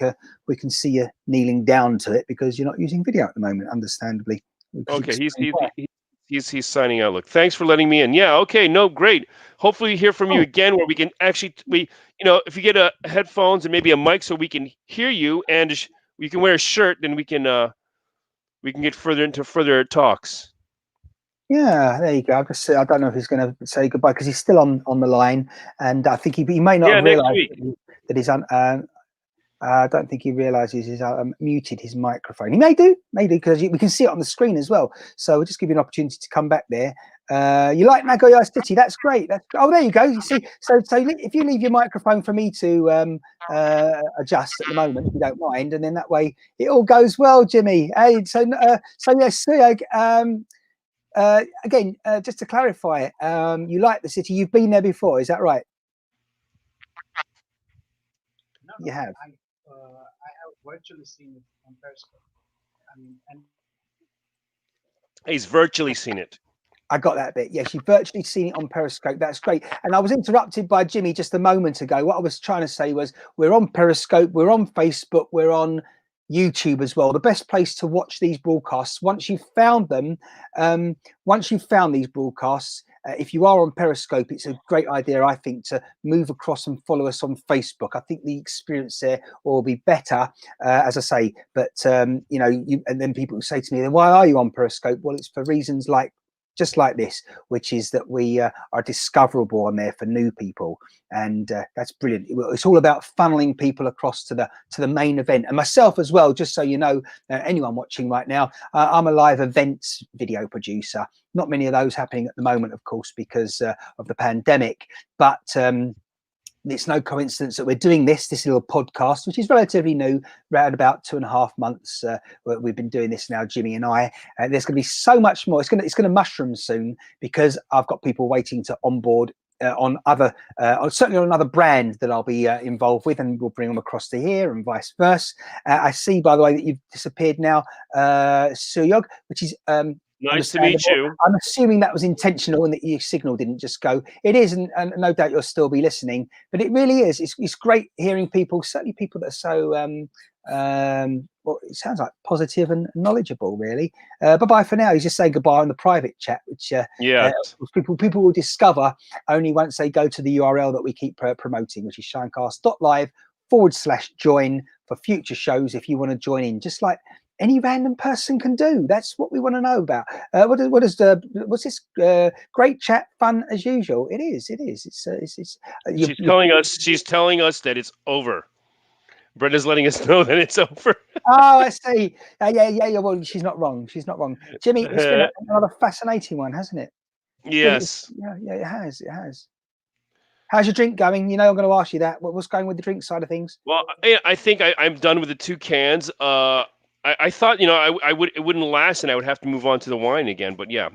we can see you kneeling down to it because you're not using video at the moment, understandably. Okay, he's signing out. Look, thanks for letting me in. Yeah, okay, no, great. Hopefully hear from you again where we can actually if you get headphones and maybe a mic so we can hear you and we can wear a shirt, then we can get further into further talks. Yeah, there you go. I don't know if he's going to say goodbye because he's still on the line, and I think he may not have realised that he's I don't think he realises he's muted his microphone. He may do because we can see it on the screen as well. So we'll just give you an opportunity to come back there. You like Nagoya City? That's great. There you go. You see, so if you leave your microphone for me to adjust at the moment, if you don't mind, and then that way it all goes well, Jimmy. Hey, so yes, again, just to clarify, you like the city. You've been there before, is that right? No, you have. I have virtually seen it on Periscope. He's virtually seen it. I got that bit. Yes, you've virtually seen it on Periscope. That's great. And I was interrupted by Jimmy just a moment ago. What I was trying to say was we're on Periscope, we're on Facebook, we're on YouTube as well. The best place to watch these broadcasts, once you've found them, these broadcasts, if you are on Periscope, it's a great idea, I think, to move across and follow us on Facebook. I think the experience there will be better, as I say. But and then people say to me, "Then why are you on Periscope?" Well, it's for reasons just like this, which is that we are discoverable on there for new people, and that's brilliant. It's all about funneling people across to the main event, and myself as well. Just so you know, anyone watching right now, I'm a live events video producer. Not many of those happening at the moment, of course, because of the pandemic, but it's no coincidence that we're doing this little podcast, which is relatively new, around about 2.5 months. We've been doing this now, Jimmy and I. There's going to be so much more. It's going to mushroom soon because I've got people waiting to onboard on other, certainly on another brand that I'll be involved with, and we'll bring them across to here and vice versa. I see, by the way, that you've disappeared now, Suyog, which is nice to meet you. I'm assuming that was intentional and that your signal didn't just go. It is, and no doubt you'll still be listening. But it really is. It's great hearing people, certainly people that are so well, it sounds like positive and knowledgeable, really. Bye-bye for now. He's just saying goodbye on the private chat, which people will discover only once they go to the URL that we keep promoting, which is shinecast.live/join for future shows if you want to join in, just like any random person can do. That's what we want to know about. What's this great chat? Fun as usual. It is. She's telling us that it's over. Brenda's letting us know that it's over. Oh, I see. Yeah. Well, she's not wrong. Jimmie, it's been another fascinating one, hasn't it? Yes. Yeah, it has. How's your drink going? I'm going to ask you that. What's going with the drink side of things? Well, I think I'm done with the 2 cans. I thought, it wouldn't last, and I would have to move on to the wine again. But yeah,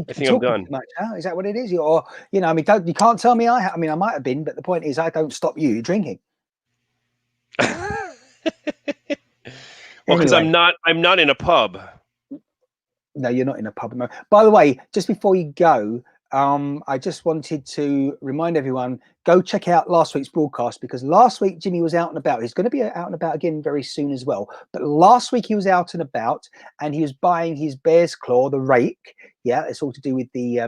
I think I'm done. Much, huh? Is that what it is? Or you can't tell me. I might have been, but the point is, I don't stop you drinking. Well, because I'm not in a pub. No, you're not in a pub. By the way, just before you go, I just wanted to remind everyone, go check out last week's broadcast, because last week Jimmie was out and about. He's going to be out and about again very soon as well. But last week he was out and about, and he was buying his bear's claw, the rake. Yeah, it's all to do with the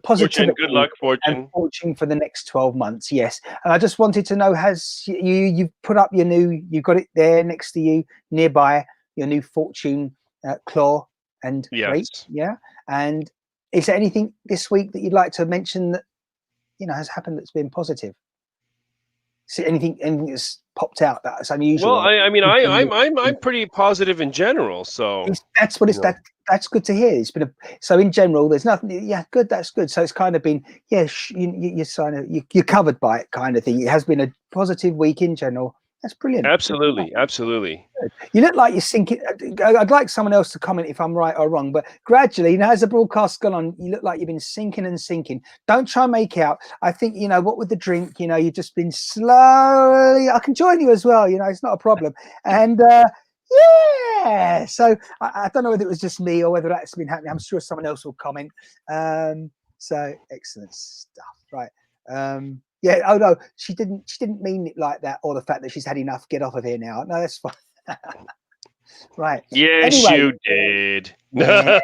positivity, good luck, and fortune for the next 12 months. Yes. And I just wanted to know, has you've put up you've got it there next to you nearby, your new fortune claw and rake? Yeah. And is there anything this week that you'd like to mention that has happened that's been positive? See anything that's popped out that's unusual? Well, I'm pretty positive in general, so that's what it's that's good to hear. It's been so in general, there's nothing. Yeah, good. That's good. So it's kind of been you're covered by it, kind of thing. It has been a positive week in general. That's brilliant. Absolutely. You look like you're sinking. I'd like someone else to comment if I'm right or wrong, but gradually, as the broadcast's gone on, you look like you've been sinking and sinking. Don't try and make out. I think, what with the drink, you've just been slowly. I can join you as well. It's not a problem. And yeah, so I don't know whether it was just me or whether that's been happening. I'm sure someone else will comment. So excellent stuff. Right. Yeah. Oh no, she didn't mean it like that, or the fact that she's had enough. Get off of here now. No, that's fine. Right. Yes, anyway, you did. Yeah.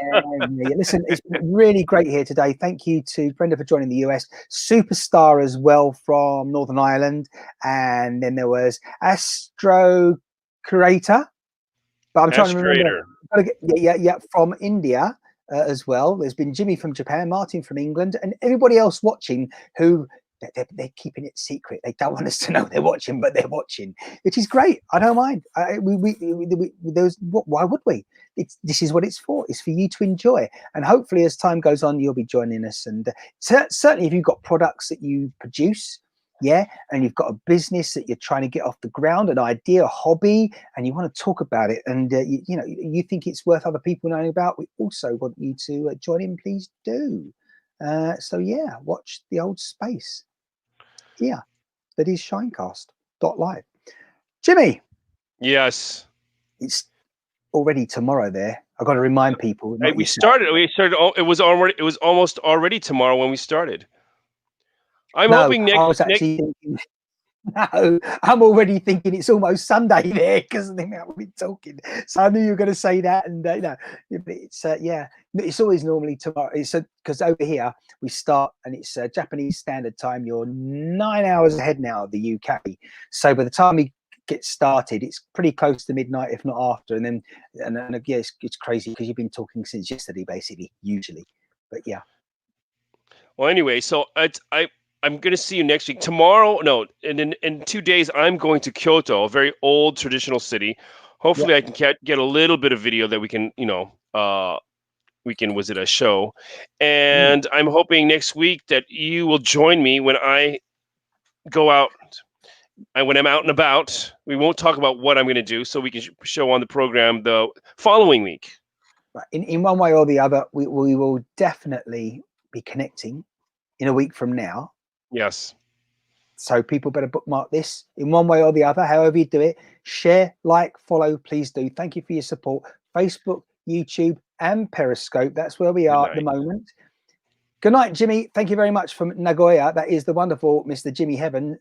Listen, it's been really great here today. Thank you to Brenda for joining the US. Superstar as well from Northern Ireland, and then there was Astro Creator. But I'm trying to remember. Yeah, from India. As well, there's been Jimmie from Japan, Martin from England, and everybody else watching who they're keeping it secret. They don't want us to know they're watching, but they're watching, which is great. I don't mind. Why would we? This is what it's for. It's for you to enjoy, and hopefully, as time goes on, you'll be joining us. And certainly, if you've got products that you produce. Yeah, and you've got a business that you're trying to get off the ground, an idea, a hobby, and you want to talk about it, and you think it's worth other people knowing about. We also want you to join in. Please do. So yeah, watch the old space. Yeah, that is ShineCast.live. Jimmie. Yes. It's already tomorrow. There, I've got to remind people. We started. It was almost already tomorrow when we started. I'm hoping next. No, I'm already thinking it's almost Sunday there because of the amount we've been talking. So I knew you were going to say that, and it's it's always normally tomorrow. It's because over here we start, and it's Japanese Standard Time. You're 9 hours ahead now of the UK. So by the time we get started, it's pretty close to midnight, if not after. And then, it's crazy because you've been talking since yesterday, basically, usually. But yeah. Well, anyway, so I'm going to see you next week. Tomorrow, no, in 2 days, I'm going to Kyoto, a very old traditional city. Hopefully, I can get a little bit of video that we can visit a show. And I'm hoping next week that you will join me when I go out. And when I'm out and about, we won't talk about what I'm going to do, so we can show on the program the following week. In one way or the other, we will definitely be connecting in a week from now. Yes. So people better bookmark this in one way or the other, however you do it. Share, like, follow, please do. Thank you for your support. Facebook, YouTube, and Periscope. That's where we are at the moment. Good night, Jimmy. Thank you very much from Nagoya. That is the wonderful Mr. Jimmie Heaven.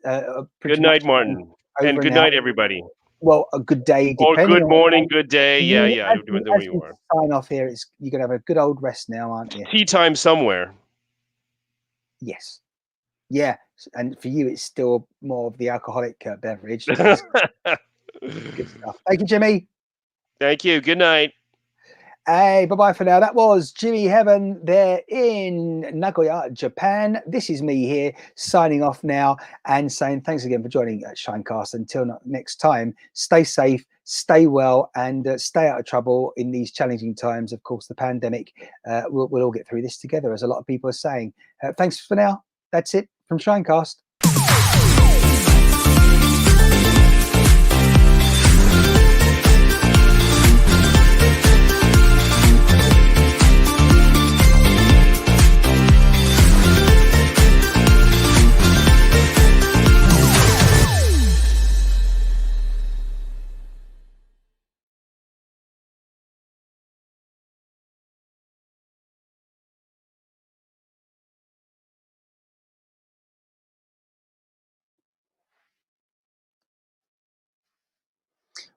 Good night, Martin. And good night, everybody. Well, a good day. Or good morning, good day. Yeah, yeah. You're doing the way you are. Sign off here. You're going to have a good old rest now, aren't you? Tea time somewhere. Yes. Yeah. And for you, it's still more of the alcoholic beverage. Good stuff. Thank you, Jimmy. Thank you. Good night. Hey, bye-bye for now. That was Jimmie Heaven there in Nagoya, Japan. This is me here signing off now and saying thanks again for joining ShineCast. Until next time, stay safe, stay well, and stay out of trouble in these challenging times. Of course, the pandemic, we'll all get through this together, as a lot of people are saying. Thanks for now. That's it from ShineCast.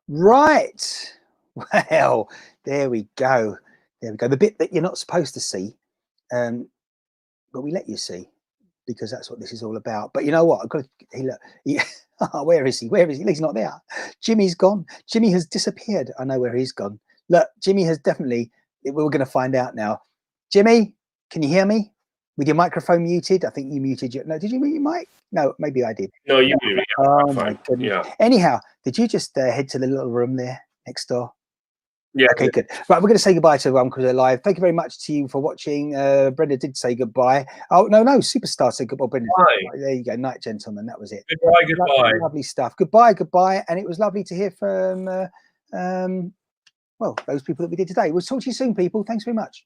Right. Well, there we go. There we go. The bit that you're not supposed to see, but we let you see because that's what this is all about. But you know what? I've got to, where is he? Where is he? He's not there. Jimmy's gone. Jimmy has disappeared. I know where he's gone. Look, Jimmy has definitely, we're going to find out now. Jimmy, can you hear me? With your microphone muted? I think you muted your, no, did you mute your mic? No, maybe I did. No, you muted me. Oh my goodness. Yeah. Anyhow, did you just head to the little room there next door? Yeah. Okay, good. Right, we're going to say goodbye to everyone because they're live. Thank you very much to you for watching. Brenda did say goodbye. Oh, no, Superstar said goodbye. Brenda. There you go. Night, gentlemen. That was it. Goodbye, goodbye. Lovely stuff. Goodbye, goodbye. And it was lovely to hear from, well, those people that we did today. We'll talk to you soon, people. Thanks very much.